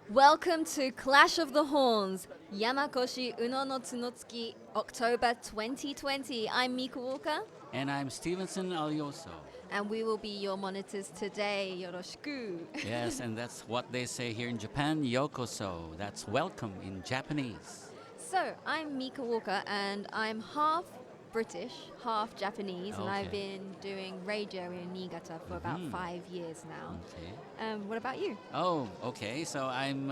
Welcome to Clash of the Horns, Yamakoshi Uno no Tsunotsuki, October 2020. I'm Mika Walker. And I'm Stevenson Alioso. And we will be your monitors today. Yoroshiku. Yes, and that's what they say here in Japan, Yokoso. That's welcome in Japanese. So, I'm Mika Walker, and I'm half British, half Japanese, and I've been doing radio in Niigata for about 5 years now. Okay. What about you? Oh, okay. So I'm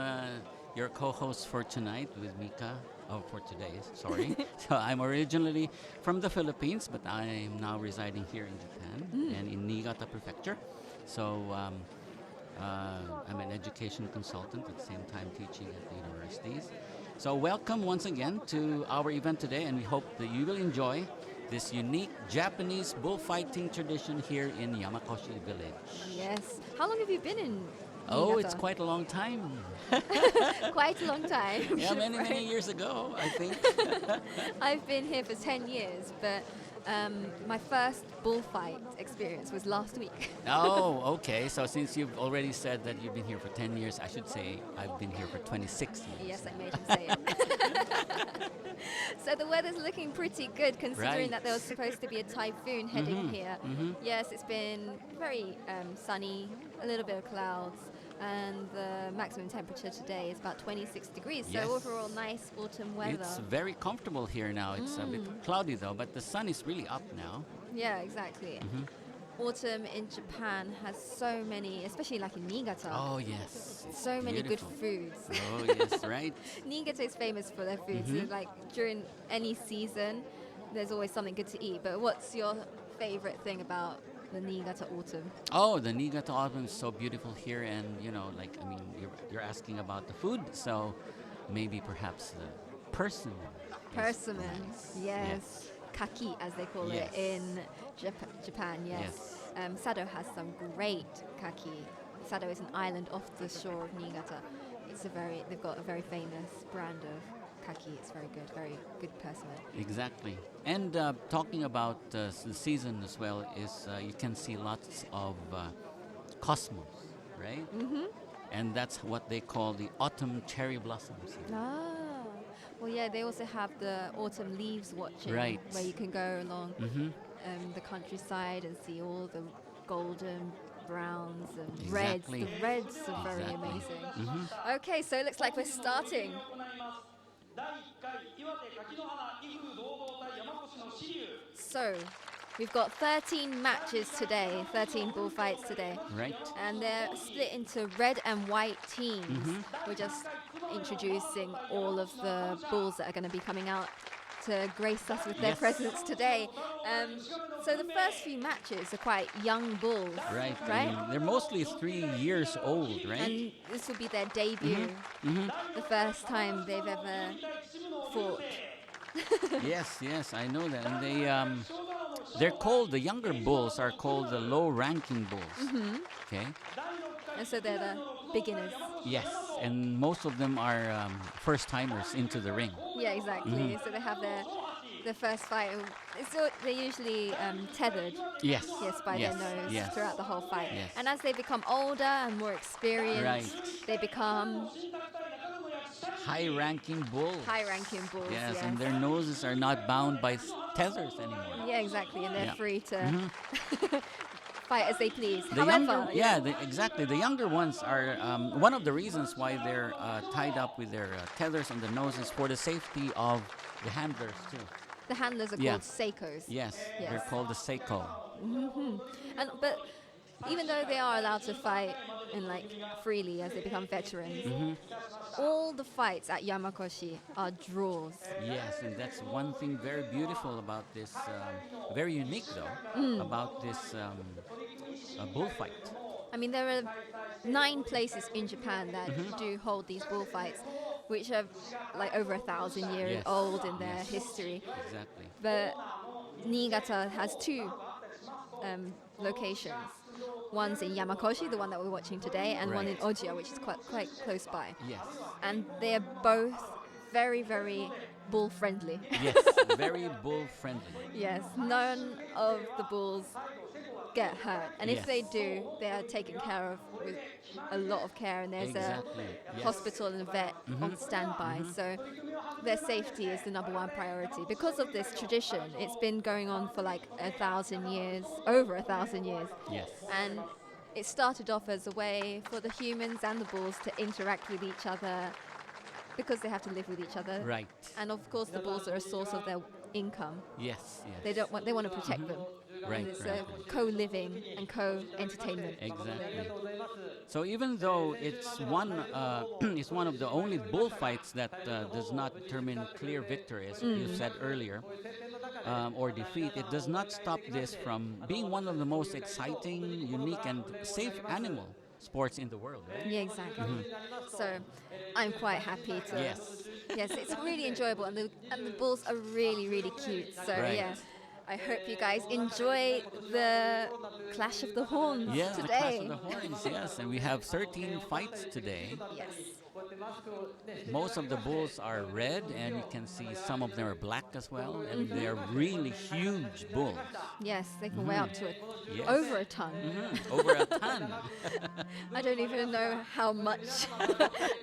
your co-host for tonight with Mika. Oh, for today, sorry. So I'm originally from the Philippines, but I'm now residing here in Japan and in Niigata Prefecture. So I'm an education consultant at the same time teaching at the universities. So welcome once again to our event today, and we hope that you will enjoy this unique Japanese bullfighting tradition here in Yamakoshi village. Yes. How long have you been in Niigata? Oh, it's quite a long time. Quite a long time. Yeah, many years ago, I think. I've been here for 10 years, but my first bullfight experience was last week. Oh, okay. So since you've already said that you've been here for 10 years, I should say I've been here for 26 years. Yes, I made him say it. So the weather's looking pretty good, considering that there was supposed to be a typhoon heading here. Yes, it's been very sunny, a little bit of clouds, and the maximum temperature today is about 26 degrees. So overall, nice autumn weather. It's very comfortable here now. It's a bit cloudy though, but the sun is really up now. Yeah, exactly. Autumn in Japan has so many, especially like in Niigata. Oh, yes. So many good foods. Oh, yes, right. Niigata is famous for their foods. So like during any season, there's always something good to eat. But what's your favorite thing about the Niigata autumn? Oh, the Niigata autumn is so beautiful here, and you're asking about the food, so maybe perhaps the persimmon. Persimmon, yes. Kaki, as they call it in Japan, yes. Sado has some great kaki. Sado is an island off the shore of Niigata. They've got a very famous brand of kaki. It's very good persimmon. Exactly. And talking about the season as well is you can see lots of cosmos, right? And that's what they call the autumn cherry blossoms. Well, yeah, they also have the autumn leaves watching, right, where you can go along the countryside and see all the golden browns and reds. The reds are very amazing. Okay, so it looks like we're starting. So, we've got 13 matches today, 13 bullfights today. Right. And they're split into red and white teams. We're just introducing all of the bulls that are going to be coming out to grace us with their presence today. So the first few matches are quite young bulls. Right. They're mostly 3 years old, right? And this will be their debut. The first time they've ever fought. Yes, I know that. And they're called, the younger bulls are called the low-ranking bulls. Okay. And so they're the beginners. Yes, and most of them are first-timers into the ring. Yeah, exactly. So they have their first fight. So they're usually tethered. Yes. Yes, by their nose throughout the whole fight. Yes. And as they become older and more experienced, they become high-ranking bulls. Yes, and their noses are not bound by tethers anymore. Yeah, exactly, and they're free to fight as they please. Exactly. The younger ones are one of the reasons why they're tied up with their tethers on the noses for the safety of the handlers too. The handlers are called seikos. Yes, they're called the seiko. But even though they are allowed to fight and freely as they become veterans, all the fights at Yamakoshi are draws. Yes, and that's one thing very beautiful about this, very unique though, about this bullfight. I mean, there are 9 places in Japan that do hold these bullfights. which are like over 1,000 years Yes. old in their Yes. history. Exactly. But Niigata has two locations. One's in Yamakoshi, the one that we're watching today, and one in Right. Ojiya, which is quite close by. Yes. And they're both very, very bull friendly. Yes. Very bull friendly. Yes, none of the bulls get hurt, and if they Yes. do, they are taken care of with a lot of care, and there's Exactly. a Yes. hospital and a vet on standby. So their safety is the number one priority. Because of this tradition, it's been going on for like 1,000 years, over 1,000 years, Yes. and it started off as a way for the humans and the bulls to interact with each other because they have to live with each other. Right. And of course, the bulls are a source of their income. Yes. Yes. They want to protect them. Right, And it's right, a right. co-living and co-entertainment. Exactly. So even though it's it's one of the only bullfights that does not determine clear victory, as you said earlier, or defeat, it does not stop this from being one of the most exciting, unique, and safe animal sports in the world. Right? Yeah, exactly. So I'm quite happy to. Yes. Yes, it's really enjoyable, and the bulls are really, really cute. So Right. yeah, I hope you guys enjoy the Clash of the Horns Yes, today. the Clash of the Horns. Yes, and we have 13 fights today. Yes. Most of the bulls are red, and you can see some of them are black as well, and they are really huge bulls. Yes, they can weigh up to Yes. over a ton. Over a ton. I don't even know how much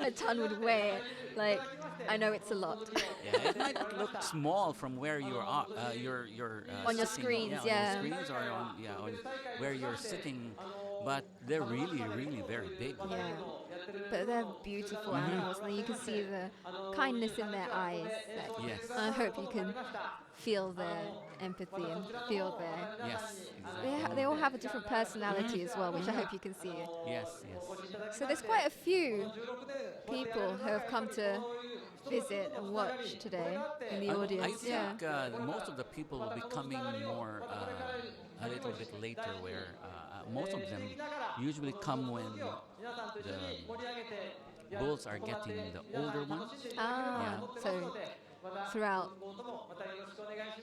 a ton would weigh. Like, I know it's a lot. Yeah, it might look small from where you are, you're On your sitting. screens, On yeah. your screens or on where you're sitting, but they're really, really very big. Yeah, but they're beautiful animals, and you can see the kindness in their eyes. That Yes. I hope you can feel their empathy and feel their. Yes, They, exactly. they all have a different personality as well, which I hope you can see. Yes, yes. So there's quite a few people who have come to visit and watch today in the I audience. think most of the people will be coming more a little bit later, where most of them usually come when the bulls are getting the older ones. So throughout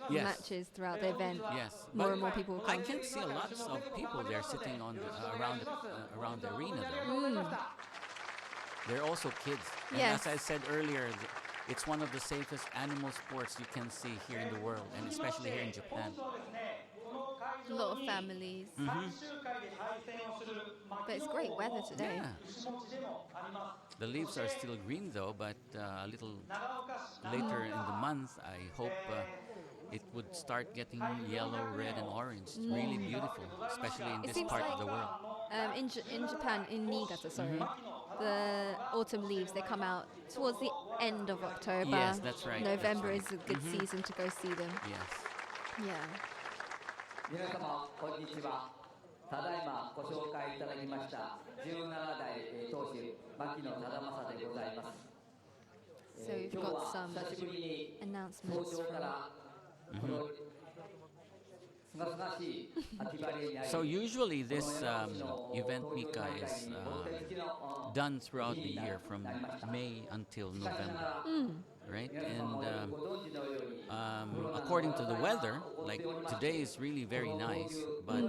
the Yes. matches, throughout the event, Yes, more but and more people will I come. can see lots of people there sitting on around the arena there. They're also kids. And Yes. as I said earlier, it's one of the safest animal sports you can see here in the world, and especially here in Japan. A lot of families. But it's great weather today. Yeah. The leaves are still green though, but a little later in the month, I hope it would start getting yellow, red, and orange. It's really beautiful, especially in It this seems part like of the world. in Japan, in Niigata, sorry, the autumn leaves, they come out towards the end of October. Yes, that's right, that's November right. is a good season to go see them. Yes. Yeah. 皆様こんにちは。ただいまご紹介いただきました17代当主牧野忠政でございます。 So we've 今日 got は some 久しぶりに announcements 早朝か from. らこのすがすがしい秋晴れにあり So usually this event, Mika, is done throughout the year from May until November, right? And according to the weather, like today is really very nice, but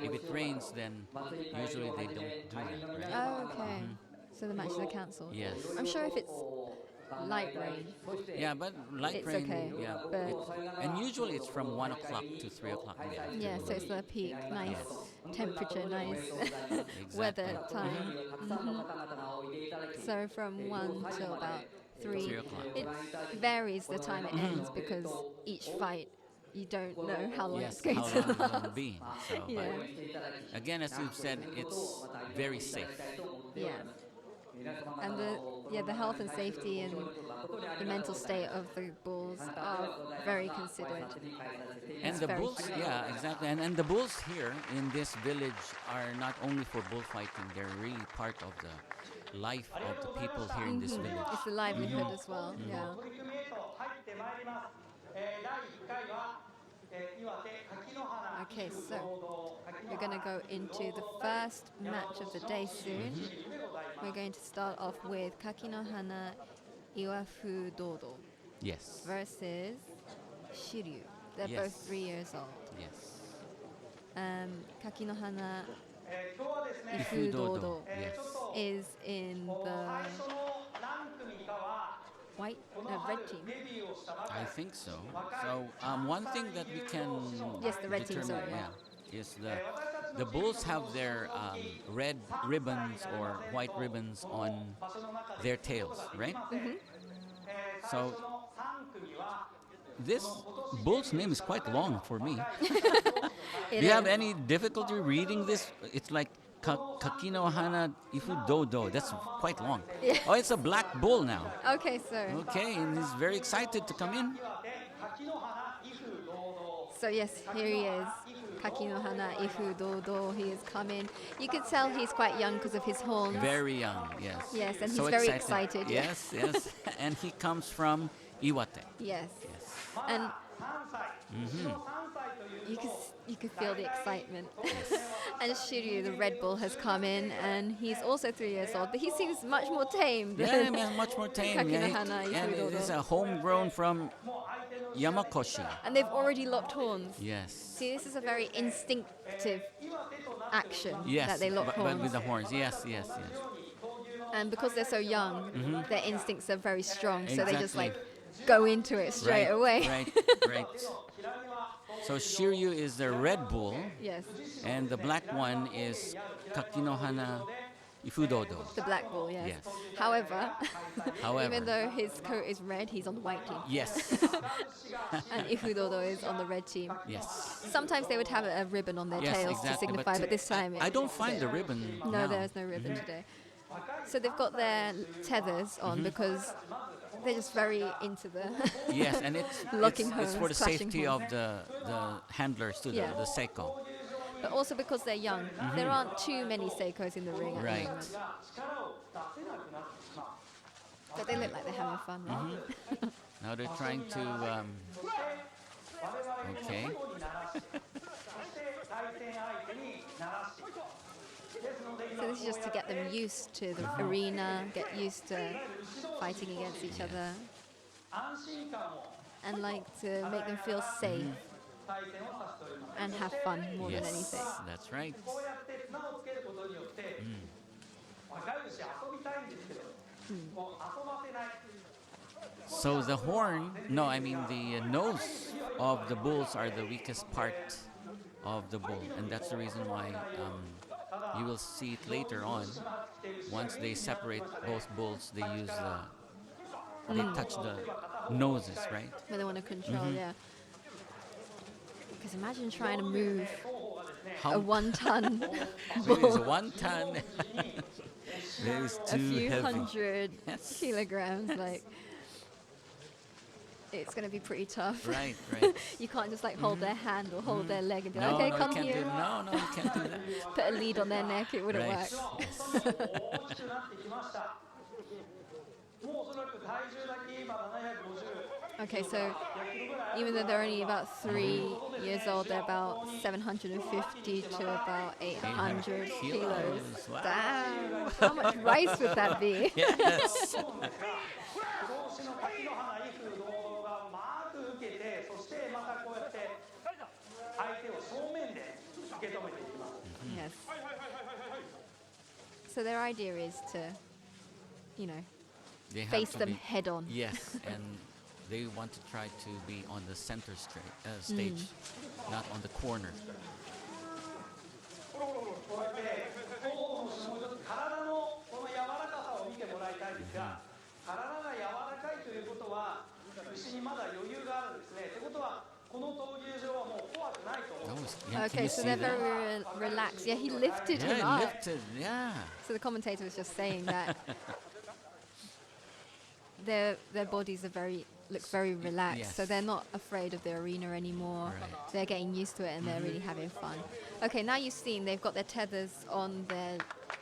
if it rains, then usually they don't do that, right? Oh, okay. So the matches are cancelled. Yes. I'm sure if it's light rain, Yeah, but light It's rain, okay, yeah. but- And usually it's from 1 o'clock to 3 o'clock in the afternoon. yeah, so it's the peak, nice temperature, nice weather Exactly. time. So from 1 till about 3. 3 o'clock. It varies the time it ends because each fight, you don't know how long Yes, it's going how to long it's going to last. be. So, Yeah. but again, as you've said, it's very safe. Yeah. And the health and safety and the mental state of the bulls are very considered. And It's the very bulls, true. yeah, exactly. And the bulls here in this village are not only for bullfighting, they're really part of the life of the people here in this village. It's the livelihood as well. Yeah. Okay, so we're going to go into the first match of the day soon. We're going to start off with Kakinohana Iwafu Dodo Yes. versus Shiryu. They're Yes. both 3 years old. Yes. Kakinohana 今日はですね、 Ifu Dodo. Dodo Yes. ちょっと is in 最 the 初の何組かは white, この red 春 team. デビューをしたばか I り think so. So one thing that we can Yes, the red team, determine, sorry. yeah, is the bulls have their red ribbons or white ribbons on their tails, right? So 3組は this bull's name is quite long for me. It Do you have is. any difficulty reading this? It's like Kakinohana Ifu Dodo. That's quite long. Yeah. Oh, it's a black bull now. Okay, so Okay, and he's very excited to come in. 柿の花威風堂 so yes, here he is. Kakinohana Ifu Dodo. He is coming. You could tell he's quite young because of his horns. Very young, yes. Yes, and So he's very excited, yeah. Yes, yes. And he comes from Iwate. Yes, Yes. 々 and 3歳、牛の3歳という you could feel the excitement. And Shiryu, the Red Bull, has come in, and he's also 3 years old, but he seems much more tame Yeah, than man, much more tame. Yeah, Kakinohana and Ifu it's Dodo. a homegrown from Yamakoshi. And they've already locked horns. Yes. See, this is a very instinctive action Yes, that they lock but horns. with the horns. Yes, yes, yes. And because they're so young, their instincts are very strong, so they just Exactly. like go into it straight away. Right, right. So Shiryu is the red bull, Yes, and the black one is Kakinohana Ifudodo. the black bull, yes. Yes. However, However, even though his coat is red, he's on the white team. yes, And Ifudodo is on the red team. yes. Sometimes they would have a ribbon on their Yes, tails exactly. to signify, but this time I don't find the ribbon. no, now. there's no ribbon today. So they've got their tethers on because they're just very into the Yes, and it's Locking it's for horns, the clashing safety horns. of the handlers too, Yeah. the seiko. but also because they're young. There aren't too many Seikos in the ring at Right. the moment. But they look like they're having fun, right? Now they're trying to. Okay. 対戦相手に鳴らしですので So this is just to get them used to the arena, get used to fighting against each other, 安心感を and like to make them feel safe 対戦をさせております and have fun more than Yes, anything. that's right. こうやって綱をつけることによって、若い牛遊びたいんですけど、もう遊ばせない So the horn, no, I mean the nose of the bulls are the weakest part of the bull, and that's the reason why you will see it later on. Once they separate both bulls, they use they touch the noses, right? When they want to control, yeah. Because imagine trying to move a How 1-ton it's bull, 1 ton? That is a too few heavy. hundred Yes. kilograms, like it's going to be pretty tough. Right, right. You can't just like hold their hand or hold their leg and be No, like, okay, no, come you can't here. do. No, you can't do that. Put a lead on their neck, it wouldn't Right. work. 大きくなってきましたもうおそらく体重だけ言えば750 Okay, so even though they're only about 3 years old, they're about 750 to about 800 kilos. kilos. Wow. Damn! How much rice would that be? Yes. 同士の柿の花威風堂々がうまく受けてそしてまたこうやって相手を正面で受け止めていきます Yes. So their idea is to, you know, They have face to them be- head on. Yes, and they want to try to be on the center stage, not on the corner. こうやって候補の種もう一つ体のこの柔らかさを見てもらいたいんですが体が柔らかいということは牛にまだ余裕があるんですねってことはこの闘牛場はもう怖くないと思 That う was, yeah, can Okay, you so see they're that? very relaxed. Yeah, he lifted him Yeah, up. lifted. Yeah. So the commentator was just saying that their bodies are look very relaxed. So Yes. they're not afraid of the arena anymore. Right. They're getting used to it and they're really having fun. Okay, now you've seen they've got their tethers on their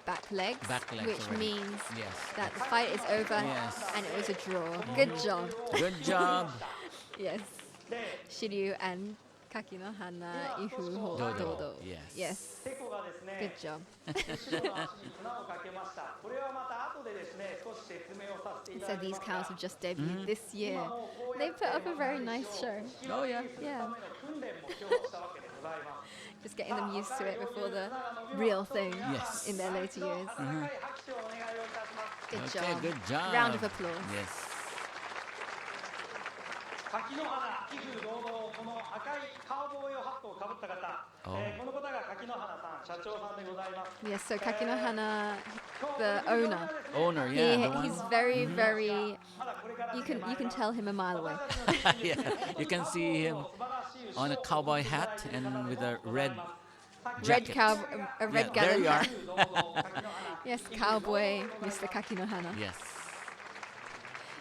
back legs, Back legs which already. means Yes. that the fight is over Yes. and it was a draw. Good job. Good job. Yes. Shiryu and Kaki no hana, ifu ho Dodo. dodo. Yes. Yes. テコがですね Good job. 後ろの足に綱をかけました。これはまた後でですね少し説明をさせていた So だき these ます cows が have just debuted this year. They put up a very nice show. Oh, yeah. Yeah. 訓練も今日はしたわけでございます。 Just getting them used to it before the real thing Yes. in their later years. 温かい拍手をお願いをいたします。 Good Okay, job. good job. Round of applause. Yes. 柿の花、威風堂々、この赤いカウボーイハットをかぶった方、Oh. この方が柿の花さん、社長さんでございます。 Yes, so Kakinohana, the owner, Owner, yeah. the one. he's very, very. まだこれから You can tell him a mile away. Yeah, you can see him on a cowboy hat and with a red Red jacket. cow, a red Yeah, there gallon you are. hat. Yes, cowboy, Mr. Kakinohana. Yes.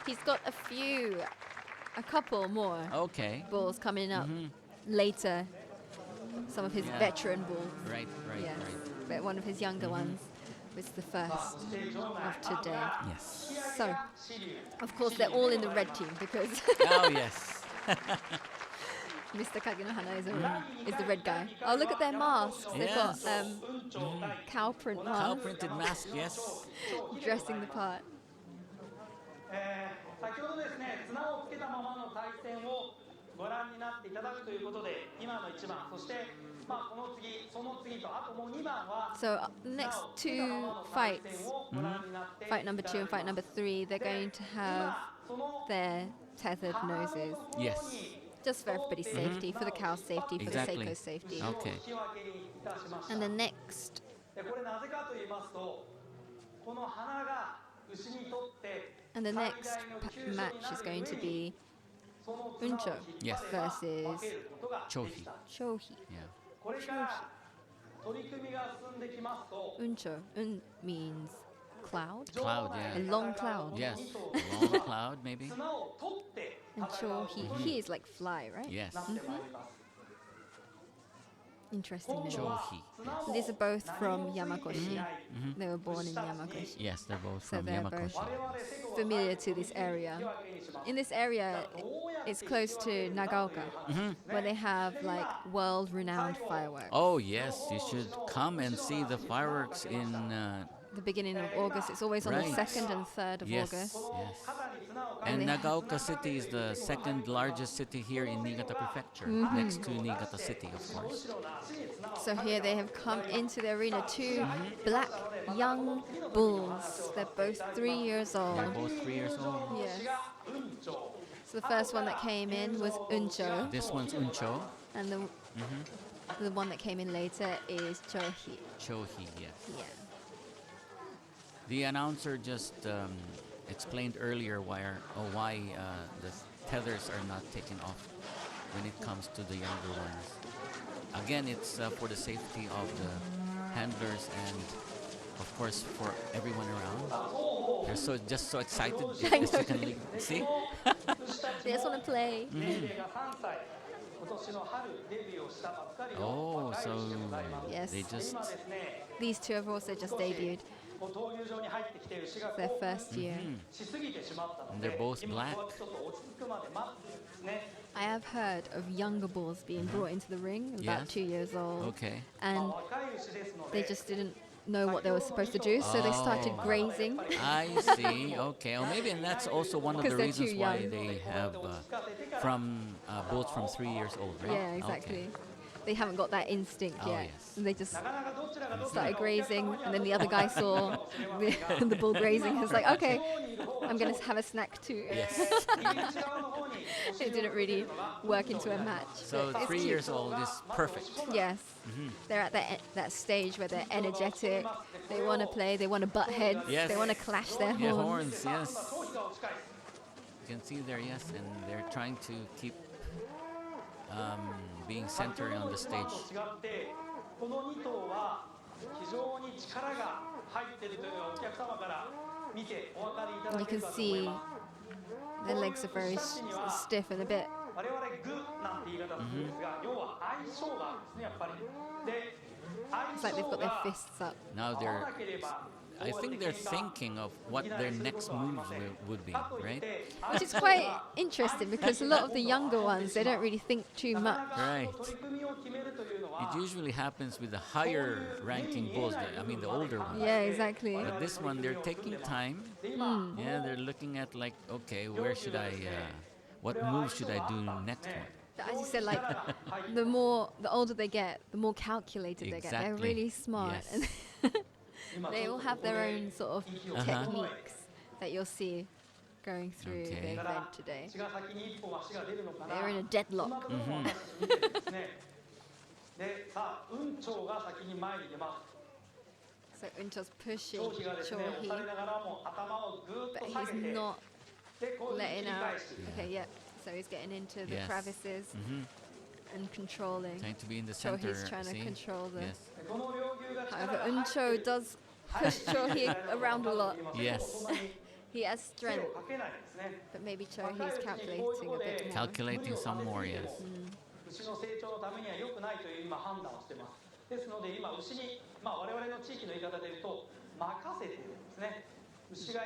He's got a couple more Okay. bulls coming up later. Some of his Yeah. veteran bulls. Right, right, Yes, right. but one of his younger ones was the first of today. Yes. So, of course, they're all in the red team because Oh, yes. Mr. Kagenohana is the red guy. Oh, look at their masks. They've got Yes. cow print Cow masks, printed mask, yes. dressing the part. 先ほどですね、綱をつけたままの対戦をご覧になっていただくということで、今の1番、そして、この次、その次と、あともう2番は、 So, the next two fights, fight number 2 and fight number 3, they're going to have their tethered noses. Yes. Just for everybody's safety, for the cow's safety, for Exactly. the Seiko's safety. Okay. And the next これなぜかと言いますと、この花が牛にとって and the next match is going to be Uncho Yes. versus Chohi. Shohi. Yeah. これから取り組みが進んできますと、 Uncho. Un means cloud. Cloud, A yeah. long cloud. Yes. A long cloud, maybe. 綱を取って And Shohi, he is like fly, right? Yes. なってまいります。 Interesting name. Chohi. These are both from Yamakoshi. They were born in Yamakoshi. Yes, they're both So from they're Yamakoshi. both familiar to this area. In this area, it's close to Nagaoka, where they have like world-renowned fireworks. Oh, yes. You should come and see the fireworks in. The beginning of August. It's always on the Right. 2nd and 3rd of Yes. August. Yes. And Nagaoka City is the second largest city here in Niigata Prefecture, next to Niigata City, of course. So here they have come into the arena, two black young bulls. They're both 3 years They're old. both 3 years old. Yes. So the first one that came in was Uncho, This one's Uncho, and the one that came in later is Chohi. Chohi, yes. Yeah. The announcer just explained earlier why the tethers are not taken off when it comes to the younger ones. Again, it's for the safety of the handlers and, of course, for everyone around. They're just so excited. As you can see. They just want to play. Oh, so Yes. they just These two have also just debuted their first year. and they're both black. I have heard of younger bulls being brought into the ring, about Yes. 2 years old, Okay. and they just didn't know what they were supposed to do, so they started Oh. grazing. I see. Okay. Oh, maybe and that's also one of the 'Cause they're reasons too why young. they have from bulls from 3 years old, right? Yeah, exactly. Okay. They haven't got that instinct Oh, yet. yes. And they just started grazing, and then the other guy saw the bull grazing. He was like, okay, I'm going to have a snack too. Yes. It didn't really work into a match. So but it's 3 cute. years old is perfect. Yes. They're at that stage where they're energetic. They want to play. They want to butt heads. Yes. They want to clash their Yeah, horns. horns. Yes. You can see there, yes, and they're trying to keep being centered on the stage. この2頭は非常に力が入っているというお客様から見てお分かりいただ You ける can かと思い see ます。 their legs are very stiff and a bit. 我々グなんて言い方するんですが、要は相性があるんですね、やっぱり。で、 It's like they've got their fists up. Now 合わなければ I think they're thinking of what their next moves would be, right? Which is quite interesting because a lot of the younger ones, they don't really think too much. Right. It usually happens with the higher ranking bulls, I mean the older ones. Yeah, exactly. But this one, they're taking time. Yeah, they're looking at like, okay, where should I, what move should I do next one? As you said, like the older they get, the more calculated they get. They're Exactly. really smart, Yes. and they all have their own sort of techniques that you'll see going through Okay. the event today. They're in a deadlock. でさあ雲長が先に前に出ます So Uncho's pushing 長飛がですね押 Chohi, されながらも頭をぐーっ but と下 he's げて not でこういうふうに letting 切り out. 返して Okay, yeah. So he's getting into the Yes. crevices and controlling. Trying to be in the center. Chohi's trying to see? control the. Yes. でこの両牛が力 However, が入って Uncho does push Chohi around a lot. Yes. そんなに He has 手 strength, をかけないんですね but maybe Chohi's calculating a bit more. Calculating some more, yes. 牛の成長のためには良くないという今判断をしてますですので今牛に、我々の地域の言い方で言うと任せてるんですね牛が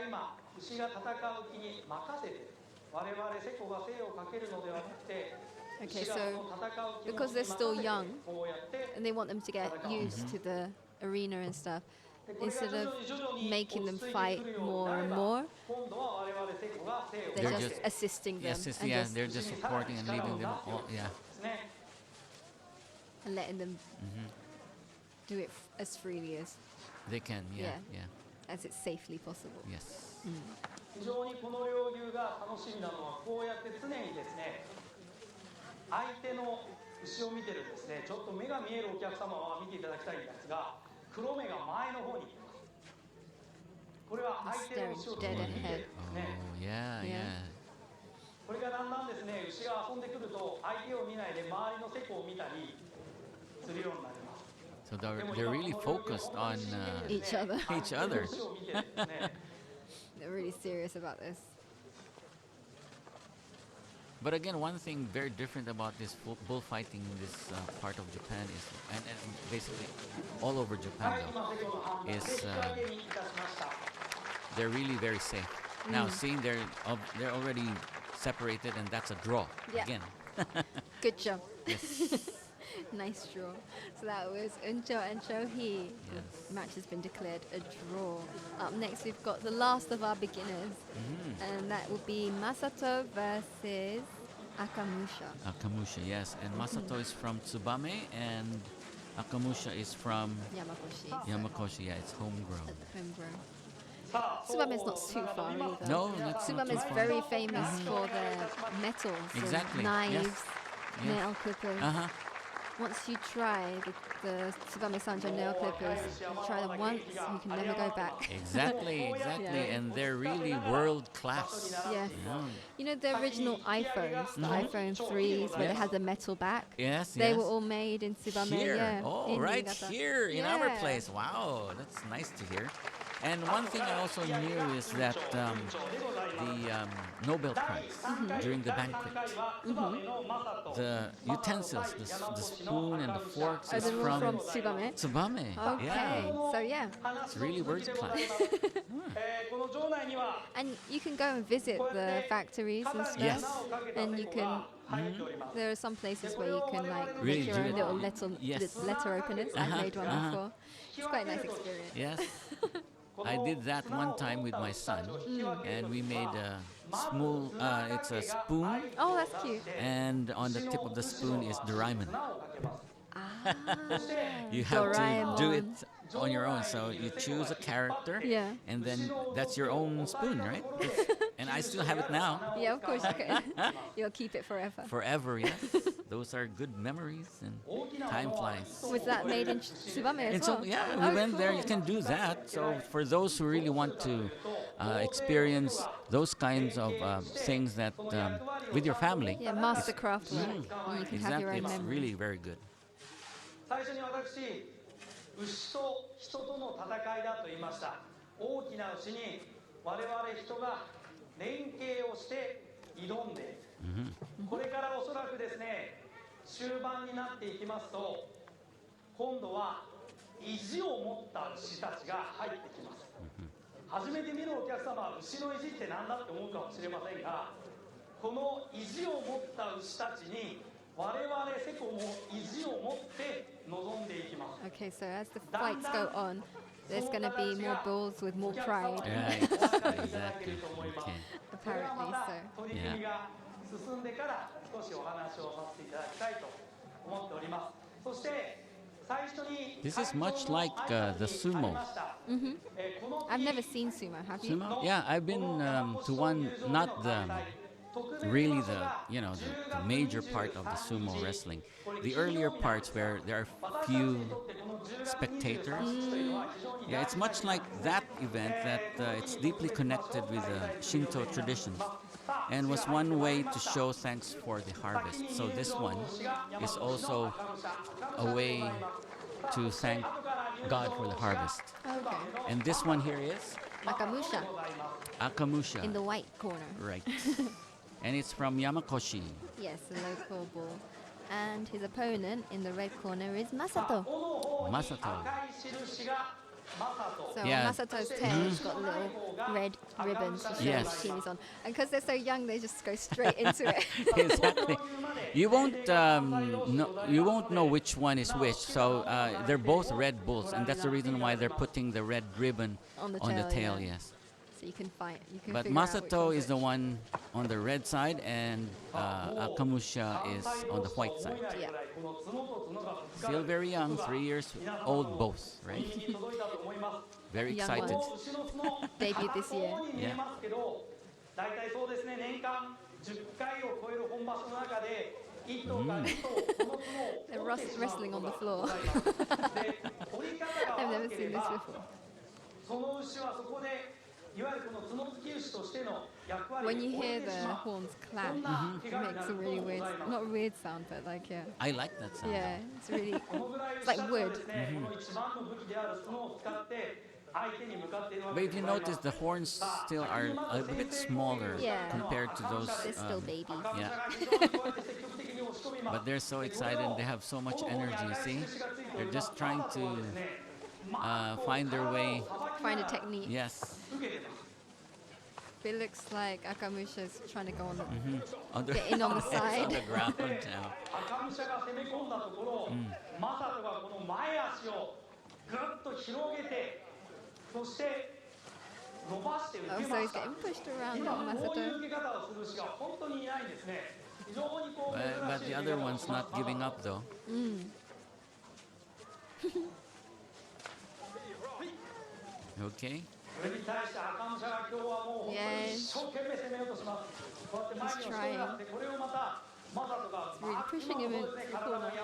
戦う気に任せてる我々セコが精をかけるのではなくて Okay, 牛が so その戦う気持 because ち they're に still 任せて young こうやって and they want them to get used to the arena and stuff, でこれが instead 徐 of 々に徐々に making them 落ち着いて fight くるように more なれ and ば more, 今度は我々セコが精を they're They're just just- assisting them Yes, and yeah, just they're just supporting and leaving them all, yeah. ですね and letting them do it as freely They can, yeah, Yeah. yeah, as it's safely possible. yes. 非常にこの両牛が楽しみなのはこうやって常にですね相手の牛を見てるんですねちょっと目が見えるお客様は見ていただきたいんですが黒目が前の方に行きますこれは相手の牛をずっと見てるんですね Oh, yeah, Yeah. yeah. これがだんだんですね牛が遊んでくると相手を見ないで周りのセコを見たりするようになります So they're really focused on Each other. each other. 牛を見てるんですね They're really serious about this. But again, one thing very different about this bullfighting in this part of Japan is, and basically all over は Japan い今セコの判断 is で引き上げにいたしました though, they're really very safe. Now, seeing they're already separated, and that's a draw Yeah. again. Good job. Yes. Nice draw. So that was Uncho and Chohi. Yes. The match has been declared a draw. Up next, we've got the last of our beginners, and that will be Masato versus Akamusha. Akamusha, yes, and Masato is from Tsubame, and Akamusha is from Yamakoshi. Yamakoshi. Yeah, it's homegrown. Homegrown. さあ Tsubame is not too far either. No, that's not Tsubame too is far. very famous for their metals, and Exactly, knives, yes. Yes. nail clippers. Uh-huh. Once you try the Tsubame Sanjo nail clippers, you try them once, you can never go back. Exactly, exactly, Yeah. and they're really world class. Yes. Yeah. You know the original iPhones, the iPhone 3s, where they Yes. had the metal back? Yes, They yes. were all made in Tsubame. Here. Yeah, Oh, in right Niigata. here in our Yeah. place. Wow, that's nice to hear. And one thing I also knew is that the Nobel Prize during the banquet, the utensils, the spoon and the forks Oh, is they're all from Tsubame? Tsubame. Okay, Yeah, so yeah. it's really world class. この場内には And you can go and visit the factories and stuff. Yes. And you can, there are some places where you can like Really make your own do it. little letter, Yes. letter openers. I Uh-huh, made one uh-huh. before. It's quite a nice experience. Yes. I did that one time with my son, and we made a small, it's a spoon, Oh, that's cute. and on the tip of the spoon is Doraemon. Ah, You have to do it Doraemon. on your own. So you choose a character, Yeah. and then that's your own spoon, right? And I still have it now, Yeah, of course you can. You'll keep it forever. forever. Yes, those are good memories, and time flies. Was that made in Tsubame as And so, well? yeah, Oh, we went there. You cool. can do that. So for those who really want to experience those kinds of things that with your family, Yeah, mastercraft work. And you can have your exactly, own it's memory. really very good. 最初に私牛と人との戦いだと言いました大きな牛に我々人が連携をして挑んでこれからおそらくですね終盤になっていきますと今度は意地を持った牛たちが入ってきます。初めて見るお客様は牛の意地って何だって思うかもしれませんが、この意地を持った牛たちに我々セコも意地を持って臨んでいきます。 Okay, so as the fights go on, there's going to be more bulls with more pride. Right, exactly. Okay. Apparently また so. 取り組みが進んでから少しお話をさせていただきたいと思っております。そして最初に This is much like the sumo. I've never seen sumo, have you? Sumo? Yeah, I've been to one, not the really the major part of the sumo wrestling. The earlier parts where there are few spectators. Yeah, it's much like that event that it's deeply connected with the Shinto traditions and was one way to show thanks for the harvest. So this one is also a way to thank God for the harvest. Okay. And this one here is Akamusha Akamusha. in the white corner. Right. And it's from Yamakoshi. Yes, the local bull. And his opponent in the red corner is Masato. Masato. So Yeah. on Masato's tail, he's got little red ribbons to show Yes. which team he's on. And because they're so young, they just go straight into it. Exactly. You won't know which one is which. So they're both red bulls, and that's the reason why they're putting the red ribbon On the on the tail, tail. yeah. Yes. So you can fight. You can But figure out which Masato one's is the which. one on the red side, and Akamusha is on the white side. Yeah. Still very young, 3 years old both, right? Very Young excited. ones. Debuted this year. Yeah. 大体そうですね、年間10回を超える本場所の中で1頭か2頭その角を They're 折ってしまう wrestling こ on と the が floor. ございます。で、折り方が I've 悪 never け seen れ this ば before. その牛はそこでいわゆるこの角突き牛としての役割を When you 終 hear えてし the まう horns そ clap, んな it 怪我にな makes る a こと really もご weird, ざいます。 not a weird sound, but like, yeah. I like that sound. Yeah, it's really, このぐらい It's like 牛たちは wood. ですね、この一番の武器である角を使って相手に向かっているわ But け if で you ございます notice, the horns still are a bit smaller Yeah. compared to those. they're still babies. Yeah. 赤虫が非常にこうやって積極的に押し込みます But they're so excited. They have so much energy. You see, they're just trying to find their way. Find a technique. Yes. It looks like Akamusha's trying to go on the, On the, get in on the it's side. on the ground now. 赤武者が攻め込んだところ、マサトがこの前足をぐっと広げて、そして伸ばして受 Oh, け so ま he's した。 getting pushed around 今 on こういう Masato. 受け方をする牛が本当にいないんですね。非常にこう But 珍しい the 受け other 方を one's します not giving up though. Okay. それに対して赤武者が今日はもう本当に一生懸命攻めようとします。こうやって前に押し込みがあって、これをまたマサトが really pushing him into the 体を柔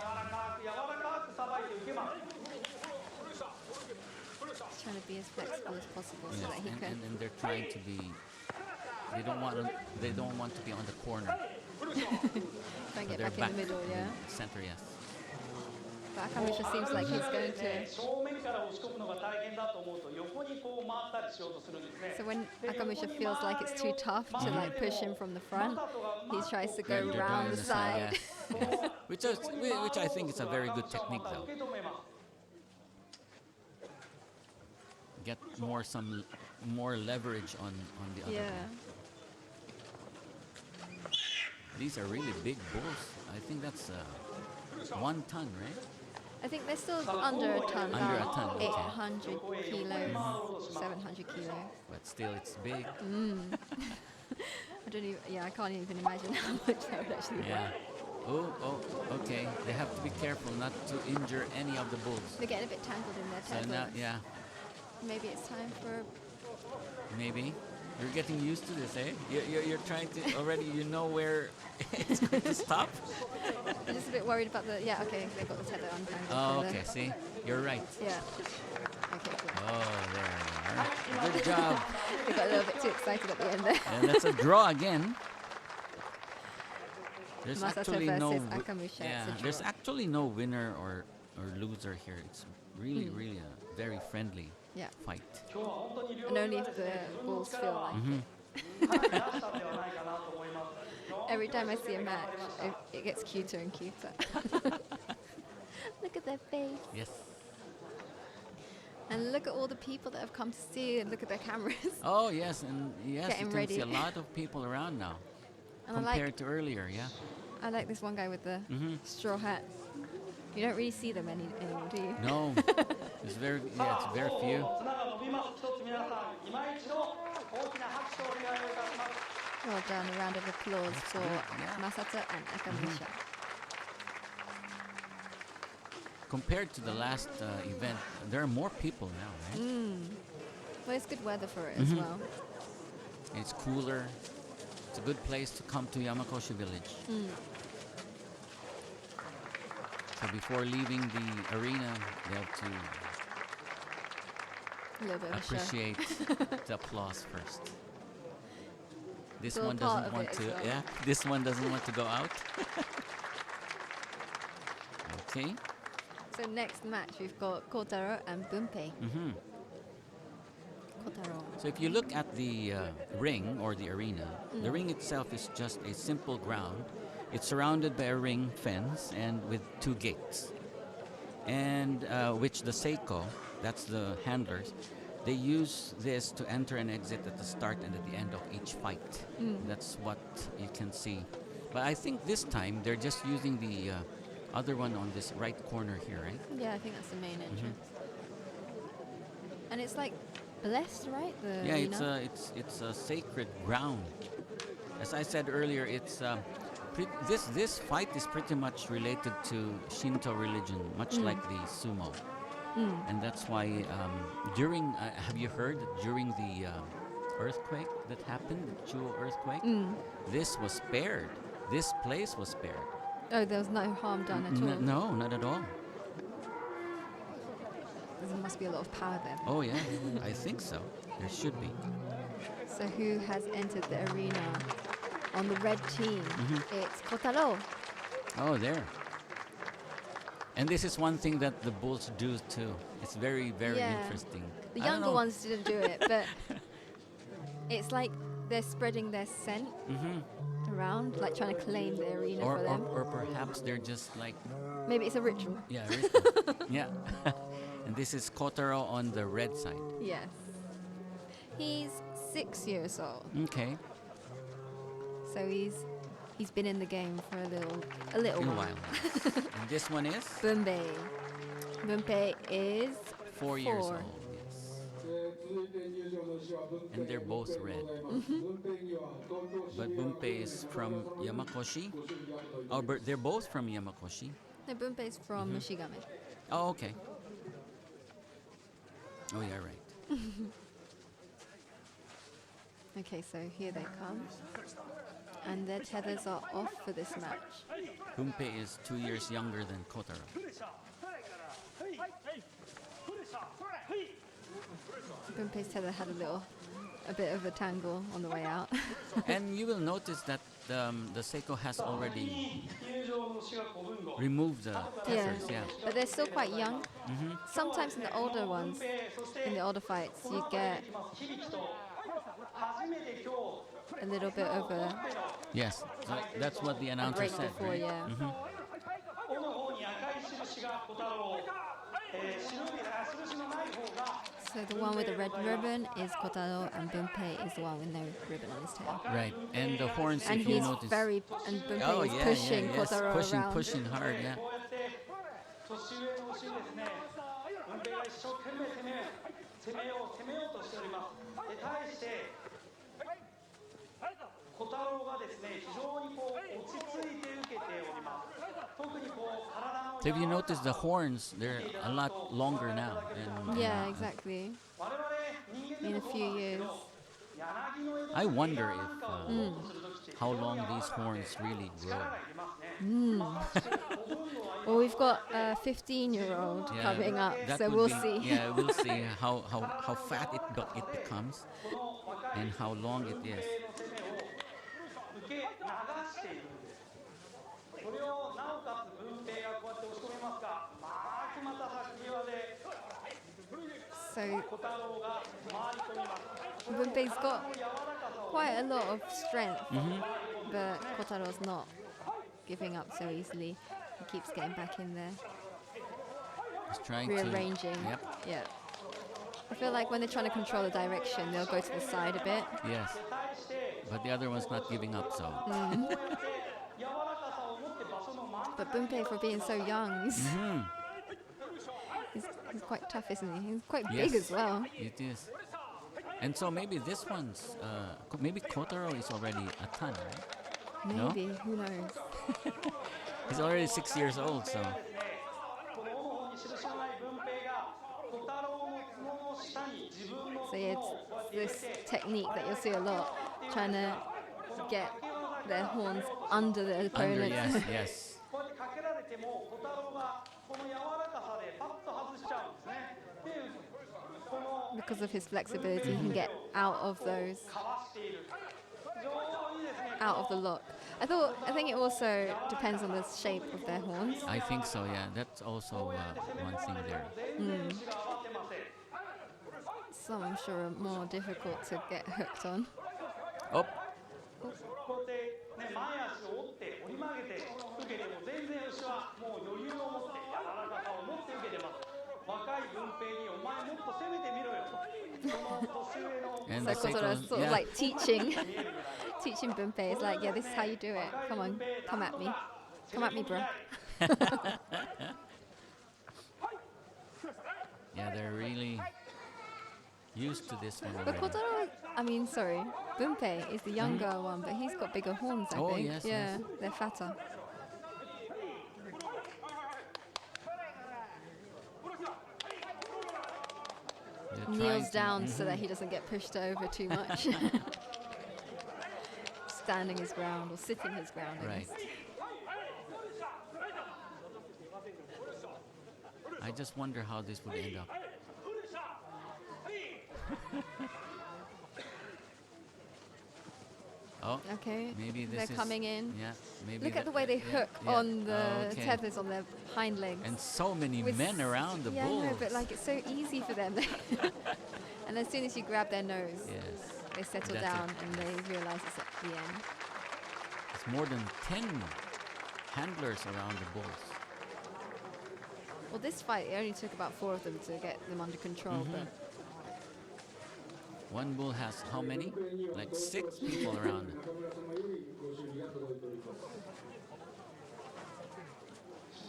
らかくさばいて受けます。 He's trying to be as flexible as possible so Yes. that he And, can. and they're trying to be. They don't want to be on the corner. Try and But get they're back in the middle, yeah. Center, yes. But Akamusha seems like he's going to. 正面から押し込むのが大変だと思うと横にこう回ったりしようとするんですね。 So when Akamusha feels like it's too tough to like push him from the front, he tries to go They're doing around the the side, side. yes, yes. Which I think is a very good technique though. 受け止めます。 Get more leverage on the other. Yeah. One. These are really big bulls. I think that's 1 ton, right? I think they're still under a ton. Under a about ton, okay. 800 kilos, 700 kilos. But still, it's big. I don't even. Yeah, I can't even imagine how much that would actually Yeah. weigh. Oh, okay. They have to be careful not to injure any of the bulls. They're getting a bit tangled in their So tails. now, yeah, Maybe it's time for. maybe. You're getting used to this, eh? You're trying to already. You know where it's going to stop. I'm just a bit worried about the. Yeah, okay, they've got the tether untangled. Oh, so okay. then- See, you're right. Yeah. Okay, good. Oh, there you are. Good job. They got a little bit too excited at the end there. And that's a draw again. There's Masato actually no. versus Akamusha, Yeah, it's a there's draw. actually no winner or loser here. It's really, really a very friendly Yeah. fight. 今日は本当に両 And 方 only が if です the ね、自分の bulls 力 feel は like it. かなり出したんではないかなと思います。 Every time I see a match, it gets cuter and cuter. Look at their face. Yes. And look at all the people that have come to see and look at their cameras. Oh, yes. And yes, Getting you can ready. see a lot of people around now And compared to earlier, yeah. I like this one guy with the straw hat. You don't really see them anymore, do you? No, it's very few. 綱が伸びます。一つ皆さん、今一度大きな拍手をお願いいたします。 Well done. A round of applause for yeah. Masato and Akamisha. Compared to the last event, there are more people now, right? Well, it's good weather for it as well. It's cooler. It's a good place to come to Yamakoshi village. So before leaving the arena, they have to A little bit of a show. appreciate the applause first. This It's all one part doesn't of want it as to. well. Yeah, this one doesn't want to go out. Okay. So next match, we've got Kotaro and Bunpei. Kotaro. So if you look at the ring or the arena, the ring itself is just a simple ground. It's surrounded by a ring fence and with 2 gates, and which the Seiko, that's the handlers, they use this to enter and exit at the start and at the end of each fight. That's what you can see. But I think this time they're just using the other one on this right corner here, right? Yeah, I think that's the main entrance. And it's like blessed, right? The Yeah, arena? it's a sacred ground. As I said earlier, it's this fight is pretty much related to Shinto religion, much like the sumo, and that's why during have you heard that during the earthquake that happened, the Chuo earthquake, this was spared. This place was spared. Oh, there was no harm done at all. No, not at all. There must be a lot of power there. Oh yeah, I think so. There should be. So who has entered the arena? On the red team, it's Kotaro. Oh, there. And this is one thing that the bulls do too. It's very, very Yeah. interesting. The I don't younger know. ones didn't do it, but it's like they're spreading their scent around, like trying to claim the arena for them. Or perhaps they're just like, Maybe it's a ritual. yeah, ritual. Yeah. And this is Kotaro on the red side. Yes. He's 6 years old, Okay. so he's been in the game for a little In a while. while. And this one is Bunpei. Bunpei is 4 years 4. old. Yes. And they're both red. But Bunpei is from Yamakoshi. Oh, but they're both from Yamakoshi. No, Bunpei's from Mishigame. Oh, okay. Oh, yeah, right. Okay, so here they come. And their tethers are off for this match. Bunpei is 2 years younger than Kotaro. Bunpei's tether had a bit of a tangle on the way out. And you will notice that the Seiko has already removed the tethers. Yeah. But they're still quite young. Sometimes in the older ones, in the older fights, you get a little bit of a Yes. So that's what the announcer break said. before, Right? yeah. 尾の方に赤い印が小太郎、白い印のない方が So the one with the red ribbon is Kotaro, and Bunpei is the one with no ribbon on his tail. Right. And the horns, And if you he's notice. and Bunpei Oh, is yeah, pushing yeah, yes. Kotaro Pushing, around. pushing hard, yeah. こうやって年上の牛にですね、運転が一生懸命攻めようとしております。で対して小太郎がですね、非常にこう落ち着いて受けております。特にこう体の So if you notice the horns, they're a lot longer now. Than, Yeah, exactly. 我々人間 In で a も few years. 柳の枝 I の wonder 枝なんかを折ろうとする時って how long these horns really grow. 力がいりますね。 Well, we've got a 15-year-old coming up, that so would we'll be- see. Yeah, we'll see how fat it becomes and how long it is. 受け流しているんです。それをなおかつ文平がこうやって押し込みますが、また先際で So 小太郎が回り込みます。 Bunpei's got quite a lot of strength, but Kotaro's not giving up so easily. He keeps getting back in there, He's trying rearranging. to. Yep. Yeah. I feel like when they're trying to control the direction, they'll go to the side a bit. Yes. But the other one's not giving up, so. But Bunpei, for being so young, he's quite tough, isn't he? He's quite big as well. It is. And so maybe this one's, maybe Kotaro is already a ton, right? Maybe, No? who knows? He's already 6 years old, so. So yeah, it's this technique that you'll see a lot, trying to get their horns under the opponent. Under, yes, yes. Because of his flexibility, he can get out of those, out of the lock. I think it also depends on the shape of their horns. I think so, yeah. That's also one thing there. Some, I'm sure, are more difficult to get hooked on. Oh, こうやってね、前足を折って折り曲げて受けても全然牛はもう余裕を持って柔らかさを持って受けてます。若い文平にお前もっと攻めてみろよと。その年上の and So the Kotaro is Seiko's, sort of yeah. like teaching Bunpei. It's like, yeah, this is how you do it. Come on, come at me. Come at me, bro. Yeah, they're really used to this one But already. Kotaro, Bunpei is the younger one, but he's got bigger horns, I Oh, think. yes, yeah, yes. they're fatter. They're trying Kneels to- down so that he doesn't get pushed over too much. Standing his ground or sitting his ground. I Right. guess. I just wonder how this would end up. Oh, Okay. maybe this They're is coming in. Yeah, maybe. Look at the way they yeah, hook yeah. on the Oh, okay. tethers on their hind legs. And so many With men around the yeah, bulls. no, but like it's so easy for them. And as soon as you grab their nose, Yes, they settle that's down it. and they realize it's at the end. it's more than 10 handlers around the bulls. Well, this fight, it only took about 4 of them to get them under control, but One bull has how many? Like 6 people around it.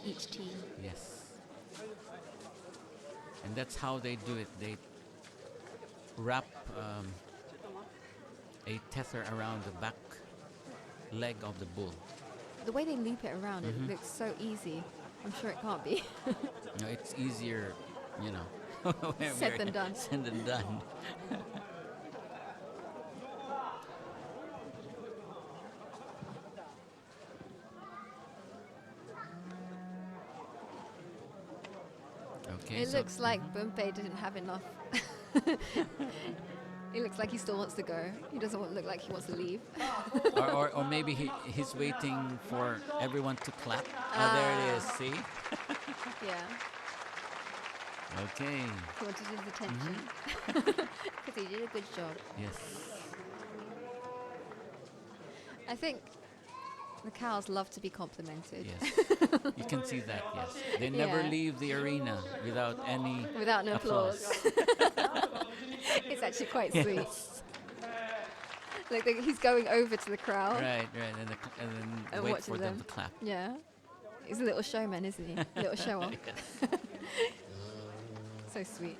each team. Yes. And that's how they do it. They wrap a tether around the back leg of the bull. The way they loop it around, it looks so easy. I'm sure it can't be. You know, it's easier, you know. Said than done. Said than done. Okay, It so looks like Bunpei didn't have enough. It looks like he still wants to go. He doesn't look like he wants to leave. or maybe he's waiting for everyone to clap. Oh, there it is. See? Yeah, Okay. he wanted his attention. Because he did a good job. Yes. I think the cows love to be complimented. Yes. You can see that. Yes. They never Yeah. leave the arena without any Without an applause. It's actually quite sweet. Yes. Like he's going over to the crowd. Right. Right. And then And wait watching for them them. to clap. Yeah. He's a little showman, isn't he? Little show off. So sweet.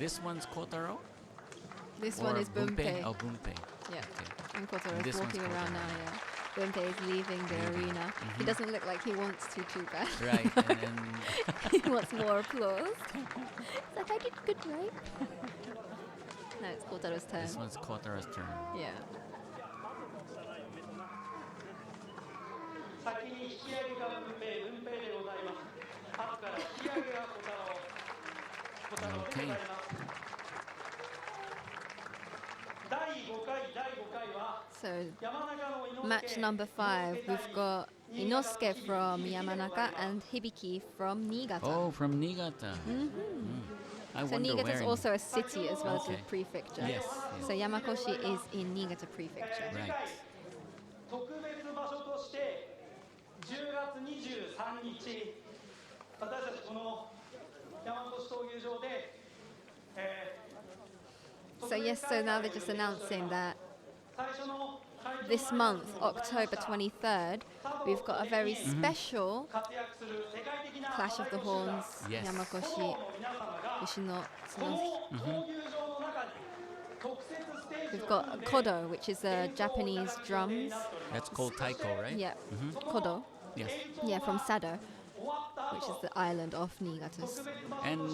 This one's Kotaro. This or one is Bunpei. Oh, Bunpei. Yeah. Okay. And Kotaro And is this one's walking around Kotaro. now, yeah. Bunpei is leaving the Leaving. arena. He doesn't look like he wants to too bad. Right. And He wants more applause. He's like, I did good, right? No, it's Kotaro's turn. this one's Kotaro's turn. Yeah. 先に引き上げが文平、文平でございます。後から引き上げが小太郎、小太郎でございます。第5回、第5回は So 山中の猪之助 match number 5, we've got Inosuke from Yamanaka and Hibiki from Niigata. Oh, from Niigata. I So wonder Niigata where. is also a city as well as Okay. a prefecture. Yes, yes. So Yamakoshi is in Niigata prefecture. 次 Right. 回特別場所として10月23日私たちこの山越闘牛場で So yes, so now they're just announcing that this month, October 23rd, we've got a very special Clash of the Horns, Yes. Yamakoshi, Ushi no Tsunotsuki. We've got kodo, which is Japanese drums. That's called taiko, right? Yeah, kodo. Yes. Yeah, from Sado, which is the island of Niigata. And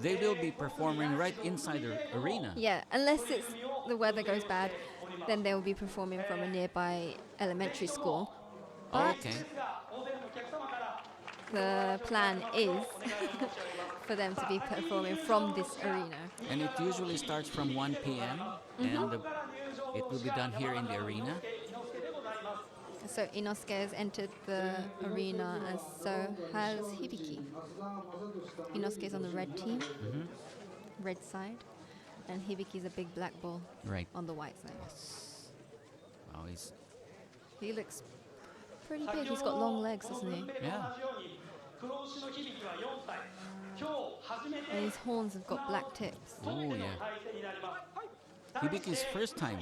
they will be performing right inside the arena. Yeah, unless the weather goes bad, then they will be performing from a nearby elementary school. Oh, But okay. the plan is for them to be performing from this arena. And it usually starts from 1 p.m. and it will be done here in the arena. So Inosuke has entered the arena, and so has Hibiki. Inosuke is on the red team, red side, and Hibiki is a big black ball Right. on the white side. Oh, He looks pretty big. He's got long legs, doesn't he? yeah. And his horns have got black tips. Oh, yeah. Hibiki's first time.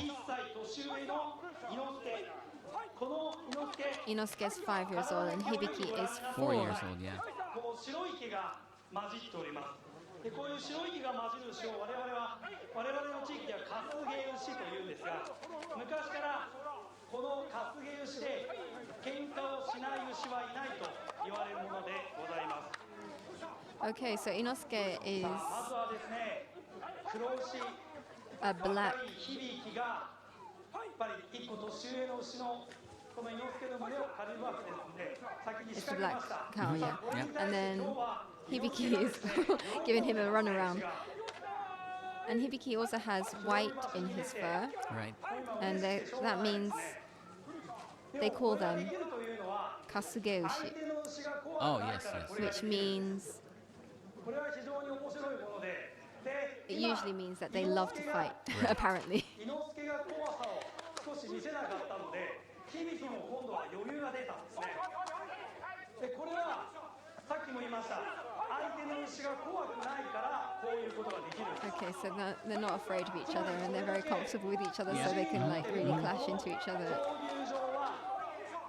Inosuke is 5 years old, and Hibiki is 4 4. years old, yeah. 白い毛が混じっておりますでこういう白い毛が混じる牛を我々の地域ではカスゲ牛というんですが昔からこのカスゲ牛で喧嘩をしない牛はいないと言われるものでございます Okay, so Inosuke is まずはですね黒牛 a black 響きがやっぱり一個年上の牛のこの猪之助の胸を借りるわけですので先に仕 It's a 掛け black ました cow, yeah. Yeah. And then Hibiki is giving him a run around. And Hibiki also has white in his fur, Right. and that means they call them kasugeushi, Oh, yes, yes. which means これは非常に面白いものでで it usually means that they love to fight, apparently. 猪之助が怖さを少し見せなかったので響きも今度は余裕が出たんですねでこれはさっきも言いました相手の牛が怖くないからこういうことができるんです Okay, so they're not afraid of each other, and they're very comfortable with each other, so they can like really clash into each other. 闘牛場は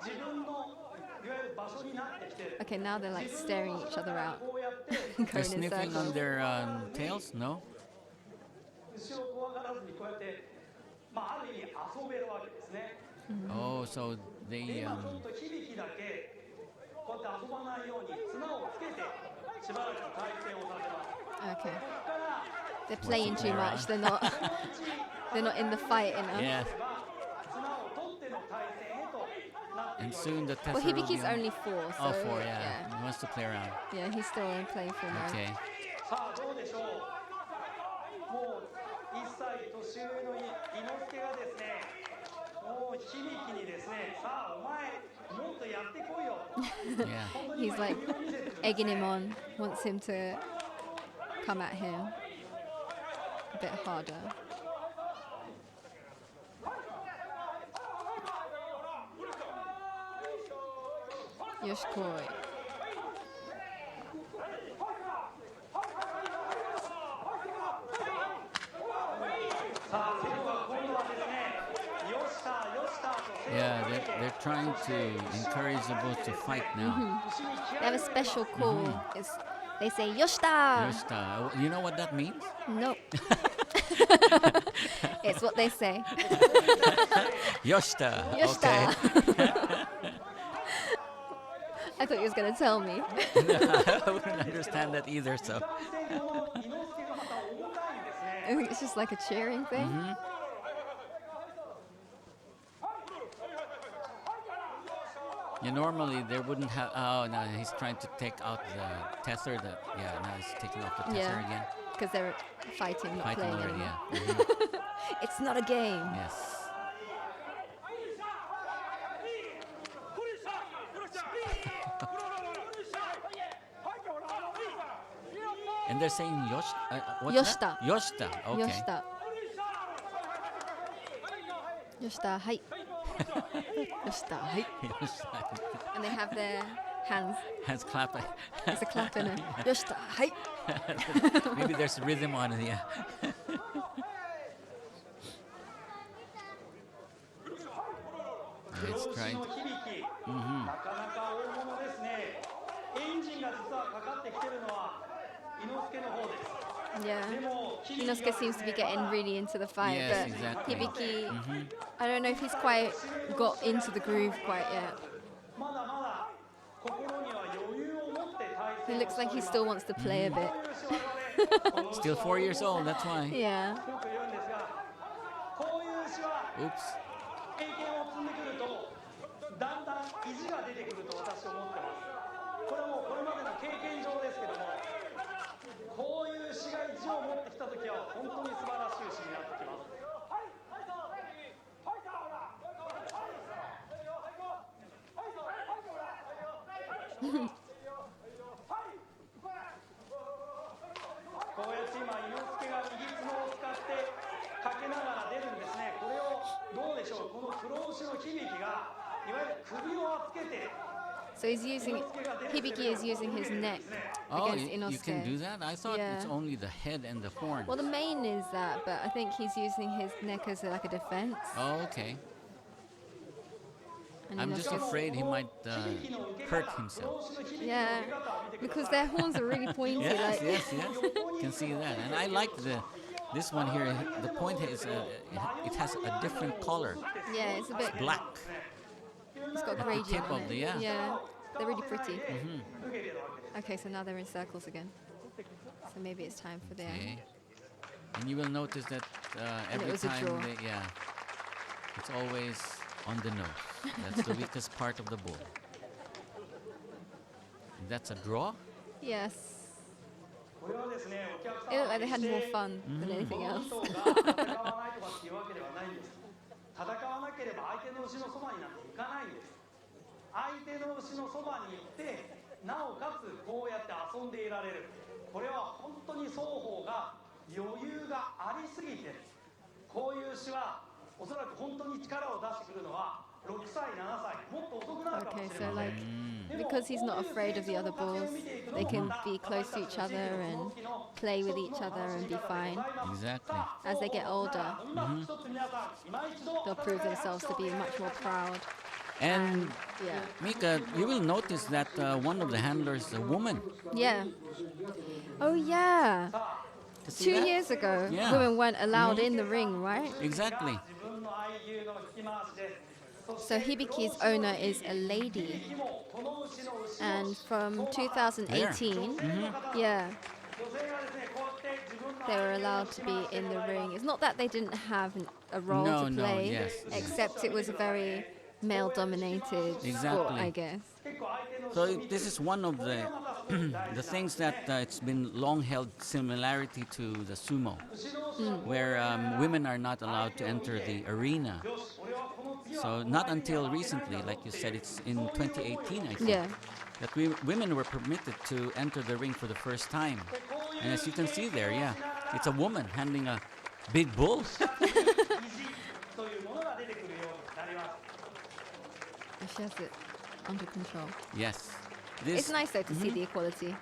自分のいわゆる場所になってきてる Okay, now they're like staring each other out, こうやって They're going in sniffing on circles. their tails? No? 牛を怖がらずにこうやってまあある意味遊べるわけですね Oh, so they 今ちょっと響きだけこうやって遊ばないように綱をつけてしばらく対戦をさせます Okay, ここから they're playing too much. They're not in the fight enough. yeah. 綱を取っての対戦へとなって And いくわけ soon the Well, Tesla will be Hibiki's on. only 4, so Oh, 4, yeah. He wants to play around. yeah, he's still in playful mode. Okay. さあどうでしょうもう1歳年上の猪之助がですねもう響きにですねさあお前もっとやってこいよ Yeah. 本当に He's 今 like 余裕を見せてるんですね egging him on, wants him to come at him a bit harder. Yoshikoi. さあ今度はですねよしたよしたと Yeah, they're trying to encourage the bulls to fight now. They have a special call. They say Yoshita. Yoshita. You know what that means? Nope. It's what they say. Yoshita. Yoshita. Okay. I thought he was going to tell me. I wouldn't understand that either, so. この猪之助がまた重たいんですね I think it's just like a cheering thing. Yeah, normally they wouldn't have. Oh, no, he's trying to take out the Tesser. Yeah, now he's taking off the Tesser Yeah. again. Because they're fighting, not Fighting playing already, anymore. yeah. Mhm. It's not a game. Yes. And they're saying what's Yoshita. that? Yoshita. Okay. Yoshita. Yoshita, hai. Yoshita, hai. Yoshita. And they have their hands. Hands clapping. There's a clap in it. Yoshita, hai. Maybe there's rhythm on it, yeah. it's right. の響き、なかなか大物ですね。エンジンが実はかかってきてるのは伊之助の方です。 Yeah. でも響き Inosuke が seems to be getting really into the fight, Yes, but exactly. Hibiki, I don't know if he's quite got into the groove quite yet. まだまだ心には余裕を持って対 He 戦を looks して like おり he ます。 still wants to play a bit. こういう牛我々 Still 4 years old, that's why. Yeah. よく言うんですが、こういう牛は Oops. 経験を積んでくるとだんだん意地が出てくると私は思ってます。これはもうこれまでの経験上ですけども、こういう牛が意地を持ってきたときは本当に素晴らしい牛になってきます。こうやって今、伊之助が右角を使ってかけながら出るんですね。これをどうでしょう、この黒牛の響きがいわゆる首を預けて So he's using, Hibiki is using his neck Oh, against you can do Inosuke. that? I thought it's Yeah. only the head and the horns. Well, the main is that, but I think he's using his neck as like a defense. Oh, okay. And I'm just Inosuke's- afraid he might hurt himself. Yeah, because their horns are really pointy. Yes, Like, yes, yes. Can see that. And I like this one here. The point is it has a different color. yeah, it's a bit. Black. It's got the gradient tip on of it. the- yeah. They're really pretty. Okay, so now they're in circles again. So maybe it's time for their. Okay. And you will notice that And it every was a time draw. it's always on the nose. That's the weakest part of the bull. That's a draw? Yes. これはですね、お客 It looked like they 様 had more fun than anything この else. 人が戦わないとかっていうわけではないんです。戦わなければ相手の牛のそばになんて行かないんです。相手の牛のそばに行ってなおかつこうやって遊んでいられる。これは本当に双方が余裕がありすぎて、こういう牛はおそらく本当に力を出してくるのは6歳7歳、もっと遅くなるかも Okay, しれ so ません。 like because he's not afraid of the other bulls, they can be close to each other and play with each other and be fine. Exactly. As they get older, they'll prove themselves to be much more proud. And Yeah. Mika, you will notice that one of the handlers is a woman. Yeah. Oh yeah. See 2 that? years ago, Yeah. women weren't allowed in the ring, right? Exactly. 自分の愛牛の引き回しで、そして So Hibiki's owner is a lady, もこの牛の牛 and from 2018, yeah, 女性がですね、こうやって自分の they were allowed to be in the ring. It's not that they didn't have a role No, to no, play, yes. except it was a very male-dominated sport, Exactly. I guess. 結構相手の So this is one of the the things that it's been long held similarity to the sumo, where women are not allowed to enter the arena. So not until recently, like you said, it's in 2018, I think, Yeah. that women were permitted to enter the ring for the first time. And as you can see there, yeah, it's a woman handling a big bull. というものが出てくるようになります。 And she has it under control. Yes. It's This, nice though to see the equality.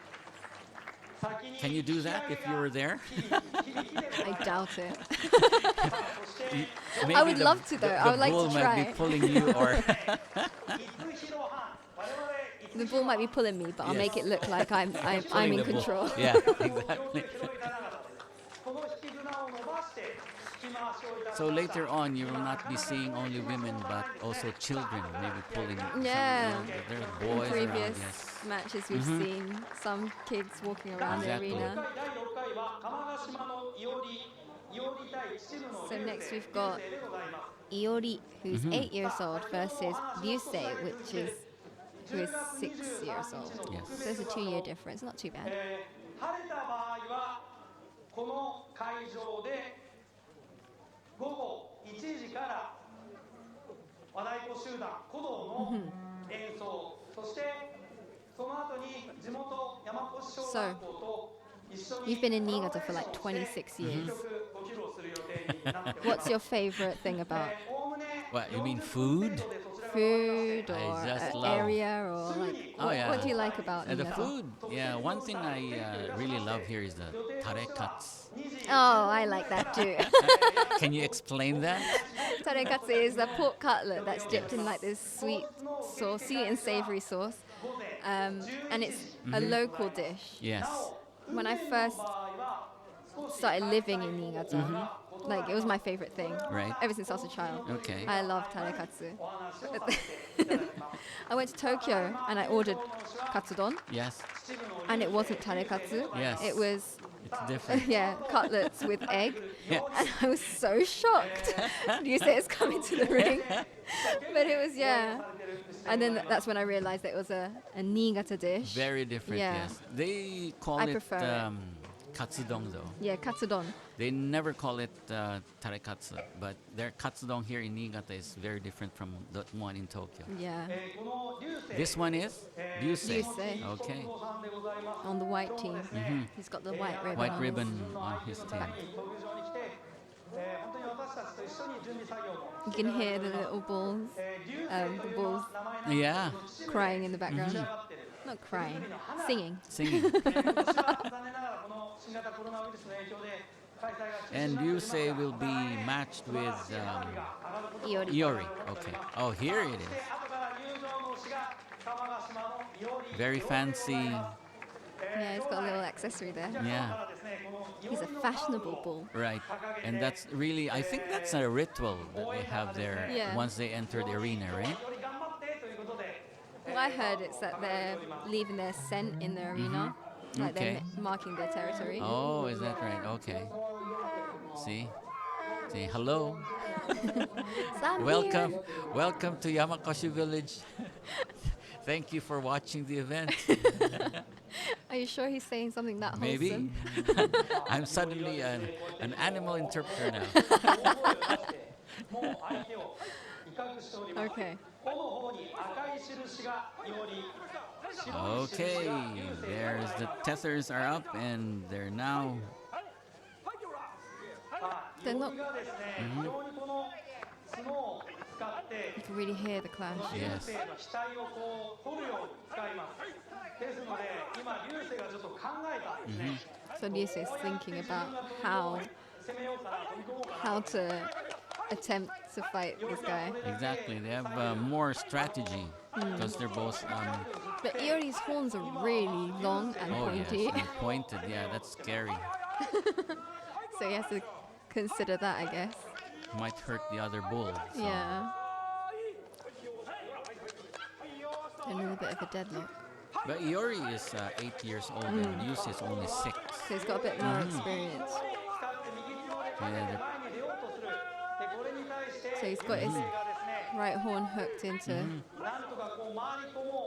can you do that if you were there? I doubt it. Maybe would love to, though. The, I would like to bull might be try. pulling you, or 我々 The ball might be pulling me, but I'll make it look like I'm pulling in the bull. control. Yeah, exactly. この引き綱を伸ばして引き回しをいたしました So later on, you will not be seeing only women, but also children, maybe pulling. some Yeah. around. There's In boys around. previous Yes. matches, we've seen some kids walking around Exactly. the arena. 第6回は釜ヶ島の伊織対秩父の So 流 next 星 we've got でございます Iori, who's 8 years old, versus Ryusei, who is 6 years old. Yes. So there's a 2-year difference. Not too bad. 晴れた場合はこの会場で午後1時から和太鼓集団鼓動の演奏、そしてその後に地元山越小学校と一緒に You've been in Niigata for like 26 years. 曲ご披露する予定になっております What's your favorite thing about おおむね What, you mean food? food or I just love- area or like Oh, yeah. what do you like about The Niigata? food, yeah. One thing I really love here is the tarekatsu. Oh, I like that too. Can you explain that? Tarekatsu is a pork cutlet that's dipped in like this sweet sauce, sweet and savory sauce. And it's a local dish. Yes. When I first started living in Niigata, like it was my favorite thing. Right. Ever since I was a child. Okay. I love tarekatsu. I went to Tokyo and I ordered katsudon, Yes. and it wasn't tarekatsu. Yes. It was It's different. cutlets with egg. Yeah. And I was so shocked. You say it's coming to the ring, but it was And then that's when I realized that it was a Niigata dish. Very different. Yeah. Yes. They call I it prefer it. katsudon though. Yeah, katsudon. They never call it tarekatsu, but their katsudon here in Niigata is very different from the one in Tokyo. Yeah, This one is ryusei. Ryusei. Okay. on the white team. He's got the white ribbon. White on ribbon on his team. You can hear the little bulls, the bulls Yeah. crying in the background. Not crying, singing. Singing. And ryusei will be matched with Iori. Iori. Okay. Oh, here it is. Very fancy. Yeah, he's got a little accessory there. Yeah. He's a fashionable bull. Right. And that's really, I think that's a ritual that they have there Yeah. once they enter the arena, right? Well, I heard it's that they're leaving their scent in the arena, like Okay. they're marking their territory. Oh, is that right? Okay. See? Say hello. So I'm Welcome. here. Welcome to Yamakoshi village. Thank you for watching the event. Are you sure he's saying something that Maybe. wholesome? I'm suddenly an animal interpreter now. Okay. Okay, there's the tethers are up and they're now. They're not. You can really hear the clash. Yes. So Lisa is thinking about how to attempt to fight this guy. Exactly, they have more strategy because they're both. But Iori's horns are really long and Oh pointy, yes, and pointed. Yeah, that's scary. so you have to consider that, I guess. Might hurt the other bull. So. Yeah. And a little bit of a deadlock. But Iori is 8 years old and Ushi is only 6. So he's got a bit more experience. Yeah, So he's got his right horn hooked into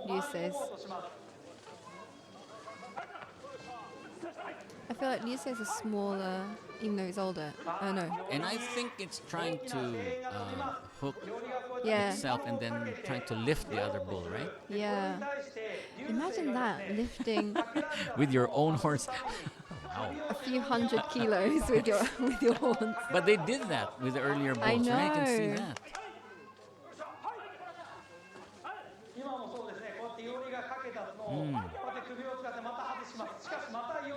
Lyusei's. I feel like Lyusei's a smaller, even though he's older. Oh no. and I think it's trying to hook Yeah. itself and then trying to lift the other bull, right? Yeah. Imagine that, lifting With your own horse. Wow. a few hundred kilos with your horns. But they did that with the earlier bulls, I right? You can see know. that.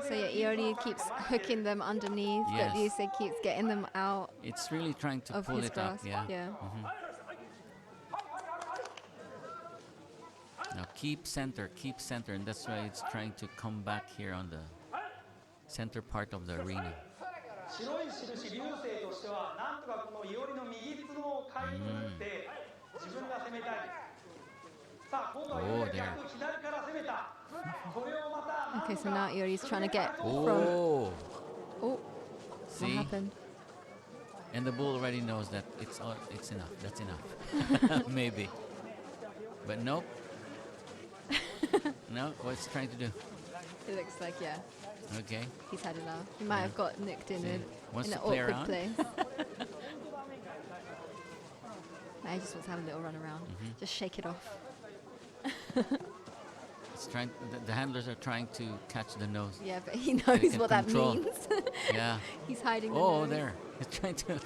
So yeah, Iori keeps hooking them underneath, Yes. but Lyusei keeps getting them out It's really trying to of pull his it up, grasp. yeah. Now keep center, and that's why it's trying to come back here on the center part of the arena. 白い印流星としてはなんとかこのイオリの右つのをかいくぐって自分が攻めたいさあ今度はイオリが逆左から攻めたこれをまた Okay, so now Iori's trying to get from. Oh, Oh, what see? happened? And the bull already knows that it's enough. That's enough. Maybe. But nope. No, what's it trying to do? It looks like, yeah, Okay. he's had enough. He might have got nicked in, Wants in to an play awkward around? place. I just want to have a little run around. Just shake it off. It's trying. The handlers are trying to catch the nose. Yeah, but he can knows what that control. means. Yeah. He's hiding the Oh, nose. there. He's trying to.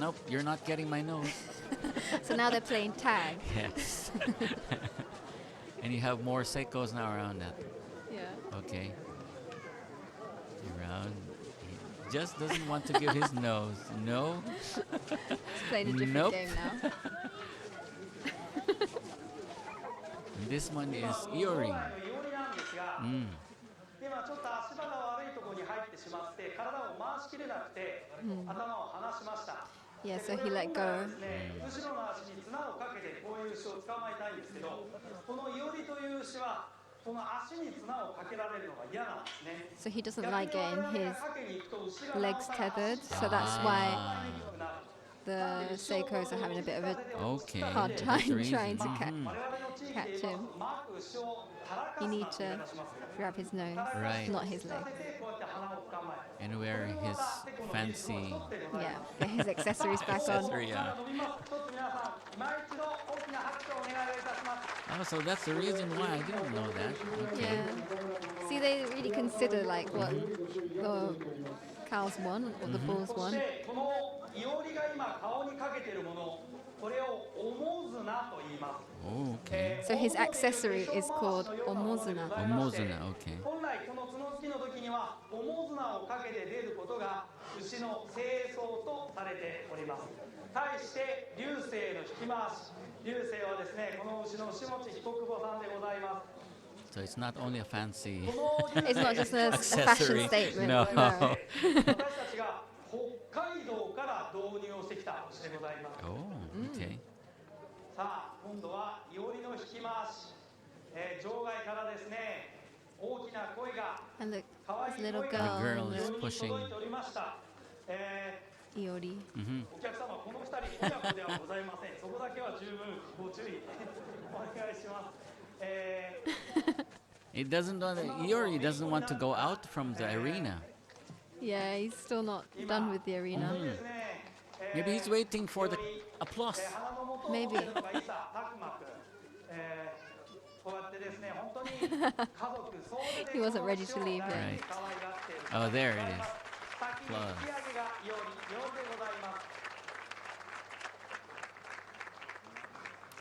Nope, you're not getting my nose. So now they're playing tag. Yes. And you have more Seikos now around that. Yeah. Okay. Around. just doesn't want to give his nose. No. He's playing a different Nope. game now. This one is 今 Iori. 胴体のいおりなんですが、今ちょっと足場が悪いところに入ってしまって体を回しきれなくて、頭を離しました。 Yeah, で so こ he れ let 本来は go. ですね、後ろの足に綱をかけてこういう牛を捕まえたいんですけど、このいおりという牛はこの足に綱をかけられるのが嫌なんですね。 So he doesn't 逆 like に我 getting 々が his かけに行くと牛が legs なおさら tethered, 走 so って that's あ why 走りにくくなる。 the Seikos are having a bit of a Okay. hard that's time the reason. trying to catch catch him. You need to grab his nose, Right. not his leg. And wear his fancy Yeah, get his accessories back on. accessory. Yeah. Oh, so that's the reason why. I didn't know that. Okay. Yeah. See, they really consider like what the cows want, what the bulls そし want. てこのいおりが今顔にかけているもの、これをおもずなと言います。 Oh, okay. So his accessory is called omozuna. Omozuna, okay. 本来この角突きの時にはおもずなをかけて出ることが牛の清掃とされております。対して流星の引き回し、流星はですね、この牛の下地彦久保さんでございます。 So it's not only a fancy この流 It's not just a accessory. fashion statement. No. 私たちが北海道から導入をしてきた牛でございます。 Oh, okay. さあ、今度はいおりの引き回し、場外からですね、大きな声が And look, 可愛 this い little 声が girl, The girl is 非常に pushing. 届いておりました。 Iori. お客様、この2人親子ではございません。そこだけは十分ご注意お願いします。It doesn't want Iori doesn't want to go out from the arena. Yeah, he's still not done with the arena. Maybe he's waiting for the applause. Maybe. He wasn't ready to leave yet. Right. Oh, there it is. Applause.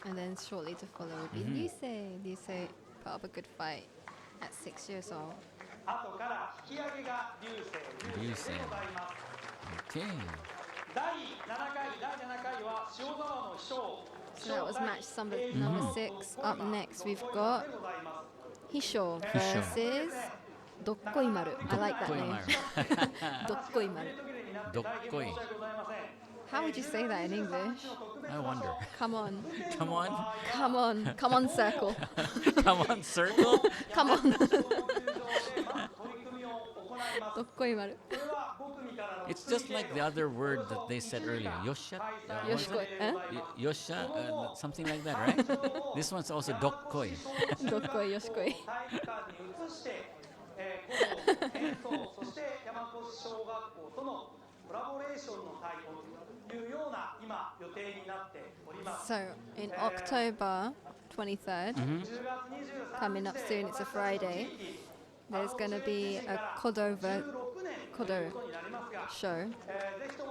And then shortly to follow would be Lyusei. Lyusei put up a good fight at 6 years old. 後から引き上げが流星でございます。 Okay. 第7回は塩沢の秘書 So that was match number 6. Up next, we've got Hisho versus Dokkoimaru. I like that name. Dokkoimaru. Dokkoi. How would you say that in English? I wonder. Come on. Come on. Come on. Come on, circle. Come on, circle. Come on. Dokkoimaru. It's just like the other word that they said earlier. Yosha? Yoshikoi. Huh? Yosha? Something like that, right? This one's also dokkoi. Dokkoi, yoshikoi. 演奏そして山越小学校とのコラボレーションの太鼓というような今予定になっております。 So, in October 23rd, 10月 coming up soon, it's a Friday, there's going to be a Kodo show,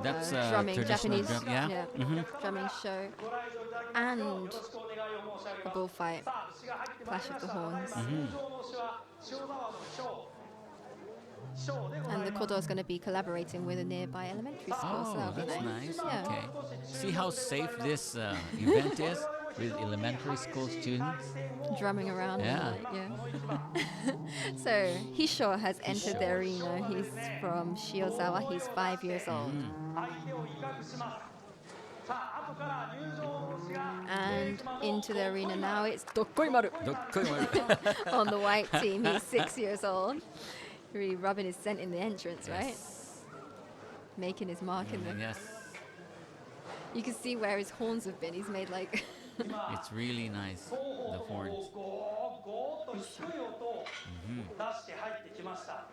That's drumming, traditional Japanese drum, yeah? drumming show, and a bullfight, clash of the horns. And the Kodo is going to be collaborating with a nearby elementary school, so Oh, that'll be that's nice. nice. Yeah. Okay. See how safe this event is with elementary school students? Drumming around. Yeah. Yeah. So Hisho has entered the arena. He's from Shiozawa. He's 5 years old. And into the arena now it's Dokkoimaru Dokkoimaru. on the white team. He's 6 years old. Really rubbing his scent in the entrance, right? Making his mark in the. Yes. You can see where his horns have been. He's made like. It's really nice, the horns. ゴーッと低い音を出して入ってきました。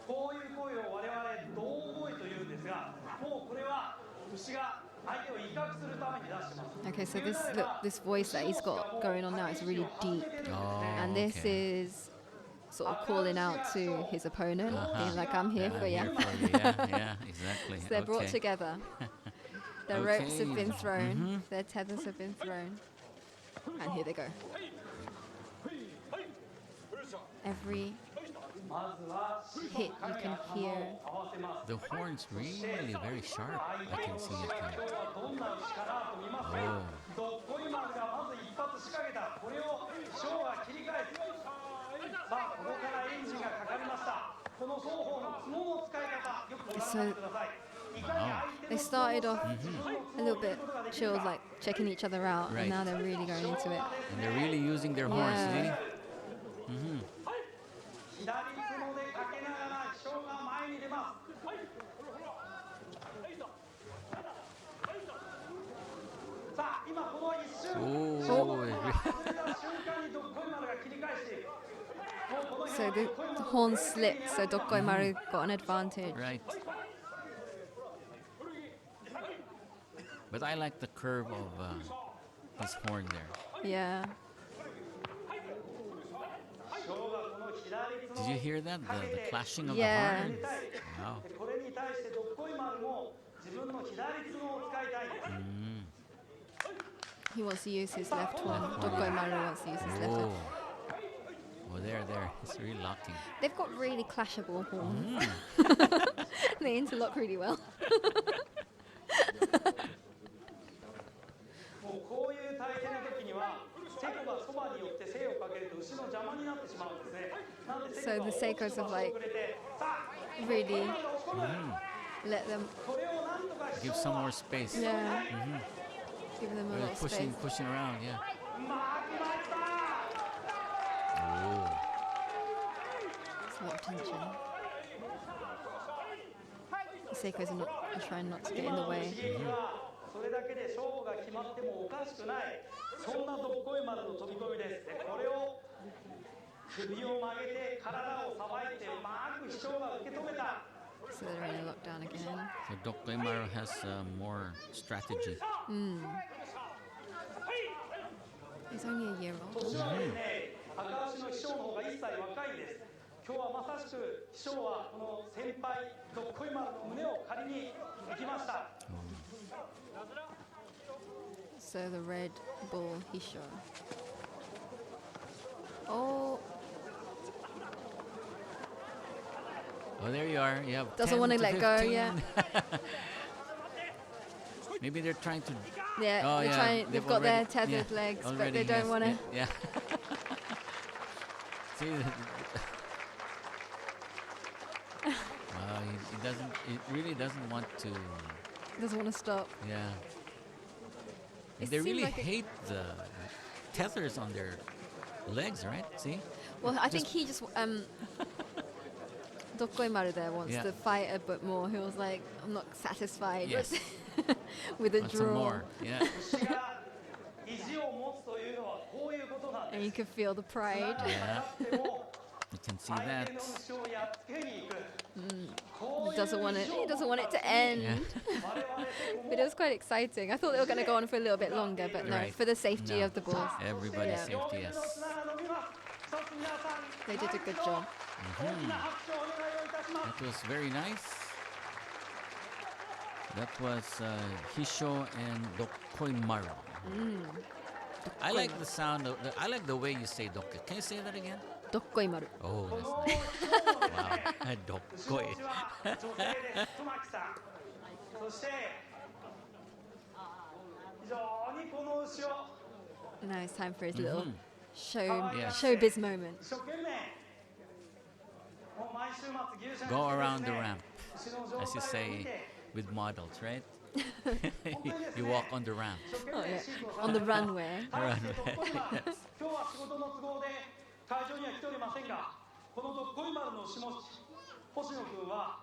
こういう声を我々胴声というんですが、もうこれは牛が相手を威嚇するために出してます。 Okay, so this voice that he's got going on now is really deep, Oh, and this okay. is sort of calling out to his opponent. Being like, "I'm here Yeah, for I'm you." here for you. Yeah, exactly. So they're brought Okay. together. The ropes have been Okay. thrown. Their tethers have been thrown, and here they go. Every hit, you can hear. The horn's really very sharp. I can see it there. Oh. どっこい丸がまず一発仕掛けた。これをショーが切り返す。さあ、ここからエンジンがかかりました。この双方の角の使い方、よくご覧になってください。They started off a little bit chilled, like checking each other out, Right. and now they're really going into it. And they're really using their horns, see? Yeah. 左角でかけながらショーが前に出ます。さあ、今この一瞬、 Oh. ショーが外れた瞬間にどっこい丸が切り返して、もうこの So 辺 the horn slipped, so Dokkoimaru got an advantage. Right. But I like the curve of his horn there. Yeah. ショーがこの左角 Did you hear that? The clashing of Yeah. the horns? Wow. これに対してどっこい丸も自分の左角を使いたいんです。 He wants to use his left one. Dokkoimaru wants to use his left Oh. one. Oh, there. It's really locking. They've got really clashable horns. They interlock really well. もうこういう体勢の時にはセコがそばに寄って背をかけると牛の邪魔になってしまうんですね。なんで So the セコ Seikos が have like 遅れてさあ really let them, これをなんとか Give some more space. yeah, give them a Really lot of space. pushing around, yeah. 巻きました。 Oh. It's a lot of tension. The Seikos are trying not to get in the 今の way. 刺激はそれだけで勝負が決まってもおかしくないそんなどっこい丸の飛び込みです。でこれを首を曲げて体をさばいてうまく師匠が受け止めた。 So they're in a lockdown again. So Dokkoimaru has more strategy. He's only a year old. 年はですね、高橋の師匠の方が1歳若いんです。今日はまさしく師匠はこの先輩どっこい丸の胸を借りに行きました。 So the Red Bull Hisho. Oh, Oh, there you are. You have doesn't 10 want to to let go 15. yet. Maybe they're trying to. Yeah, Oh, they're yeah, trying, they've got their already- tethered yeah, legs, but already, they don't yes, want to. Yeah. See. Wow, he doesn't. He really doesn't want to. Doesn't want to stop. Yeah. It They seemed really like a- hate the tethers on their legs, right? See? Well, I think he just Dokkoimaru there wants Yeah. to fight a bit more. He was like, I'm not satisfied Yes. with a Want some draw. more? Yeah. 牛が意地を持つというのはこういうことなん And で you す。 can feel the pride. Yeah. でも You can see 相 that. 手の牛をやっつけに行く。 He doesn't want it. He doesn't want it to end. Yeah. But it was quite exciting. I thought they were going to go on for a little bit longer, but no, Right. for the safety No. of the bulls. Everybody's Yeah. safety, yes. They did a good job. That was very nice. That was Hisho and Dokkoimaru. I like the sound of. I like the way you say Dokkoi. Can you say that again? Dokkoimaru. Oh, that's nice. Wow. Dokkoi. 女性です。妻木さん。そして非常にこの牛を Now it's time for his little Yeah. showbiz moment. 一生懸命もう毎週末牛舎に Go 来て around です the ね ramp, 牛の状 as you 態を say 見て with models, right? You walk on the ramp. 一生懸 Oh, 命 yeah. 飼育をさ On れ the ています runway. 対してどっこい丸今日は仕事の都合で会場には来ておりませんがこのどっこい丸の牛も星野君は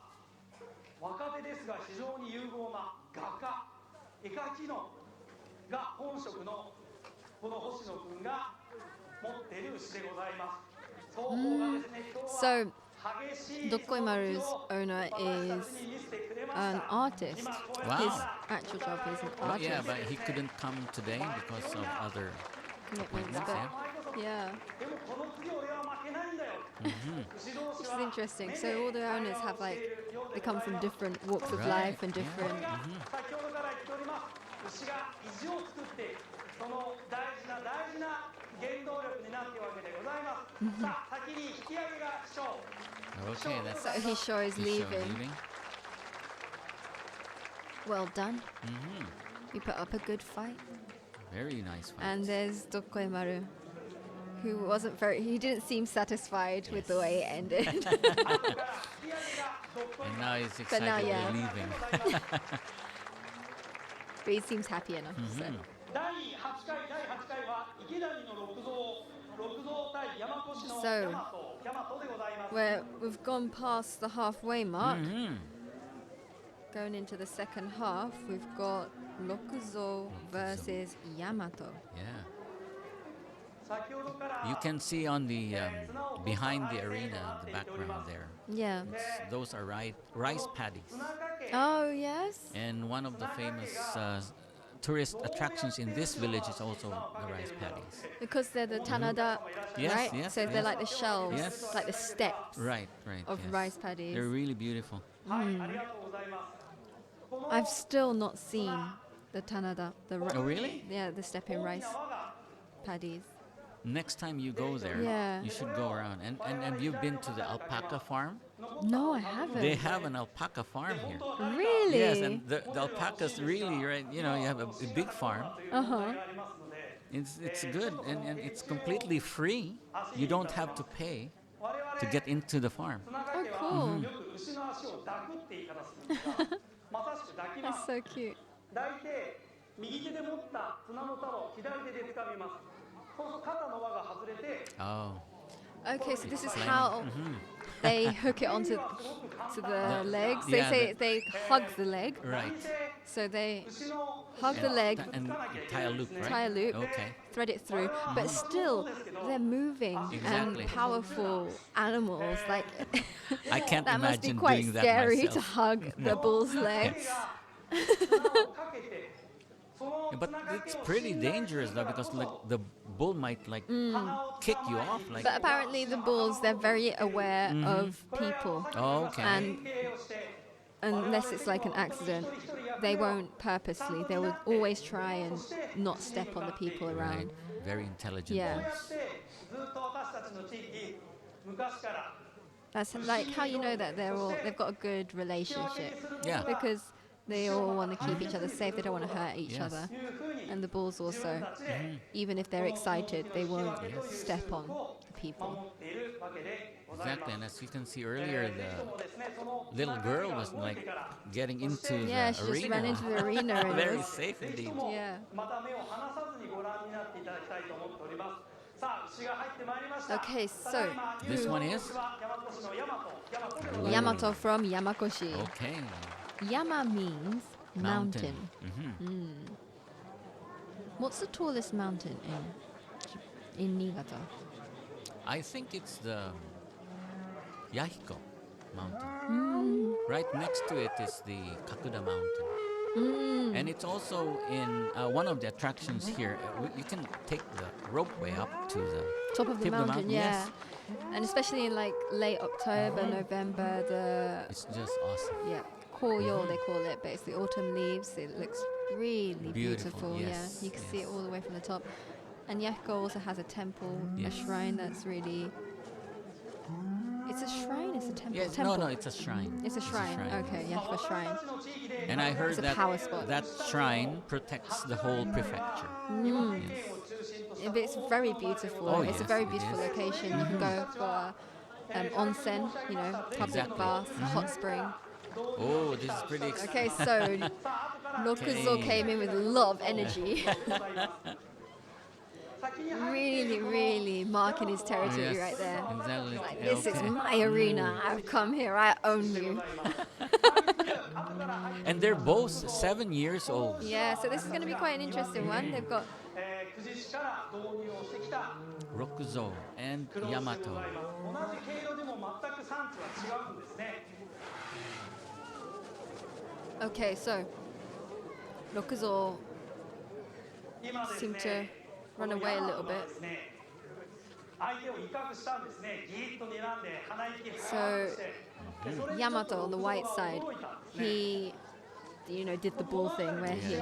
若手ですが非常に有望な画家絵描きのが本職のこの星野君が持っている牛でございます双方がですね今日 So, は激しい Dokkoimaru's owner 私 is たちに見せてくれまし an た artist. Wow. His actual job is an But yeah, artist. but he couldn't come today because of other Commitments, appointments. but Yeah. yeah, でもこの次俺は負けないんだよ which is interesting. So all the owners have like they come from different walks of Right. life and different. 先ほどから言っております牛が意地を作ってその大事な原動力になっているわけでございます、さあ先に引き上げが師匠 Okay, that's So Hisho is Hisho leaving. Well done. You put up a good fight. Very nice fight. And there's Dokoemaru, who wasn't he didn't seem satisfied with the way it ended. And now he's But now, excitedly yeah. leaving. But he seems happy enough. So. 第8回は池谷の六蔵対山越の So, 大和でございます。 where we've gone past the halfway mark, going into the second half, we've got Locuszo versus Yamato. Yeah. 先ほどから You can see on the behind the arena, the background there. Yeah. Those are rice paddies. Oh, yes. And one of the famous tourist attractions in this village is also the rice paddies. Because they're the Tanada, Yes, right? yes, So they're yes. like the shelves, Yes. like the steps Right. of Yes. rice paddies. They're really beautiful. はい、ありがとうございます。この I've still not seen the Tanada, Oh, really? yeah, the stepping rice 泡が paddies. Next time you go there, Yeah. you should go around. And have you been to the alpaca farm? No, I haven't. They have an alpaca farm here. Really? Yes, and the alpacas really, right? You know, you have a big farm. Uh-huh. ありますので、 It's good and it's completely free. You don't have to pay 我々 to get into the farm. 綱掛け Oh, は cool. よく牛の足を抱くって言い方するんですが、まさしく抱きま That's す。 so cute. 抱いて右手で持った綱の束を左手で掴みます。そうすると肩の輪が外れて、 Oh, Okay, so this is Flame. how they hook it onto the legs. They yeah, say they hug the leg. right. So they 牛の hug the leg, And tie a loop, right? tie a loop, Okay. thread it through, but still they're moving Exactly. and powerful animals. Like I can't that must be imagine quite doing that scary to myself. hug the bull's legs. 綱をかけて、その But 綱掛 it's けを pretty 信頼する dangerous か though らこ because そ like the bull might like kick you off like. But apparently the bulls, they're very aware of people. Oh, okay. And unless it's like an accident, they won't purposely. They will always try and not step on the people Right. around. Very intelligent Yeah. こうやっ bulls. てずっと私たちの地域昔から That's like how you know that they've got a good relationship. Yeah. Because they all want to keep each other safe. They don't want to hurt each Yes. other. いうふうに And the bulls 自分 also, たちで even if they're excited, they この won't 引き分けという step 約 on 束を the people. 守っているわけでございます Exactly. And as you can see earlier, ぜひともですねその the little 綱掛け girl が was 動い like てから getting into Yeah, the she just ran arena. into the arena and Very was, safe ぜひ indeed. とも Yeah. また目を離さずにご覧になっていただきたいと思っておりますさあ牛が入ってまいりました Okay, ただいま This one is? 山越の大和でございます Yamato from Yamakoshi. Okay. Yama means mountain. Mhm. What's the tallest mountain in Niigata? I think it's the Yahiko mountain. Right next to it is the Kakuda mountain. And it's also in one of the attractions here. You can take the ropeway up to the Top of the tip of the mountain, yeah. Yes. And especially in like late October, November, the It's just awesome. koyo they call it, but it's the autumn leaves. It looks really Beautiful, beautiful. yes, Yeah, you can see it yes. all the way from the top. And Yahiko also has a temple, Yes. a shrine that's really. It's a shrine. It's a temple. Yes, temple. no, it's a shrine. It's a shrine. Okay, Yahiko shrine. And I heard It's a that power spot. that shrine protects the whole prefecture. Yes. It's very beautiful. Oh, It's a yes, very it beautiful is. location. You can go for onsen, public Exactly. bath, hot spring. Oh, this is pretty exciting. Okay, so Locuszo Okay. came in with a lot of energy. Really, really marking his territory Yes, right there. Exactly. Like, this is Okay. my arena. I've come here. I own you. And they're both 7 years old. Yeah, so this is going to be quite an interesting one. They've got 久慈市から導入をしてきた Locuszo and 黒牛でご Yamato. ざいます同じ毛色でも全く産地は違うんですね okay. So Locuszo 今です seem ね to run away a little この大和 bit. がですね相手を威嚇したんですねギーッと睨んで鼻息を So してでそれにちょっと Yamato on the white ロクゾ side, は驚いたんですね he did the bull thing where he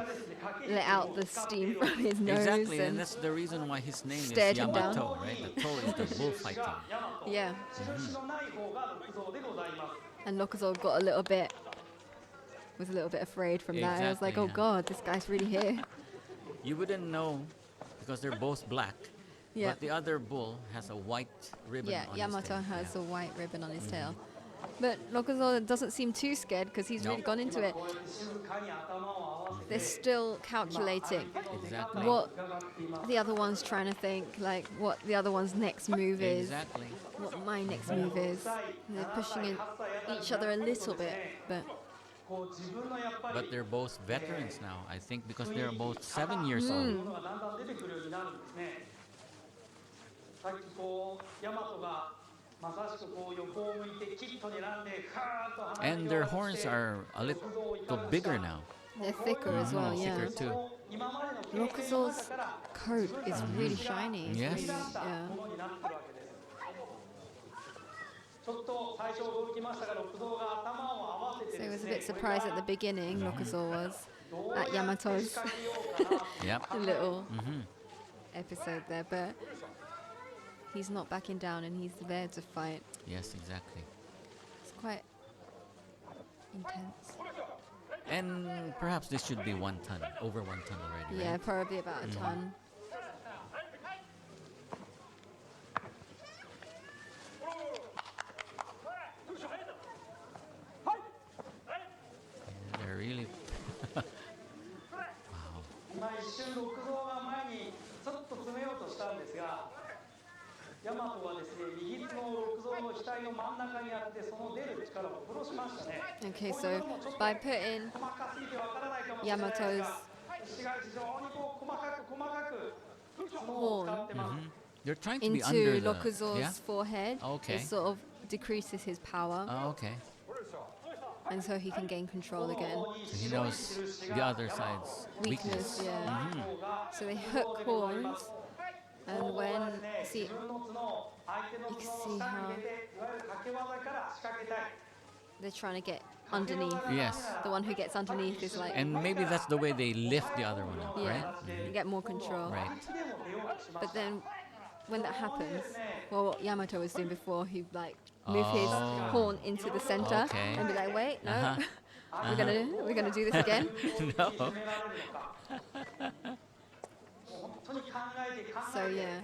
let out the steam from his nose. Exactly, and and that's the reason why his name is stared him down. Yamato, right? The toe is the bullfighting. Yeah. 印のない方が六像でございます。 And Locuszo was a little bit afraid from that. I was like, Exactly, oh yeah. God, this guy's really here. You wouldn't know because they're both black. Yeah. But the other bull has a white ribbon Yeah, on Yamato his tail. has a white ribbon on his tail. But Locuszo doesn't seem too scared because he's really gone into it. こうやって静かに頭を合わせて They're still calculating Exactly. what the other one's trying to think, like what the other one's next move is, Exactly. what my next move is. And they're pushing each other a little bit, but こう自分のやっぱり But they're both veterans now, I think, because they're both 7 years old. ものがだんだん出てくるようになるんですね。さっきこうヤマトがまさしくこう横を向いてキッと睨んでカーッと鼻 And に their 手を horns 出して are a little bigger now. they're thicker as well, yeah. Thicker too. 今までの経験の中 Locuszo's から coat is really shiny. It's Yes. really, 出した yeah. ものになってるわけです。ちょっと最初驚きましたが、六像が頭を合わせて So he で was す a ね bit surprised at the beginning, Locuszo was, どう at やって Yamato's 仕掛けようかな Yep. little Hmm. episode there, but he's not backing down and he's there to fight. Yes, exactly. It's quite intense. And perhaps this should be 1 ton, over 1 ton already. Yeah, Right? probably about a ton. Yeah, they're really. Wow. 今一瞬六像が前にちょっと詰めようとしたんですが、ヤマトはですね、右手の六像の額の真ん中にあって、その出る力を殺しましたね。 Okay, so by putting 細かすぎてわからないかもしれないです Yamato's が、牛が非常にこう細かく角を使ってます。 They're trying to be under into the. Locuszo's Yeah? forehead, Okay. it sort of decreases his power, Oh, okay. and so he can gain control again. So he knows the other side's Weakness, weakness. yeah. So they hook horns, and when see, 自分の角を相手の角の下に入れて、いわゆる掛け技から仕掛けたい。 they're trying to get underneath. Yes. The one who gets underneath is like, And maybe that's the way they lift the other one up, yeah, right? you get more control. Right. でも出ようとしまし But た。 then when that happens, well, what Yamato was doing before, he'd like move his Oh. horn into the center Okay. and be like, wait, no, Uh-huh. we're gonna do this again. No. 攻められるのか。もう本当に考えて考 So えて。 yeah,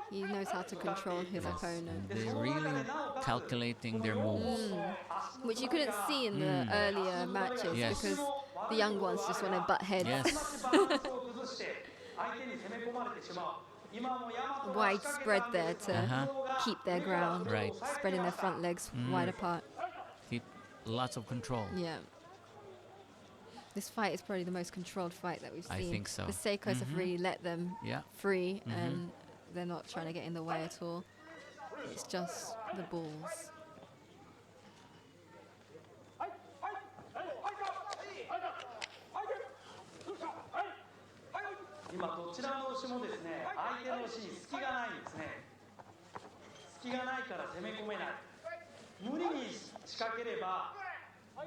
he knows how to control his Yes. opponent, They're really calculating their moves. which you couldn't see in the earlier matches Yes. because the young ones just want to butt heads. Yes. バランスを崩して相手に攻め込まれてしまう。今もヤマトが仕掛け Widespread たんで there す to Uh-huh. keep their ground, Right. spreading their front legs wide apart. Keep lots of control. Yeah. This fight is probably the most controlled fight that we've I seen. think so. The Seikos have really let them Yeah. free and they're not trying to get in the way at all. It's just the balls. 今どちらの牛もですね、相手の牛に隙がないんですね。隙がないから攻め込めない。無理に仕掛ければ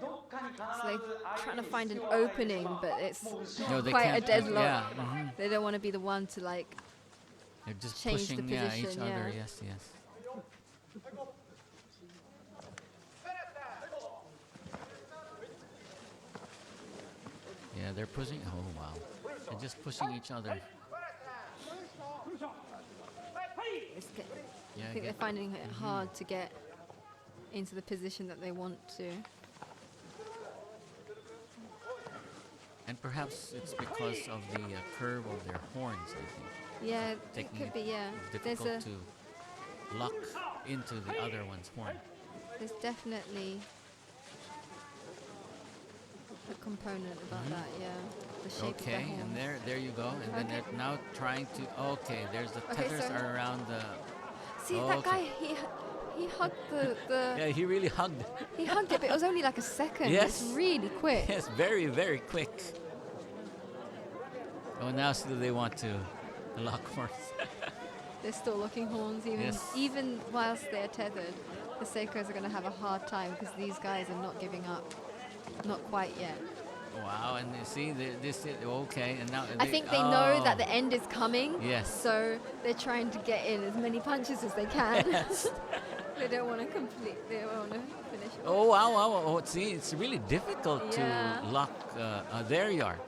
どっかに必 So they're ず trying 相 to 手 find に an 隙を与えてし opening, まう。 but it's もう牛 No, は they quite a can't. deadlock. Yeah. They don't want to be the one to like They're just Change the pushing each position, other. yeah. Yes, yes. Yeah, they're pushing. Oh, wow. They're just pushing each other. it's get, Yeah, I think they're finding it hard to get into the position that they want to. and perhaps it's because of the curve of their horns, I think. Yeah, it Taking could it be, yeah. There's Difficult to lock into the other one's horn. there's definitely a component about that, yeah. The shape of the Okay, horn. and there you go. And then Okay. they're now trying to. Okay, there's the Okay, tethers so- are around the. See, Oh, that okay. guy, he hugged the Yeah, he really hugged. he hugged it, but it was only like a second. Yes. It's really quick. Yes, very, very quick. Oh, now still they want to lock horns. They're still locking horns, Yes. even whilst they're tethered. The Seikos are going to have a hard time because these guys are not giving up. Not quite yet. Wow, and you see, this is okay, and now I think they know that the oh, end is coming. Yes. So they're trying to get in as many punches as they can. Yes. They don't want to complete. They don't want to finish. It. Oh wow! Oh, see, it's really difficult Yeah. to lock. There you are.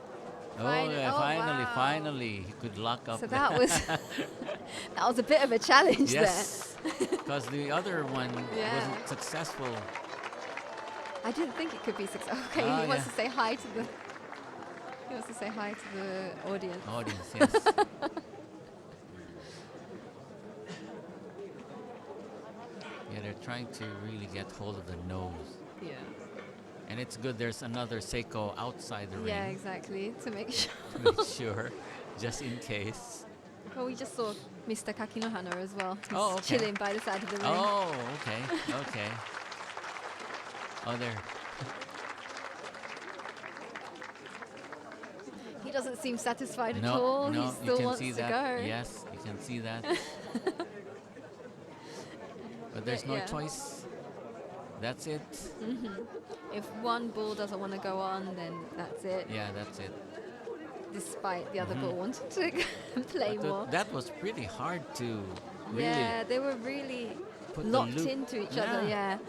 Wow. Finally, he could lock up. So that was that was a bit of a challenge yes, because the other one Yeah. wasn't successful. there. I didn't think it could be successful. Okay, Ah, he wants yeah. to say hi to the. He wants to say hi to the audience. Audience, yes. Yeah, they're trying to really get hold of the nose. Yeah. And it's good there's another Seiko outside the Yeah, ring exactly. To make sure. to make sure, just in case. Well, we just saw Mr. Kakinohana as well. He's Oh, okay. chilling by the side of the ring. Oh, okay. Oh, there. He doesn't seem satisfied at No, all. no, He you still can wants see to that. go. Yes, you can see that. But there's no Yeah. choice. That's it. If one bull doesn't want to go on, then that's it. Yeah, that's it. Despite the other bull wanting to play But more. that was pretty hard to really Yeah, they were really put the locked loop- into each other. Yeah,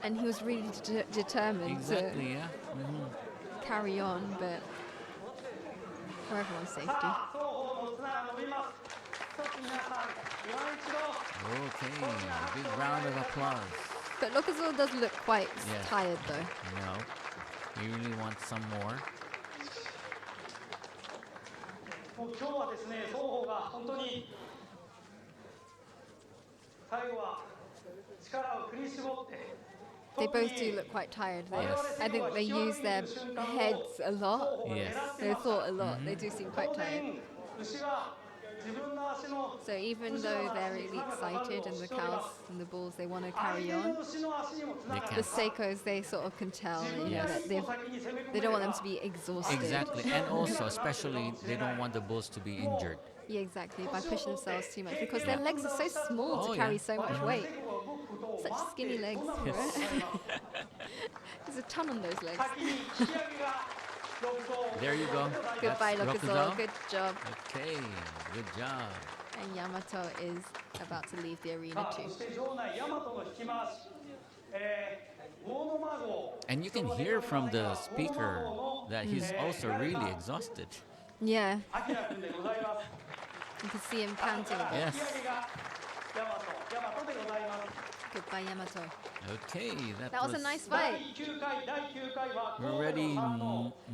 and he was really determined Exactly, yeah. to carry on, but for everyone's safety. さあ双方の綱が伸びます一つ皆さん今一度 Okay, big round of applause. But Locuszo does look quite Yes. tired though. No, you really want some more. もう今日はですね双方が本当に最後は力を振り絞って They both do look quite tired. They, Yes. I think they use their heads a lot. Yes. They thought a lot. They do seem quite 当 tired. 然牛は自分の足の So even though they're really excited and the cows and the bulls, they want to 相 carry 手の on. 牛の足にもつなが They る The Seikos, they sort of can tell, 自分 you know, が that 一 they've, 歩先に攻め込 they め don't れ want ば them to be exhausted. Exactly, and also especially they don't want the bulls to be injured. Yeah, exactly, by pushing themselves too much because their legs are so small Oh, to carry yeah. so much weight. セコが動くことを Such 待って skinny legs. そんなことはありません There's a ton on those legs. 先に引き上げが6 There you go. Goodbye, That's Locuszo. Good job. Okay, good job. And Yamato is about to leave the arena さあ too. そして場内大和の引き回し大野孫 And you can hear from the speaker that he's also really exhausted. Yeah, 明君でございます you can see him panting. Yes. 引き上げが大和でございます Goodbye, Yamato. Okay, That was a nice 第 fight. 9回第9回は We're already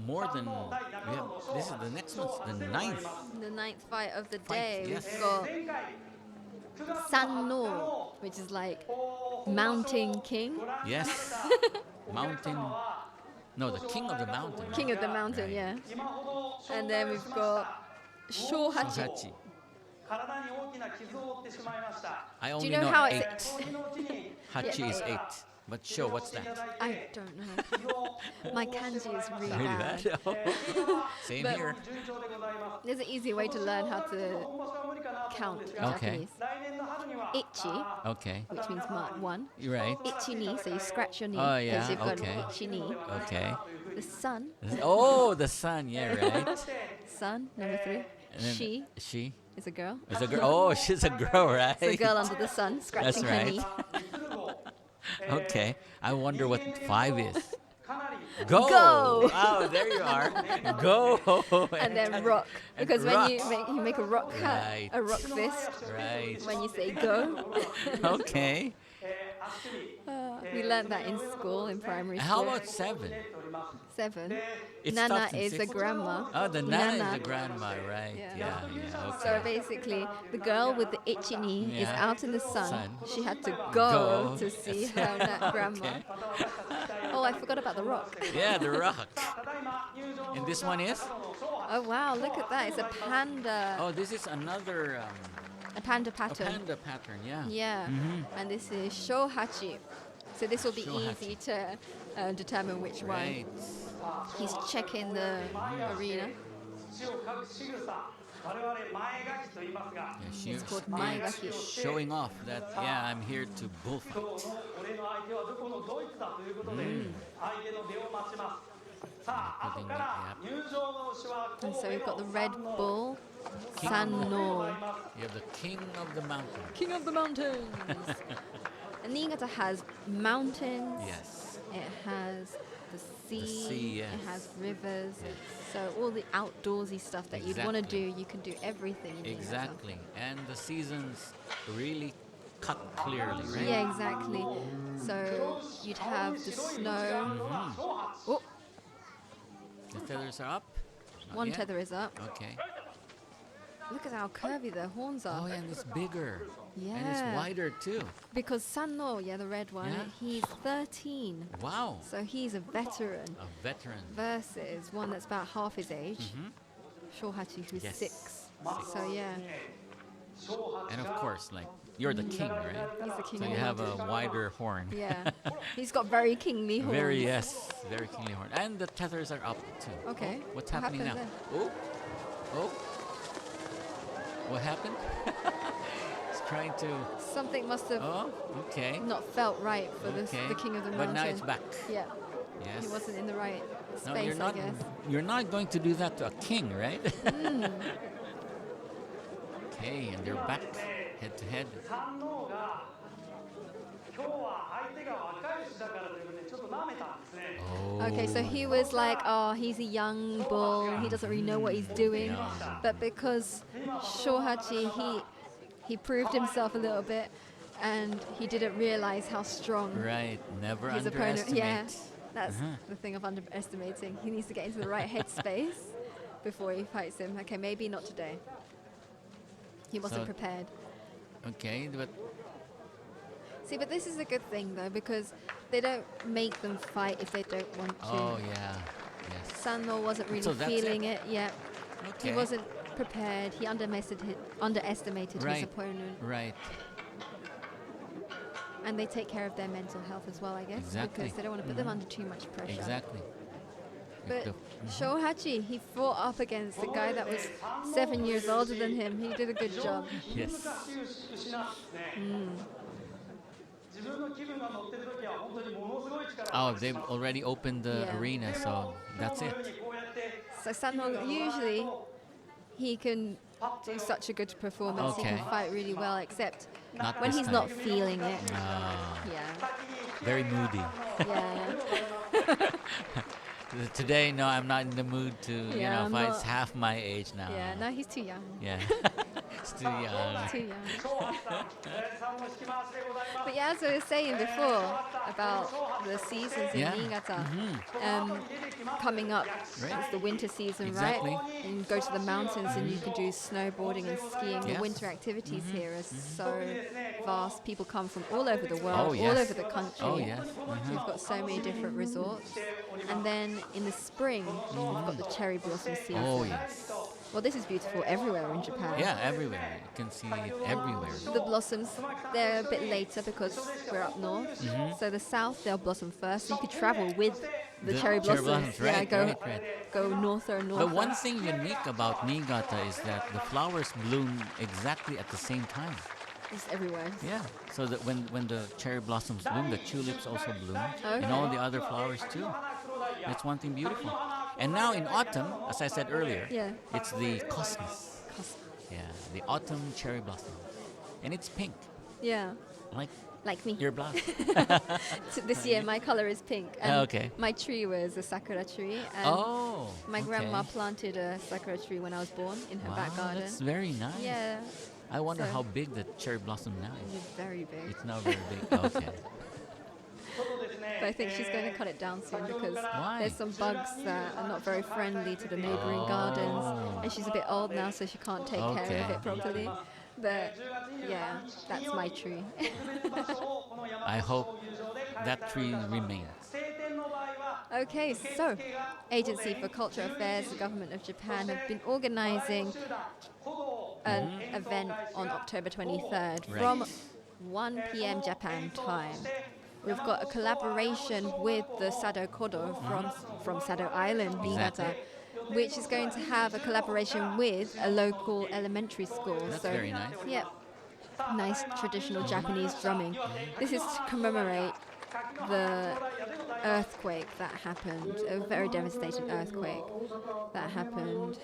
more than. 第 We have, this is the next one's the ninth. The ninth fight of the Fight, day. yes. We've got 前回9月 Sanno, which is like Mountain King. Yes. Mountain. No, the king of the mountain. King of the mountain, Right. yeah. 今ほど And then we've got Shohachi. Shohachi. 体に大きな傷を負ってしまいました I Do only you know know how eight. it's... その日のうちに Hachi is eight. But show, what's that? I don't know. My kanji is really Really bad. bad? Same But- here. 順調でございます There's an easy way to learn how to 本場所は無理かなと思うん count です in が Okay. Japanese. 来年の春には Ichi, Okay. which means one. You're right. Ichi ni, so you scratch your knee Oh, because yeah, you've got okay. an itchy knee. Okay. The sun, Oh, the sun. Yeah, right. sun, number 3. And then She is a girl. is a girl. Oh, she's a girl, right? It's a girl under the sun scratching her right. knee. Okay. I wonder what 5 is. かなり Go. Go. Oh, there you are. Go. And then rock. And Because when rock. you make a rock cut, Right. a rock fist, Right. when you say go. Okay. 足首 We learned that in school, in primary How school. about 7? 取ります 7. It Nana stops in is a 6. grandma. Oh, the Nana is Nana. the grandma, right? Yeah. Yeah. So Okay. basically, the girl with the itchy knee is Yeah. out in the sun. Sun. She had to go Go. to see her grandma. Okay. Oh, I forgot about the rock. Yeah, the rock. ただいま入場の And this one is? 勝 Oh wow, look at that. It's a panda. Oh, this is another A panda a pattern. panda pattern, yeah. Yeah. Mhm. And this is shohachi. So this will be Shohachi. easy to determine which one. Right. He's checking the arena. 土をかく仕草我々前書きと言いますが Yeah, she It's called is Maegaki. showing off that, yeah, I'm here to 今日 bullfight. の俺の相手はどこのドイツだということで相手の出を待ちます Putting it, yep. And so we've got the Red Bull, King. Sanno, You have the king of the mountain. King of the Mountains. And Niigata has mountains. Yes. It has the sea. sea, yes. It has rivers. Yes. So all the outdoorsy stuff that you'd want to do, Exactly. you can do everything in Niigata. Exactly. And the seasons really cut clearly, right? Yeah, exactly. So you'd have the snow. Oh, The feathers are up. Not one yet? tether is up. Okay. Look at how curvy the horns are. Oh, yeah, and it's bigger. And Yeah. it's wider too. Because Sanno, yeah, the red one, Yeah. he's 13. Wow. So he's a veteran A veteran. versus one that's about half his age, Shohachi, who's Yes. 6. So yeah, And of course, like, you're the king, right? he's the king So of you the have mountain. a wider horn. Yeah, he's got very kingly horns. Very, yes. Very kingly horn. And the tethers are up too. Okay. Oh, what's What happening now? happened Oh. Oh. What happened? He's trying to. Something must have Oh, okay. not felt right for this, Okay. the king of the mountain. But now it's back. Yeah, Yes. he wasn't in the right No, space, you're not. I guess. You're not going to do that to a king, right? Okay, and they're back, head to head. 三能が今日は相手が若い牛だからということでちょっと舐めたんですね。 Oh. Okay, so he was like, oh, he's a young bull. He doesn't really know what he's doing. No. But because Shohachi, he proved himself a little bit, and he didn't realize how strong Right. Never his underestimate. opponent. Yeah, that's the thing of underestimating. He needs to get into the right headspace before he fights him. Okay, maybe not today. He wasn't So- prepared. Okay, but See, but this is a good thing though, because they don't make them fight if they don't want to. oh yeah, yes. Sanno wasn't really So that's feeling it. it. Yeah, Okay. he wasn't prepared. He underestimated Right. his opponent, Right. and they take care of their mental health as well, I guess, Exactly. because they don't want to put them under too much pressure. Exactly. But The- Shohachi, he fought up against a guy that was 7 years older than him. He did a good job. Yes. 難しい牛なんですね。自分の気分が乗ってる時は本当にものすごい力が Oh, they've already opened the Yeah. arena, so that's 今日のよう it. にこうやって So Sanno, usually he can do such a good performance. He Okay. can fight really well, except Not when this he's time. not feeling it. Ah, Yeah, very moody. yeah. Today, no, I'm not in the mood to, Yeah, I'm fight. not- It's half my age now. Yeah, no, he's too young. Yeah. It's too young. Too young. 勝敗さん、3の引き回しでございます。 But yeah, as we were saying before about the seasons in Yeah. Niigata, coming up, Right. it's the winter season, Exactly. right? And you go to the mountains and you can do snowboarding and skiing. The Yes. winter activities here are so vast. People come from all over the world, Oh, all yes. over the country. Oh, yes. We've got so many different resorts. And then in the spring, we've got the cherry blossom season. Oh, yes. Well, this is beautiful everywhere in Japan. Yeah, everywhere. You can see it everywhere. The blossoms, they're a bit later because we're up north. So the south, they'll blossom first. So you could travel with the cherry blossoms. Yeah, right, go right. go norther and norther. But one thing unique about Niigata is that the flowers bloom exactly at the same time. It's everywhere. Yeah. So that when the cherry blossoms bloom, the tulips also bloom, and Okay. all the other flowers too. That's one thing beautiful. And now in autumn, as I said earlier, Yeah. it's the cosmos. Yeah, the autumn cherry blossom, and it's pink, Yeah, like like me. your blouse. This year, my color is pink. And Okay. My tree was a sakura tree. And Oh. my okay. grandma planted a sakura tree when I was born in her back Wow, garden. that's very nice. Yeah, I wonder so- how big the cherry blossom now it is. was very big. It's now very big. Okay. そうですね。 But I think she's going to cut it down soon because Why? there's some bugs that are not very friendly to the neighboring gardens, and she's a bit old now, so she can't take care of Okay. it properly. But yeah, that's my tree. I hope that tree remains. Okay, so Agency for Cultural Affairs, the government of Japan, have been organizing an event on October 23rd from 1 p.m. Japan time. We've got a collaboration with the Sado Kodo from Sado Island, Niigata, which is going to have a collaboration with a local elementary school. That's so, very nice. Yep. Nice traditional Japanese drumming. This is to commemorate the earthquake that happened, a very devastating earthquake that happened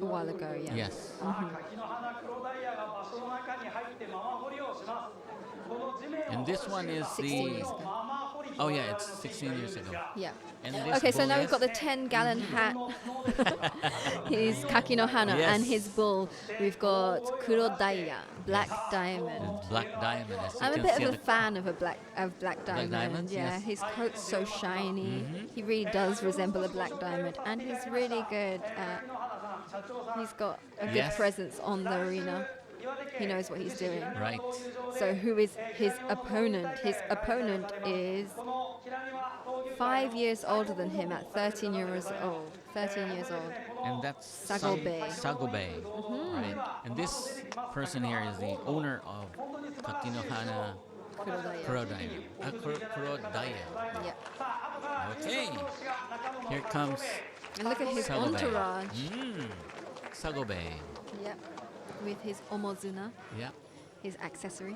a while ago. Yeah. Yes. 柿の花黒ダイヤが場所の中に入ってママ掘りをします。この地面を And this one is the. ママ掘り Oh yeah, it's 16 years ago. Yeah. And this Okay, so bull now we've is- got the 10-gallon hat. His Kakinohana Yes. and his bull. We've got Kurodaya, black diamond. And black diamond. As you I'm a can bit see of a on the- fan of black diamond. diamonds, Yeah, yes. his coat's so shiny. He really does resemble a black diamond, and he's really good at. He's got a good Yes. presence on the arena. He knows what he's doing. Right. So who is his opponent? His opponent is 5 years older than him at 13 years old. 13 years old. And that's Sagobe. Sagobe. Right. And this person here is the owner of Kakinohana Kurodaya. Kurodaya. Yeah. Okay. Here comes And look at his Sagobe. entourage. Sagobe. Yep. With his omozuna, Yeah. his accessory.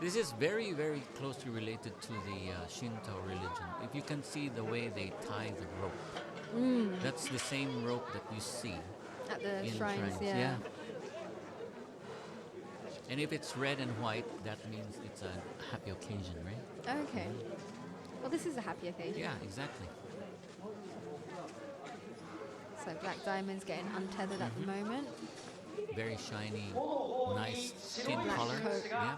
This is very, very closely related to the Shinto religion. If you can see the way they tie the rope, that's the same rope that you see At the in shrines, shrines. yeah. And if it's red and white, that means it's a happy occasion, right? Okay. Well, this is a happy occasion. Yeah, exactly. So Black Diamond's getting untethered at the moment. Very shiny, nice skin Black color. coat. Yeah.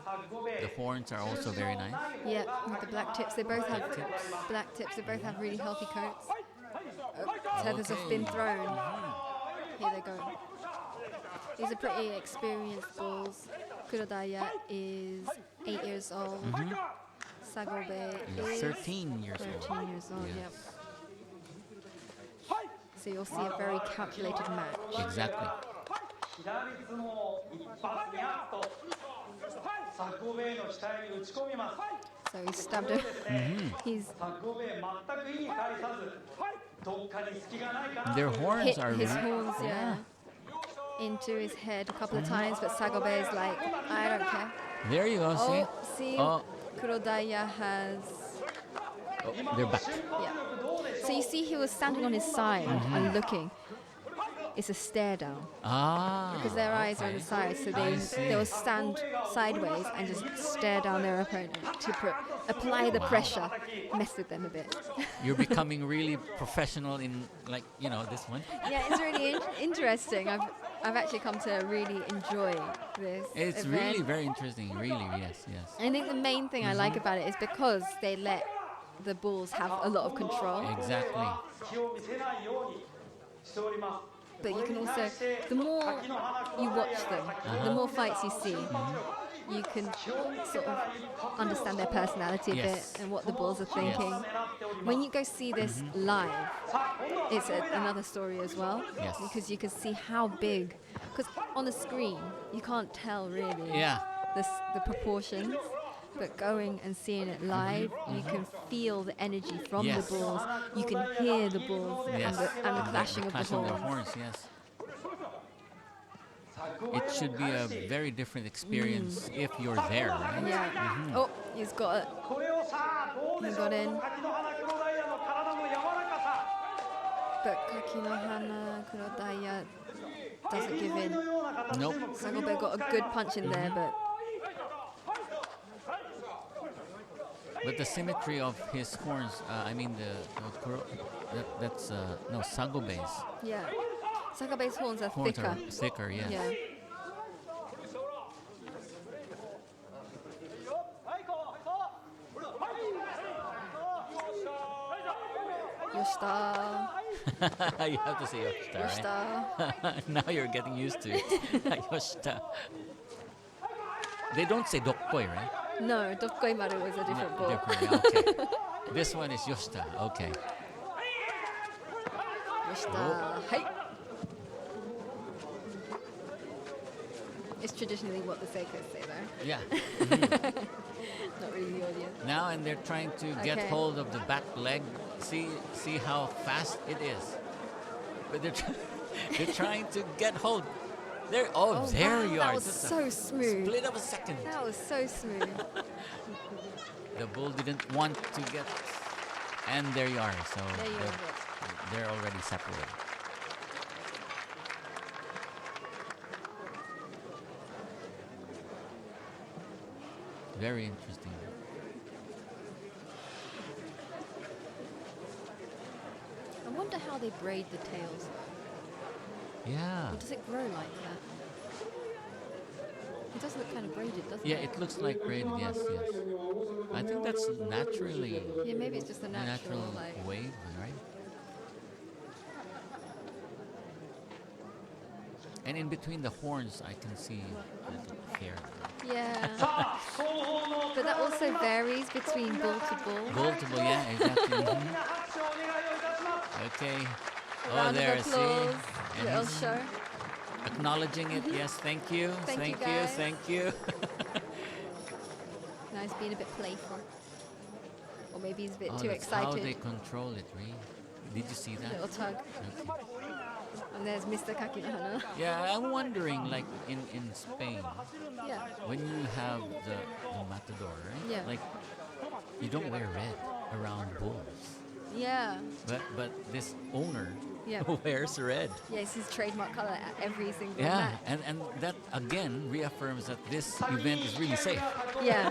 The horns are also very nice. Yeah, with the black tips. They both have black tips. They both have really healthy coats. Tethers have been thrown. Here they go. These are pretty experienced bulls. Kurodaya is 8 years old. Sagobe is 13 years old. 13 years old, Yes. yep. So you'll see a very calculated match. Exactly. 左相撲一発にあっとサゴベイの額に打ち込みます So he stabbed him. He's サゴベイ全く意に介さずどっかに隙がないかな Their という horns hit are his really- horns, yeah, into his head a couple of times, but Sagobe is like, I don't care. There you go. See? Oh, see, Oh, Kurodaya has. oh, they're back. Yeah. So you see, he was standing on his side and looking. It's a stare down Ah. because their eyes are on the okay. side, so I see. they will stand sideways and just stare down their opponent to apply the pressure, mess with them a bit. You're becoming really professional in, like, this one. Yeah, it's really interesting. I've actually come to really enjoy this. It's event. really very interesting. Really, yes. I think the main thing I like about it is because they let the bulls have a lot of control. Exactly. 隙を見せないようにしております But you can also, the more you watch them, the more fights you see, you can sort of understand their personality a Yes. bit and what the bulls are thinking. When you go see this live, it's another story as well. Yes. Because you can see how big, because on the screen, you can't tell really Yeah. the proportions. But going and seeing it live, you can feel the energy from Yes. the bulls. You can hear the bulls Yes. and the clashing of the clashing of their horns. horns, yes. It should be a very different experience if you're there, right? Yeah. Oh, he's got it. これをさあどうでしょう He got in. 柿の花黒ダイヤの体の柔らかさ But Kakinohana Kurodaya doesn't give エビ in. のような形でも Sagobe got a good punch in there, but But the symmetry of his horns, that's no, Sagobe's yeah. Sagobe's horns are horns thicker. are thicker, yes. Yeah. Yoshita. You have to say Yoshita, Yoshita. right? Now you're getting used to it. Yoshita. They don't say Dokkoi, right? No, Dokkoi Maru is a different ball. Different, yeah, okay. This one is Yoshita, okay. Yoshita. Hey. It's traditionally what the Seikos say, though. Yeah. Not really the audience. Now, and they're trying to get Okay. hold of the back leg. See how fast it is. But they're trying to get hold. There, there wow, you that are. was Just so a smooth. split of a second. That was so smooth. the bull didn't want to get, and there you are. So There you have it. they're already separated. Very interesting. I wonder how they braid the tails. Yeah. Or does it grow like that? It does look kind of braided, doesn't Yeah, it? it looks like braided. Yes, yes. I think that's naturally Yeah, maybe it's just a a natural, natural like. wave, right? And in between the horns, I can see little hair. Yeah. さあ双方の But that also varies between bull to bull. Multiple, yeah, exactly. 大き Mhm. な拍手をお願いをいたします Okay. A Oh, round there, of see? applause. And Little he's show. acknowledging it. Yes, thank you. Thank you, you. guys. Thank you. Nice being a bit playful. Or maybe he's a bit Oh, too that's how they excited. control it, really. Did you see that? Little tug. Okay. And there's Mr. Kakinohana. Yeah, I'm wondering, like in Spain, Yeah. when you have the matador, right? Yeah. Like, you don't wear red around bulls. Yeah. But this owner Yeah. wears red. Yeah, it's his trademark color at every single Yeah, match. and that again reaffirms that this event is really safe. Yeah.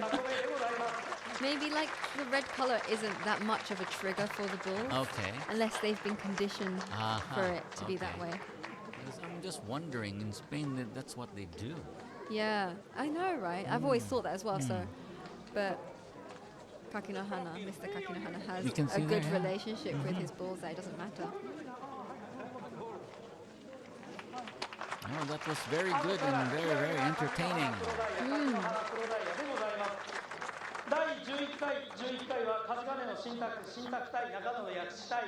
Maybe like the red color isn't that much of a trigger for the bulls. Okay. Unless they've been conditioned for Uh-huh, it to be that okay. way. Because I'm just wondering, in Spain, that's what they do. Yeah, I know, right? I've always thought that as well. So, but Kakinohana, Mr. Kakinohana has You can a see good there, yeah. relationship with his bulls. That it doesn't matter. Oh, that was very good and very, very entertaining. 第11回は数金の新宅対中野の薬師隊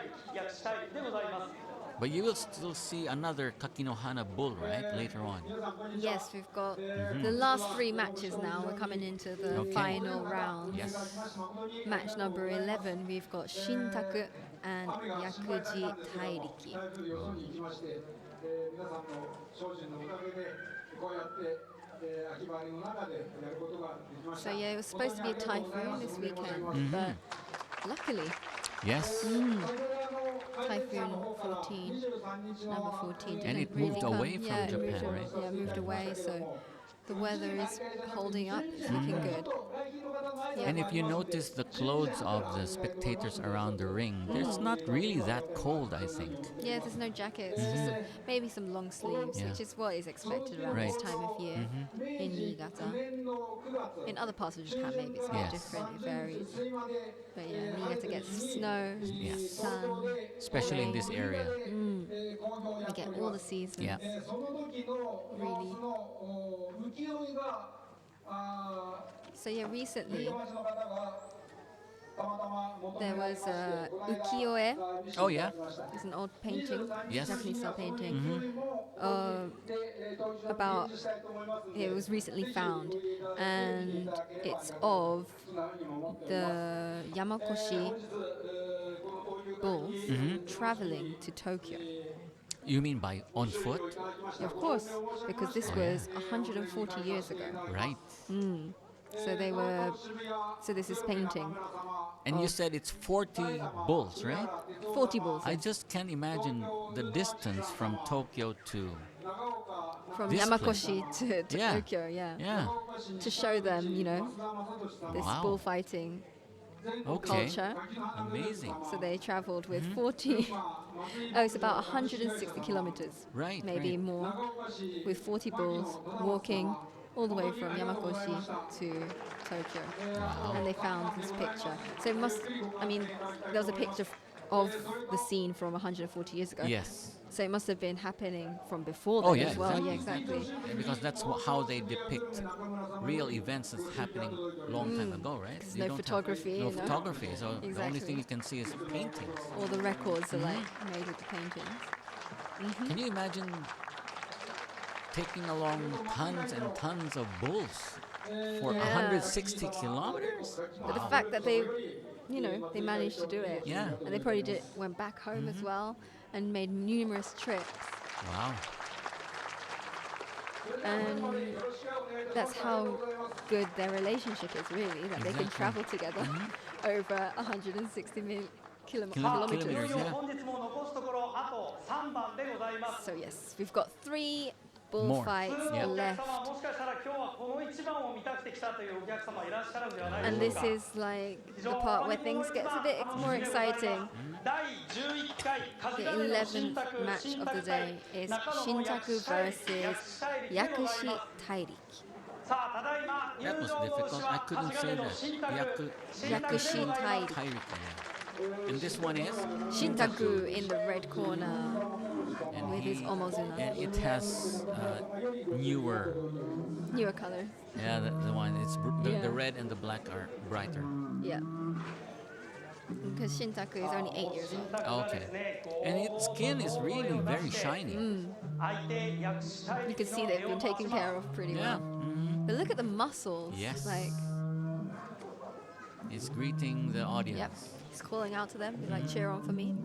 でございます But you will still see another Kakinohana bull, right, later on. Yes, we've got the last 3 matches now. We're coming into the Okay. final round. Yes. Match number 11, we've got Shintaku and Yakuji Tairiki. 台風よそに行きまして、皆さんの精進のおかげでこうやって秋晴れの中でやることができまし So た。 yeah, it was supposed to be a typhoon this weekend, but luckily, Yes. Typhoon 14, number 14, And didn't it moved really away come. from Yeah, it moved Japan, away, right? Yeah, moved away. So the weather is holding up. It's looking good. Yeah. And if you notice the clothes of the spectators around the ring, it's not really that cold, I think. Yeah, there's no jackets, just maybe some long sleeves, Yeah. which is what is expected around Right. this time of year in Niigata. In other parts of Japan, maybe it's a bit Yes. different, it varies. But yeah, Niigata gets snow, Yes. sun, Especially in this area. we get all the seasons. Yeah. その時の Really. その浮世絵が So yeah, recently 町の方がたまたま求め there られ was まして ukiyo-e. Oh, yeah. It's an old painting, Yes. Japanese style painting, about, it was recently found, and it's of the Yamakoshi bulls traveling to Tokyo. You mean by on foot? Of course, because this was 140 years ago. Right. So they were, so this is painting, And you said it's 40 bulls, right? 40 bulls I just can't imagine the distance from Tokyo to. from this Yamakoshi to Yeah. Tokyo, yeah. Yeah. To show them, you know, this Wow. bullfighting Okay. culture. Amazing. So they traveled with 40, oh, it's about 160 kilometers, Right. maybe right. more, with 40 bulls walking all the way from Yamakoshi to Tokyo. Wow. And they found this picture. So it must, I mean, there was a picture of the scene from 140 years ago. Yes. So it must have been happening from before then Oh, yeah, as well. Yeah, exactly. exactly. Yeah, because that's how they depict real events that's happening long time ago, right? There's You no don't have- photography, No you know? photography. So the only Exactly. thing you can see is paintings. All the records are like made with the paintings. Can you imagine taking along tons and tons of bulls for Yeah. 160 kilometers? But the Wow. fact that they, you know, they managed to do it. Yeah. And they probably went back home as well and made numerous trips. Wow. And that's how good their relationship is, really, that they can travel together over 160 kilometers. Kilometers, yeah. 本日も残すところあと3番でございます。 So yes, we've got 3 More. bullfights 普通のお客 left. 様もしかしたら今日はこの一番を見たくて来たというお客様いらっしゃるんではない And でしょ this うか。 is like the part where things gets a bit more exciting. 第11回 The 梶田での 11th match 新 of 宅 the day is 中野の Shintaku 薬 versus 師大力 Yakushi Tairiki. さあただいま That 入 was 場同士 difficult. I は couldn't 梶 say 賀の that. 新宅 Yakushi Tairiki. Kairika. And this one is? Shintaku in the red corner And with his he- omozuna. And it has newer. Newer color. Yeah, the one. It's the Yeah. red and the black are brighter. Yeah. Because Shintaku is only 8 years old. Okay. And its skin is really very shiny. You can see they've been taken care of pretty Yeah. well. But look at the muscles. Yes. Like, It's greeting the audience. yep. He's calling out to them. He's like, cheer on for me.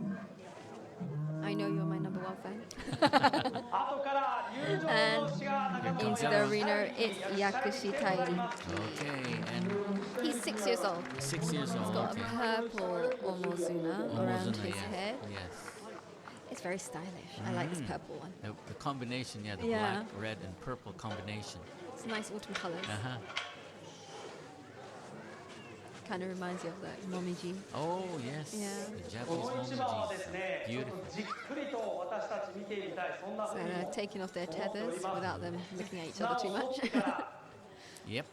I know you're my number 1 fan. 後から入場 And 同士が中野 into the arena, it's Yakushi Tairi. Okay, and He's 6 years old. 6 years He's old. got Okay. a purple omozuna around Omozuna, his yes. head. Yes. It's very stylish. I like this purple one. The combination, yeah, the Yeah. black, red, and purple combination. It's nice autumn colors. Uh-huh. Kind of reminds you of the momiji. Oh, yes. Yeah. The こ Japanese の一番はです momiji. ね、 Beautiful. じっくりと私たち見てみたい、そんな So ふうに they're も taking off their tethers without them looking at each 砂 other を too 取っ much. てから Yep.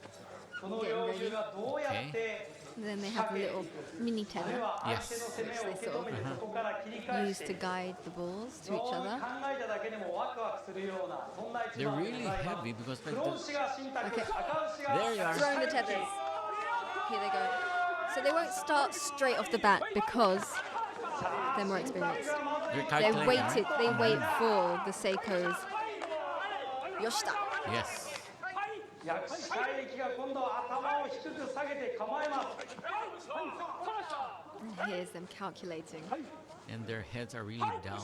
その猟銃がどうやって And then they have a little mini あるい tether は相手の攻めを受け止めてそこから切り返 used し to て guide the bulls 非 to each 常に other. 考えただけでもワクワクするようなそんな一 They're 番で really ございます heavy because 黒 like 牛が新宅 Okay. 赤牛が There you are. Throwing the tethers. Here they go. So they won't start straight off the bat because they're more experienced. they're They calculating. waited. They wait for the Seikos. Yoshida. Yes. 薬師大力が今度は頭を低く下げて構えます And here's them calculating. And their heads are really down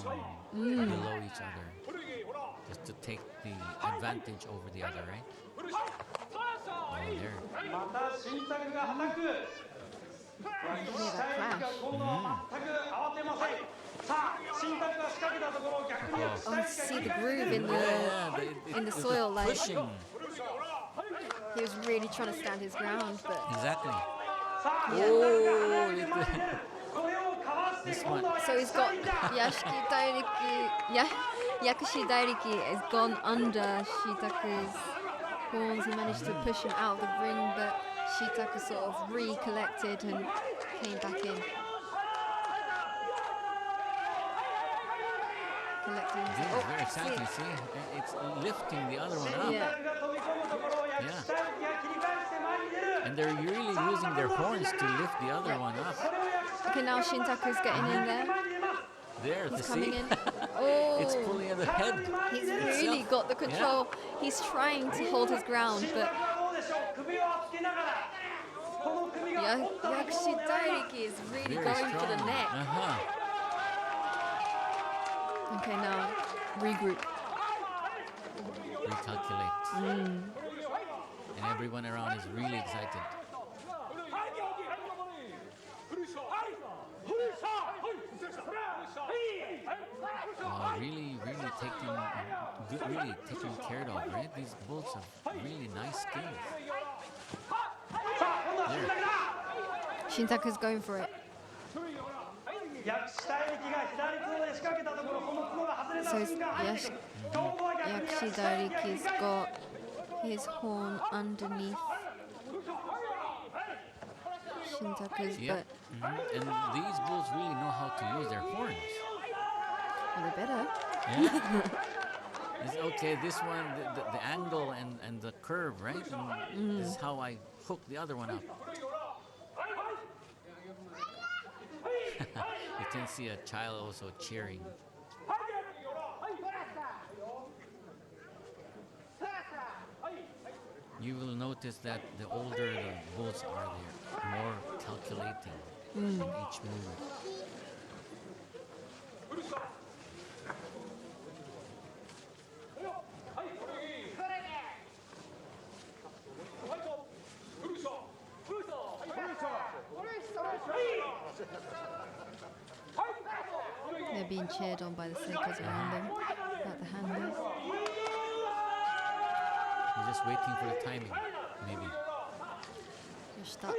below each other. Just to take the advantage over the other, right? Oh, there. また新宅がはたく薬師大力が今度は全く慌てませんさあ新宅が仕掛けたところ逆に薬師 Oh, 大 you 力 see が the 切り返 groove して in the in the it's soil, like pushing. he was really trying to stand his ground, but Exactly. さあ Oh, 新宅が離れて前に出るこれをかわして This 今度は so 薬 he's 師 got 大力 Yashiki Dairiki. Yakushi Dairiki has gone under Shitaku's horns. He managed to push him out of the ring, but Shitaku sort of recollected and came back in. Collecting. This is very see exciting, it. see? It's lifting the other one up. Yeah. が飛び込むところを薬師大力が切り返して前に出る And they're really using their horns to lift the other one up. これを薬師大 Okay, 力 now Shintaku's getting in が there. 前に出ます There, to He's coming see? in. It's Oh, pulling at the head. he's really got the control. He's trying to hold his ground, 新 but 宅はどうでしょう首をつけながらこの首が折ったところを Yakushi 狙います Dairiki is really Very going for the strong. neck. Uh-huh. Okay, now regroup. Recalculate. And everyone around is really excited. Really taking care of, right? These bulls have really nice skins. さあ今度は新宅だ Shintaku's going for it. 薬師大力が左角で仕掛けたところその角が外れた So 瞬間入ってくる今後は逆に Yakushi 薬師大力が Dairiki's got his horn underneath Shintaku's, Yep. but And these bulls really know how to use their horns. well, they better. It's okay, this one, the angle and the curve, right? And this is how I hook the other one up. You can see a child also cheering. You will notice that the older the bulls are, they're more calculating each move. They're being cheered on by the seikos around them, about the handlers. He's just waiting for the timing, maybe. Yoshita.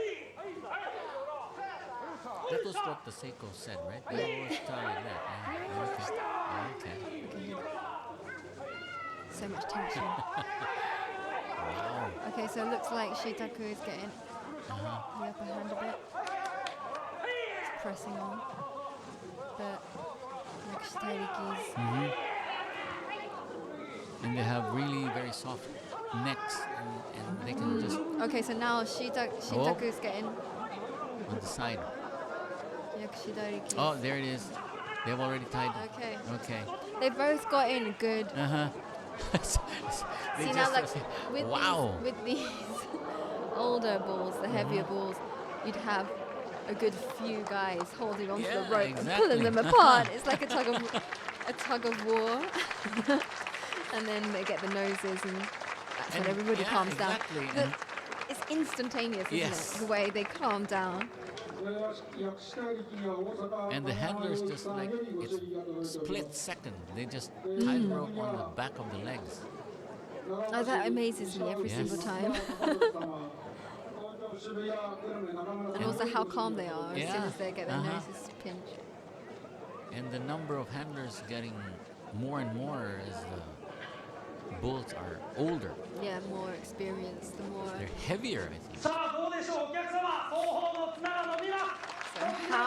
That was what the Seiko said, right? They always tell you that. Yeah. Okay. So much tension. Wow. Okay, so it looks like Shitaku is getting the upper hand a bit. It's pressing on. But like Shitariki's. And they have really very soft necks, and they can just Okay, so now Shitaku's getting on the side. Yakushidariki. Oh, there it is. They've already tied. Okay. Okay. They both got in good. See now, like with these older balls, the heavier balls, you'd have a good few guys holding onto the rope and pulling them apart. It's like a tug of war. And then they get the noses, and that's when everybody calms down. It's instantaneous, isn't it? The way they calm down. And the handlers just like, it's split second. They just tie the rope on the back of the legs. Oh, that amazes me every single time. And also how calm they are as soon as they get their noses pinched. And the number of handlers getting more and more as the bulls are older. Yeah, more experienced, the more. They're heavier, I think. So how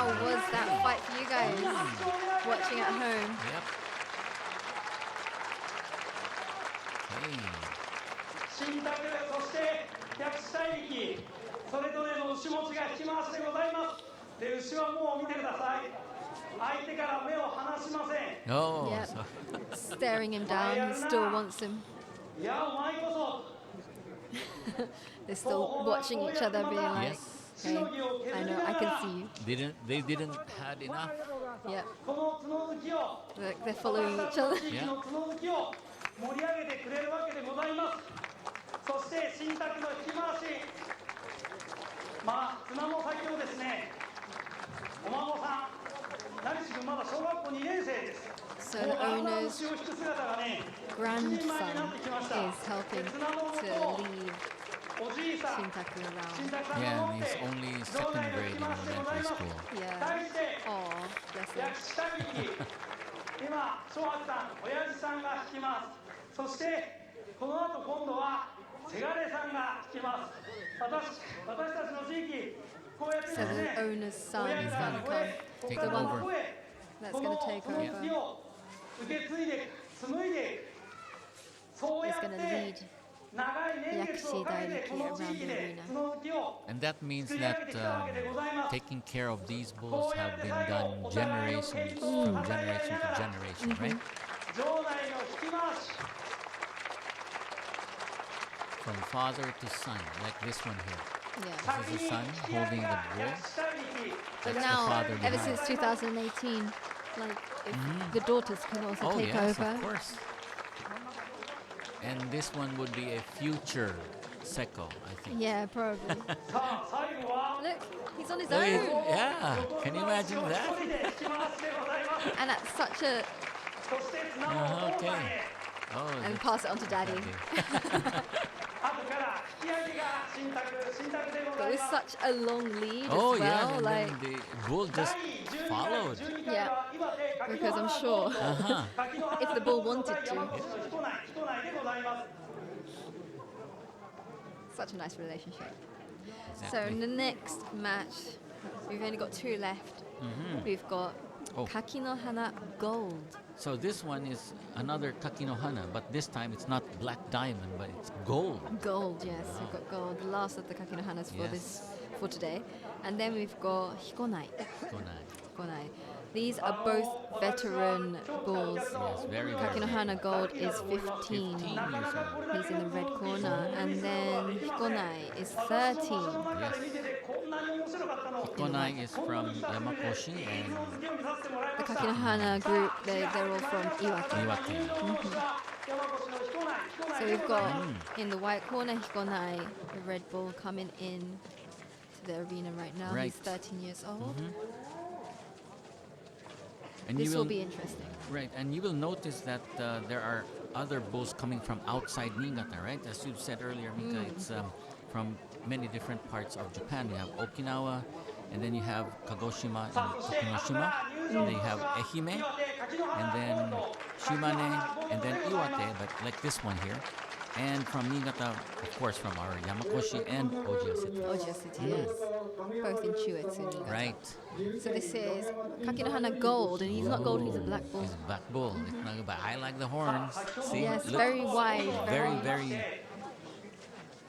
was that fight for you guys watching at home? Yep. Okay. 新宅、そして逆下力、それぞれの牛持ちが引き回しでございます。で、牛はもう見てください。相手から目を離しません。Oh, Yep. so Staring him down, he still wants him. いや、お前こそ。 They're still watching each other, being like, yes. "Hey, I know, I can see you." They didn't had enough. Yep. この角突きを、 Look, they're following each other. 地域の角突きを盛り上げてくれるわけでございます。そして新宅の引き回し、まあ綱の先をですね、お孫さん、何しろまだ小学校2年生です。 So the owner's 牛を引く姿がね、 grandson 一人前になってきました。 is helping で綱の to 元を lead おじいさん、 Shintaku 新 around. 宅さん Yeah, が and 持って he's only 場 second 内の grade 引き in 回しでござい elementary ます。 school. Yeah. 対して Oh, bless him. 焼き下引き、今、翔八さん、親父さんが引きます。そして、この後今度は、せがれさんが引きます。私たちの地域、こうやってで So す the ね、 owner's son 親 is 父さん going の to 声、 come. take The one over. that's こ going の to take この月 over を受け継いでいく、紡いでいく。そうや is っ going to て lead 長い年月をかけてこの地域で角突きを And that means 作り上 that げてきたわけでございます。 taking care of these bulls have been done generations from generation to generation, right? 場内の引き回し。 From father to son, like this one here. Yeah. This is the son holding the bull. But That's the now, father ever behind. since 2018, like if the daughters can also Oh take yes, over. of course. And this one would be a future Seko, I think. Yeah, probably. さあ最後は Look, he's on his Look at- own, yeah, can you imagine 一 that? 人で引き回しでございます。 and at such a そして綱をお父さんへ。 Oh, and that's pass it on to daddy. okay. 後から引き上げが新宅でご But ざい with ます。 such a long lead Oh as yeah, well, and like then the bull 第 just 12 followed. 12回は岩手柿 because の I'm 花 sure ゴールド 柿の花 if the ゴ bull ールド wanted 対 to. 山越の人内でございます。 such a nice relationship. So in Exactly. the next match, we've only got two left. We've got Oh. Kaki no Hana Gold. So this one is another Kakinohana, but this time it's not black diamond, but it's gold. Gold, yes, we've got gold. The last of the Kaki no Hanas for Yes. for today. And then we've got Hikonai. Konai. Hikonai. These are both veteran bulls. Yes, very Kaki no good. Hana Gold is 15. 15 years old. He's in the red corner. And then Hikonai is 13. Konai is from Yamakoshi and The Kaki no Hana group, they're all from Iwate. Iwate. So we've got in the white corner Hikonai, the red bull coming in the arena right now. Right. He's 13 years old. And This you will be interesting. Right, and you will notice that there are other bulls coming from outside Niigata, right? As you said earlier, Mika, it's from many different parts of Japan. You have Okinawa, and then you have Kagoshima and Tokunoshima, and then you have Ehime, and then Shimane, and then Iwate, but like this one here. And from Niigata, of course, from our Yamakoshi and Ojiya City. Ojiya City, yes. Both in Chuetsu, Niigata. Right. So this is Kakinohana Gold, and he's not gold, he's a black bull. He's a black bull. But I like the horns. See? Yes, Look, very wide. very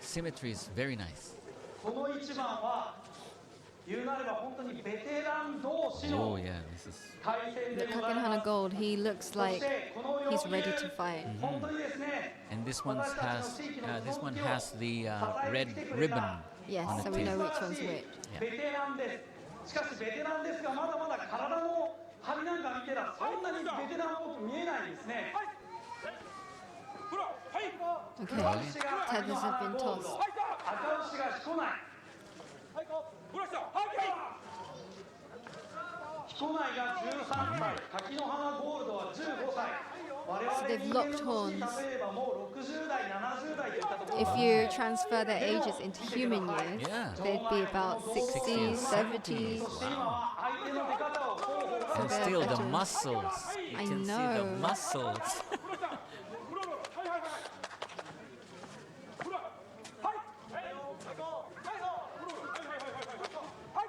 symmetry is very nice. この一番は言うなれば本当にベテラン同士 Oh の yeah, this is 対戦 The でございま Kakinohana す。 Gold, he looks like he's ready to fight. 本当にですね。 and this one has the red ribbon Yes, on so the we know tail. which one's which. ベテランです。しかしベテランですがまだまだ体の張りなんか見てたらそんなにベテランっぽく見えないんですね。 Okay, tethers have been tossed. 赤牛が彦内。彦内が13歳、柿の花ゴールドは15歳。我々 So they've 人 locked 間の年 horns. 例えばもう60代、70代といったところ If you transfer their ages into human years, Yeah. they'd be about 60s, 70s. 今は相手の出方を候補が And they're still the veterans. muscles. You I can see the know. muscles.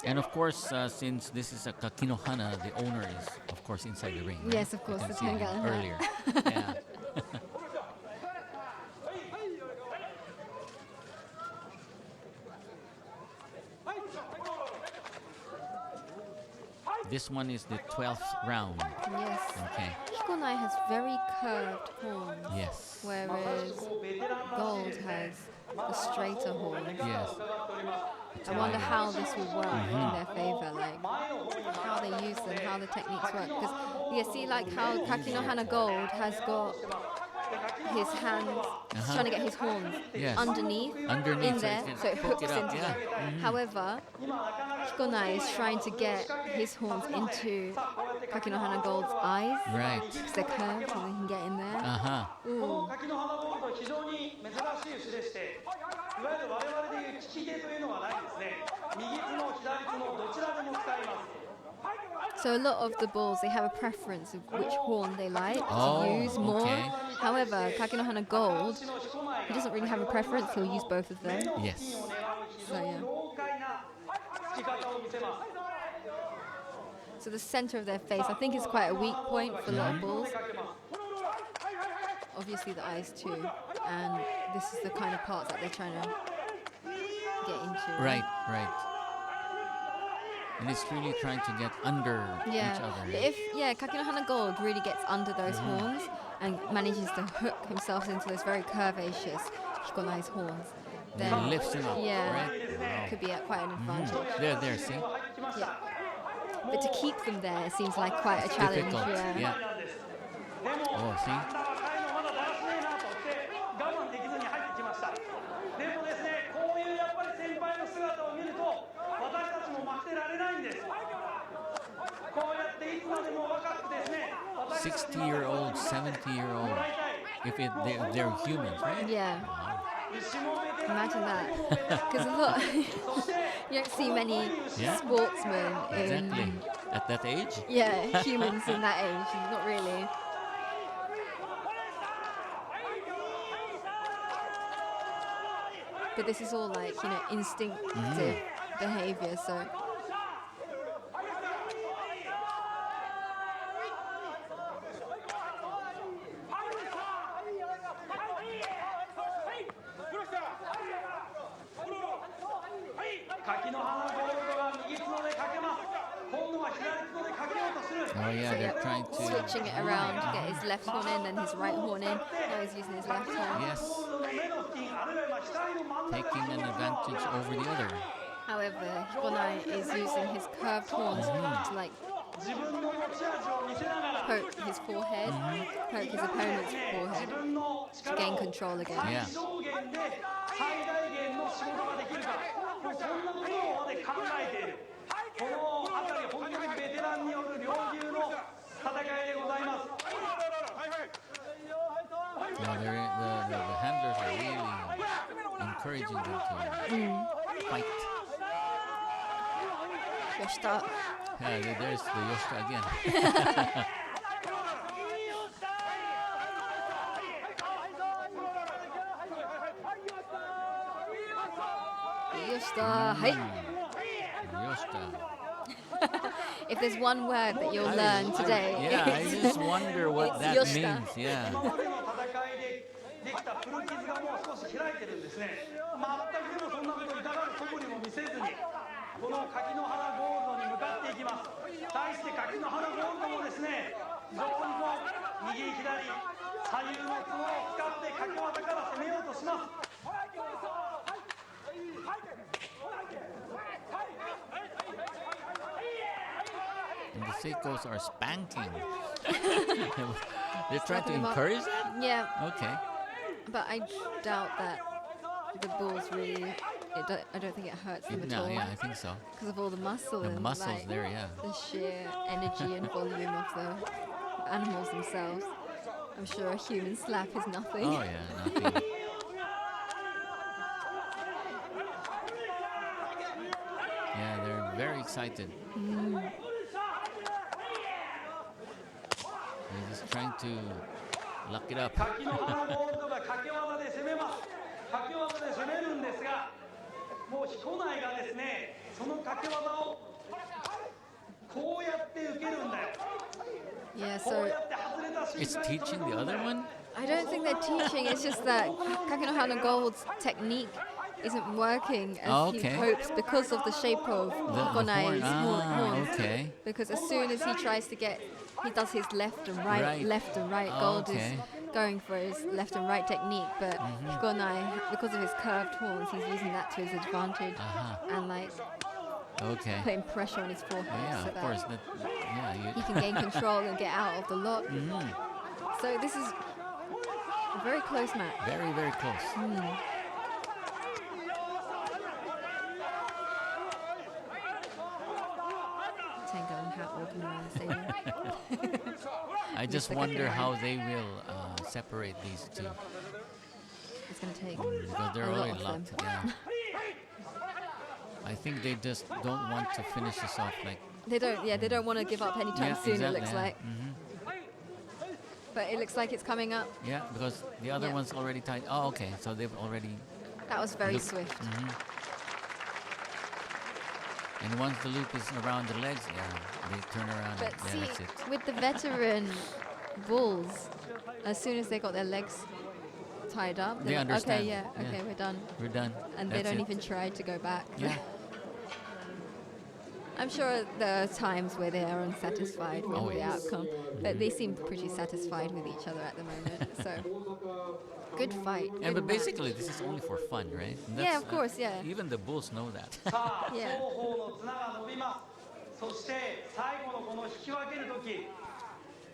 And of course, since this is a Kakinohana, the owner is, of course, inside the ring. Right? Yes, of course, You can the see him Tenga. earlier. Yeah. This one is the 12th round. Yes. Okay. Hikonai has very curved horns, Yes. whereas Gold has the straighter horns. Yes. I wonder how this will work in their favor, like how they use them, how the techniques work. Because you see, like how Kakinohana Gold has got his hands trying to get his horns Yes. underneath in Underneath, there, so it hook hooks it up, into yeah. them. However, Hikonai is trying to get his horns into Kakinohana Gold's eyes Right. because they're curved, so they can get in there. Uh-huh. この柿の花ゴールド非常に珍しい牛でして、いわゆる我々でいう利き手というのがないんですね。右角、左角どちらでも使います。 So a lot of the bulls, they have a preference of which horn they like Oh, to use more. okay. However, Kakinohana Gold, he doesn't really have a preference, he'll use both of them. Yes. 非常に豪快なつき方を見せます。 So the center of their face, I think, is quite a weak point for a lot of bulls. Obviously the eyes too. And this is the kind of parts that they're trying to get into. Right, right. And it's really trying to get under Yeah. each other. But if Kakinohana Gold really gets under those horns and manages to hook himself into those very curvaceous Hikonai's horns, Then then lifts him up, yeah, right? Wow. could be quite an advantage. There, see? Yeah. But to keep them there, it seems like quite a challenge. Difficult, yeah. Oh, see? まだだらしねえなと思って我慢できずに入ってきました。でもですね、こういうやっぱり先輩の姿を見ると私たちも負けてられないんです。こうやっていつまでも若くですね、私たちも 60-year-old, 70-year-old. If they're humans, right? Yeah, 牛もベテラン imagine that. Because a lot, you don't see many Yeah. sportsmen in, Exactly. At that age? yeah, humans in that age. Not really. But this is all like, instinctive behavior, so. Oh yeah, they're trying to... Switching it around to get his left horn in, then his right horn in. Now he's using his left horn. Yes. Taking an advantage over the other. However, Hikonai is using his curved horns to like poke his forehead, poke his opponent's forehead to gain control again. Yeah. 最大限の仕事ができるか、もうそんなことまで考えている、この辺り、本当にベテランによる両牛の戦いでございます。Yeah, the handlers are really encouraging them to fight. Yoshita. Yeah, there's the Yoshita again. Yoshita. Hey. Yoshita. If there's one word that you'll learn today, Yeah, I just wonder what it's that Yoshita. means. Yeah. 今までの戦いでできた古傷がもう少し開いてるんですね。全くでもそんなこといたがる素振りも見せずに、この柿の花ゴールドに向かっていきます。対して柿の花ゴールドもですね、非常にこう右左左右の角を使って柿技から攻めようとします。And the Seikos are spanking. They're trying to encourage that? Yeah, Okay. but I doubt that the bulls really. I don't think it hurts them at No, all yeah, I think so. because of all the muscle The and muscles like, there, yeah. the sheer energy and volume of the animals themselves. I'm sure a human slap is nothing. Oh, yeah, nothing. Yeah, they're very excited. They're just trying to lock it up. 柿の花ゴールドが掛け技で攻めます。掛け技で攻めるんですが、もう彦内がですね、その掛け技をこうやって受けるんだよ。 Yeah, こ so うやって外れた瞬 It's 間に teaching the other one? I don't think they're teaching. It's just that Kakenohana Gold's technique isn't working as Oh, he okay. hopes because of the shape of The Hikonai's horn. horns. Okay. Because as soon as he tries to get, he does his left and right, Right. left and right. Oh, Gold okay. is going for his left and right technique, but Hikonai, because of his curved horns, he's using that to his advantage Uh-huh. and like Okay. putting pressure on his forehead Yeah, so of that course. That, yeah, he can gain control and get out of the lock. So this is a very close match. very, very close. Tango and Hat walking around the stadium. I just Mr. wonder Kakenohana. how they will separate these two. It's going to take Because they're a lot already of them. locked. Yeah. I think they just don't want to finish this off like. They don't. Yeah, they don't want to give up anytime Yeah, soon. exactly, It looks yeah. like, but it looks like it's coming up. Yeah, because the other Yeah. one's already tied. Oh, okay. So they've already. That was very Look. swift. And once the loop is around the legs, yeah, they turn around. But Yeah, see, that's it. with the veteran bulls, as soon as they got their legs tied up, They they're like, understand. okay, yeah, Yeah. okay, we're done, We're done. and they That's don't it. even try to go back. Yeah. I'm sure there are times where they are unsatisfied with Oh, the yes. outcome, but they seem pretty satisfied with each other at the moment. So, good fight. Yeah, good but match. basically this is only for fun, right? And Yeah, that's, of course, yeah. Even the bulls know that. さあ、 Yeah. 双方の綱が伸びます。そして最後のこの引き分けるとき、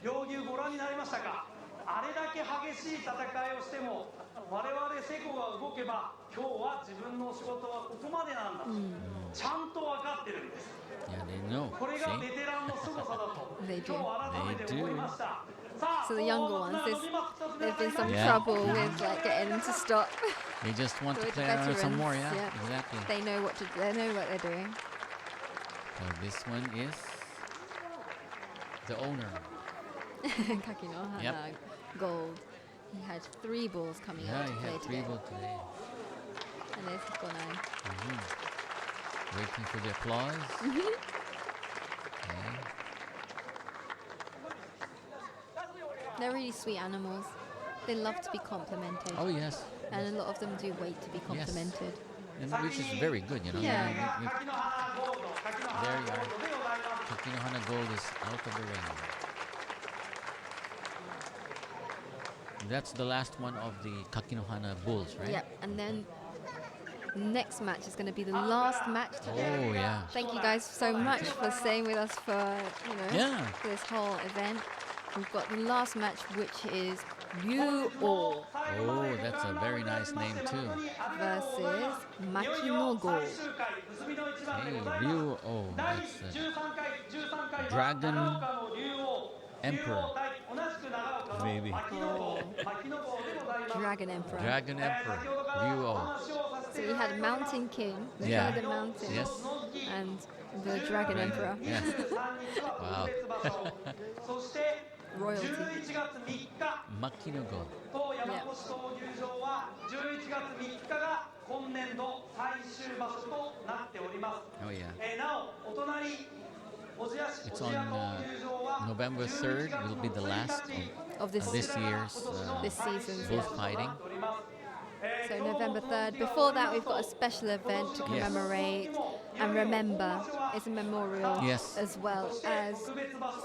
両牛ご覧になりましたか。あれだけ激しい戦いをしても、我々セコが動けば、今日は自分の仕事はここまでなんだと、ちゃんと分かってるんです。 Yeah, they know. これが See? ベテランの凄さだと、 They 今 do. 日改めて思いました。さあ、 So the younger ones, there's been some Yeah. trouble with like getting them to stop. They just want to With play around some veterans, more, yeah, yeah. exactly. They know what to. They know what they're doing. So this one is the owner. Kakenohana Yep. Gold. He had 3 balls coming Yeah, out to he play had 3 today. balls today. And there's Hikonai. Waiting for the applause. Okay. They're really sweet animals. They love to be complimented. Oh yes, And a lot of them do wait to be complimented. and which is very good, you know. Yeah. We- 柿の花ゴールド、柿の花ゴールドでございます。 Kakinohana Gold is out of the ring. That's the last one of the Kakinohana Bulls, right? Yep. And then the next match is going to be the last match today. Oh yeah. Thank you guys so much for staying with us for Yeah. this whole event. We've got the last match, which is Ryuo Oh, that's a very nice name too. versus Makinogo. Hey, Ryuo, that's a dragon emperor. Maybe. Dragon Emperor. Dragon emperor, Ryuo. So you had Mountain King, the king Yeah. of the mountain, Yes. and the Dragon Emperor. Yeah. Wow. そして Royalty. 11月3日 Makinogo. と山越闘牛場は11月3日が今年度最終場所となっております。 Oh yeah. なお、お隣、小千谷市 It's 小千谷 on 闘牛場は November 3rd will be the last Of this, of this year's this season's. bullfighting. So November 3rd. Before that, we've got a special event to Yes. commemorate and remember. It's a memorial Yes. as well as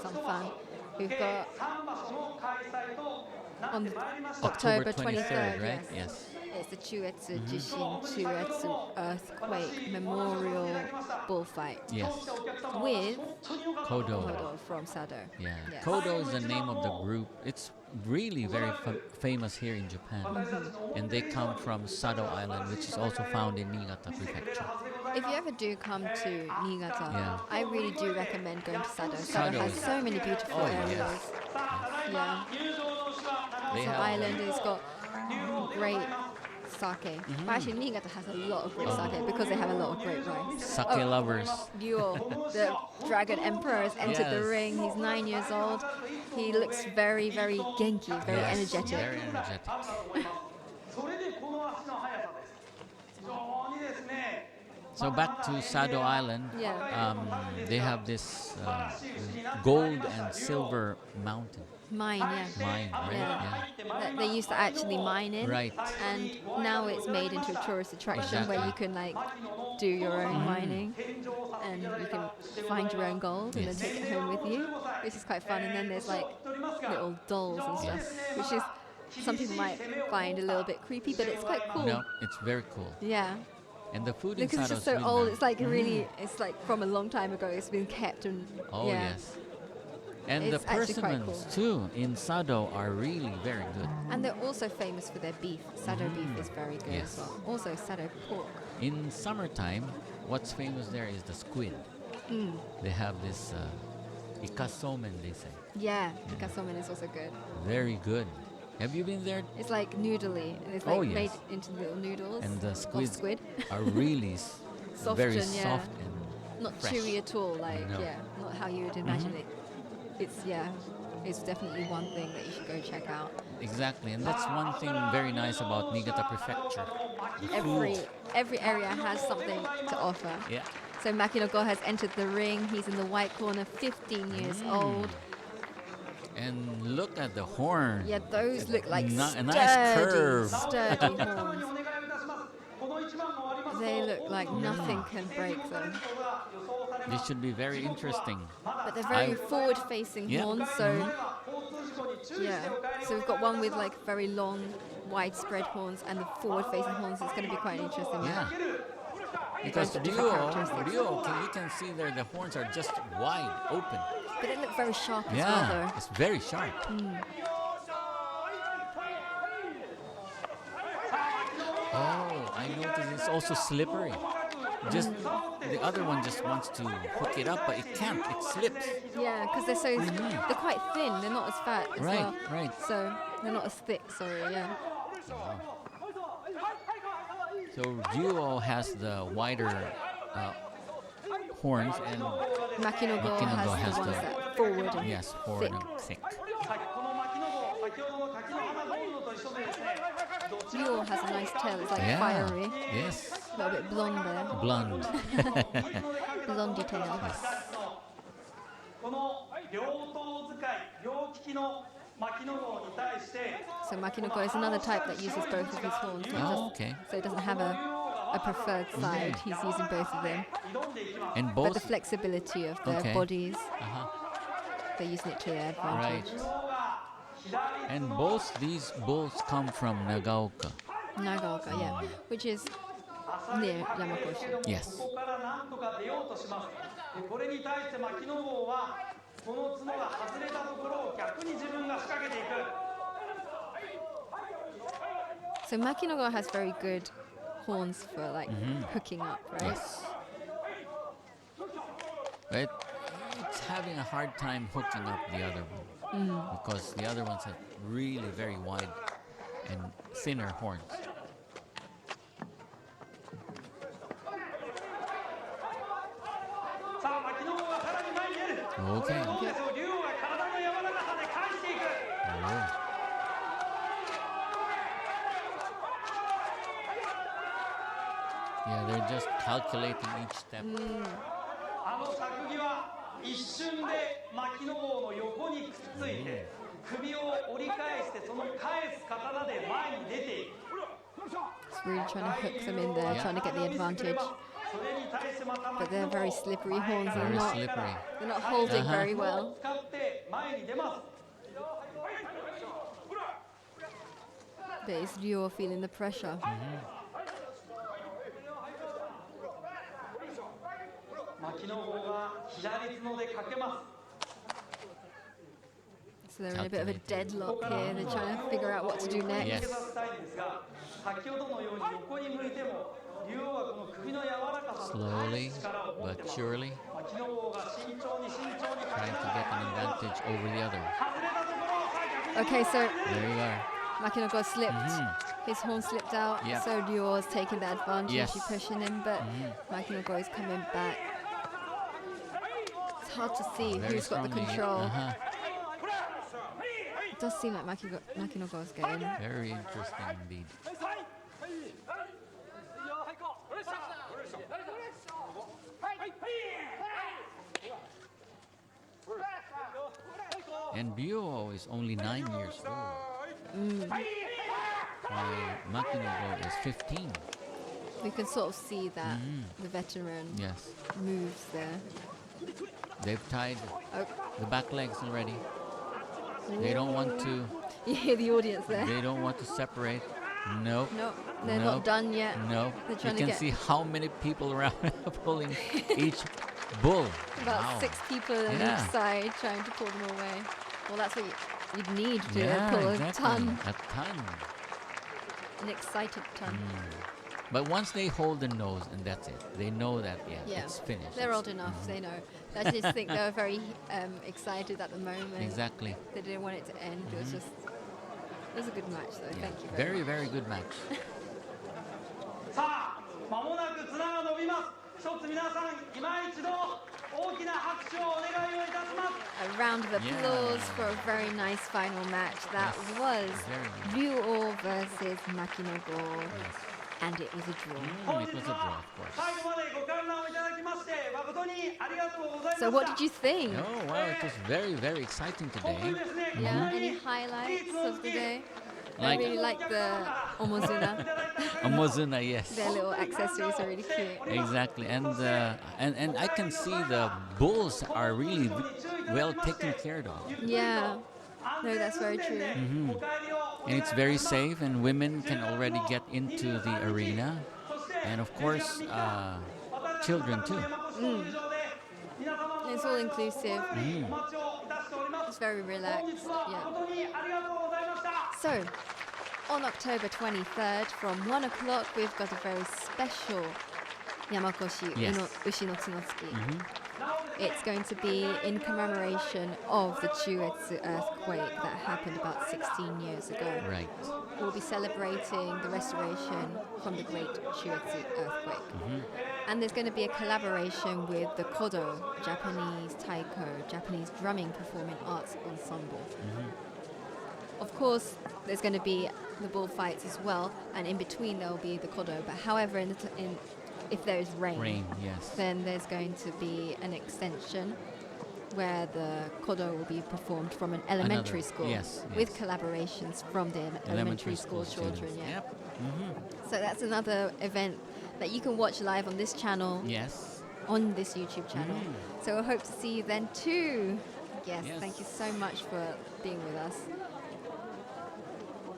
some fun. We've got 3場所の開催とな on ってまいりました。 October 23rd, 23rd, right? yes. Yes. It's the Chuetsu Jishin Chuetsu earthquake memorial bullfight Yes. with Kodo. Kodo from Sado. Yeah. Yes. Kodo is the name of the group. It's really very famous here in Japan. And they come from Sado Island, which is also found in Niigata Prefecture. If you ever do come to Niigata, Yeah. I really do recommend going to Sado. Sado Sado has is- so many beautiful Oh, areas. yes. Yeah. They It's an have island, it's got great sake. But actually, Niigata has a lot of great sake because they have a lot of great rice. sake lovers. Ryuo, the Dragon Emperor, has entered the Yes. ring. He's 9 years old. He looks very, very genki, very Yes, energetic. Very energetic. それでこの足の速さです。非常にですね。 So back to Sado Island, Yeah. they have this gold and silver mountain Mine, yeah. mine, right? Yeah. Yeah. That they used to actually mine in. Right. And now it's made into a tourist attraction where you can like do your own mining and you can find your own gold and then Yes. take it home with you, which is quite fun. And then there's like little dolls and stuff, which is some people might find a little bit creepy, but it's quite cool. No, it's very cool. Yeah. And the food Because in it's Sado just is so really old. nice. It's like really, it's like from a long time ago. It's been kept and Oh yeah. yes. And It's the actually quite persimmons too in Sado are really very good. And they're also famous for their beef. Sado beef is very good Yes. as well. Also Sado pork. In summertime, what's famous there is the squid. They have this ikasomen, they say. Yeah, Ikasomen is also good. Very good. Have you been there? It's like noodly. And it's Oh, like yes. made into little noodles. And the of squids squid. are really Soft very and, yeah. soft and Not fresh. chewy at all. Like No. yeah, not how you would imagine it. It's it's definitely one thing that you should go check out. Exactly, and that's one thing very nice about Niigata Prefecture. The food. Every area has something to offer. Yeah. So Makinogo has entered the ring. He's in the white corner, 15 years old. And look at the horn. Yeah, those look like A nice curve. sturdy horns. They look like nothing can break them. This should be very interesting. But they're very forward-facing Yeah. horns, so yeah. So we've got one with like very long, widespread horns, and the forward-facing horns is going to be quite interesting. Yeah. Because bunch of different characteristics. you can see there the horns are just wide open. But they look very sharp as well, Yeah, though. it's very sharp. Oh, I noticed it's also slippery. Just the other one just wants to hook it up, but it can't. It slips. Yeah, because they're quite thin. They're not as fat as Right, well. right. So they're not as thick. Sorry, yeah. So Ryuo has the wider horns, and Makinogo has the ones that forward and yes, forward thick. and thick. この牧野号、先ほどの滝の花ゴールドと一緒でですね、どちら Ryuo has a nice tail. It's like Yeah. fiery, Yes. a little bit blonde there. Blonde. Blondie tail. この両頭使い、両利きの牧野号に対して、 So Makinogo is another type that uses both of his horns. Oh, okay. So it doesn't have a preferred side. He's using both of them. 挑んでいきます。 And But the both. flexibility of their Okay. bodies, Uh-huh. they're using it to their Right. advantage. And both these bulls come from Nagaoka. Nagaoka, yeah, which is near Yamakoshi. Yes. ここからなんとか出ようとします。でこれに対して牧野号はこの角が外れたところを逆に自分が仕掛けていく。So Makinogo has very good horns for like hooking up, right? Yes. But it's having a hard time hooking up the other one because the other ones have really very wide and thinner horns. さあ牧野がさらに前に出る。 Okay. これどうでしょう。竜王が体の柔らかさで返していく。 Yeah, they're just calculating each step. あの作技は一瞬で牧野号の横にくっついて首を折り返してその返す刀で前に出ていく。 It's really trying to hook them in there, trying to get the advantage. それに対してまた But they're very slippery horns. Very slippery. They're not holding very を well. 使って前に出ます。 But it's Ryo feeling the pressure. 牧野号が左角でかけます。 So they're in a bit of a deadlock here. They're trying to figure out what to do next. Yes. させたいんですが、先ほどのように横に向いても竜王はこの首の柔らかさと返 Slowly す力を持って but ます。 surely 牧野号が慎重に慎重にかけ trying な to が get ら an advantage over the other. 外れたところをさあ逆に Okay, so There you are. Makinogo slipped. His horn slipped out. Yeah. So Ryo's taking the advantage. Yes. She's pushing him, but Makinogo is coming back. It's hard to see Very who's got the strongly. control. Uh-huh. It does seem like Makinogo is getting. Very interesting indeed. And Ryo is only 9 years old. While Makinogo is 15. We can sort of see that the veteran Yes. moves there. They've tied Oh, the back legs already. They don't want to. you hear the audience there. They don't want to separate. Nope. No, they're Nope. not done yet. No. They're You trying to can get see how many people around are pulling each bull. about Wow. 6 people on Yeah. each side trying to pull them away. Well, that's what you'd need to Yeah, pull exactly. a ton, A ton. an excited ton. But once they hold the nose and that's it, they know that Yeah. it's finished. They're It's- old enough, they know. I just think they were very excited at the moment. Exactly. They didn't want it to end. It was just, it was a good match though. Yeah. Thank you very Very, very good match. さあ間もなく綱が伸びます。一つ皆さん今一度大きな拍手をお願いをいたします。 much. A round of applause for a very nice final match. That Yes, was very Ryo versus Makinogo. And it was a draw. It was a draw, of course. 最後までご観覧をいただきまして誠にありがとうございました。 So what did you think? Oh, wow, it was very, very exciting 僕 today. ですね、 Yeah, any highlights of the day? I Like- really like the omozuna. Amazuna, yes. Their little accessories are really cute. Exactly, and I can see the bulls are really well taken care of, Yeah. No, that's very true. and it's very safe. And women can already get into the arena, and of course, children too. It's all inclusive. It's very relaxed. Yeah. So, on October 23rd from 1 o'clock, we've got a very special Yamakoshi Yes. Ushi no Tsunotsuki. It's going to be in commemoration of the Chuetsu earthquake that happened about 16 years ago. Right. We'll be celebrating the restoration from the great Chuetsu earthquake. And there's going to be a collaboration with the Kodo, Japanese taiko, Japanese drumming performing arts ensemble. Of course, there's going to be the bullfights as well, and in between there will be the Kodo. But however, if there is Rain, yes. then there's going to be an extension where the kodo will be performed from an elementary Another- school yes, with yes. collaborations from the elementary school children. students. Yeah. Yep. So that's another event that you can watch live on this channel, Yes. on this YouTube channel. So I hope to see you then too. Yes, Yes. thank you so much for being with us.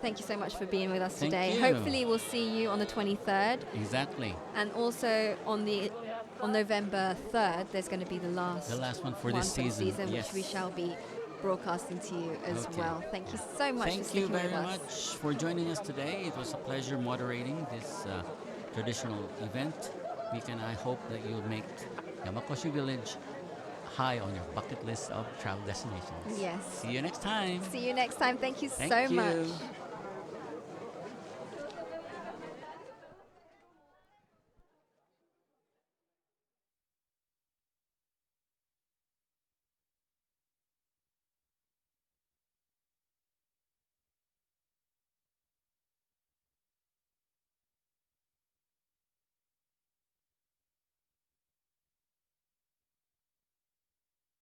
Thank you so much for being with us Thank today. you. Hopefully we'll see you on the 23rd. Exactly. And also on November 3rd, there's going to be the last The last one for this the season. which we Yes. shall be broadcasting to you as Okay. well. Thank you so much for Thank speaking you very with us. much for joining us today. It was a pleasure moderating this traditional event. Mika, and I hope that you'll make Yamakoshi Village high on your bucket list of travel destinations. Yes. See you next time. See you next time. Thank you Thank so you. much.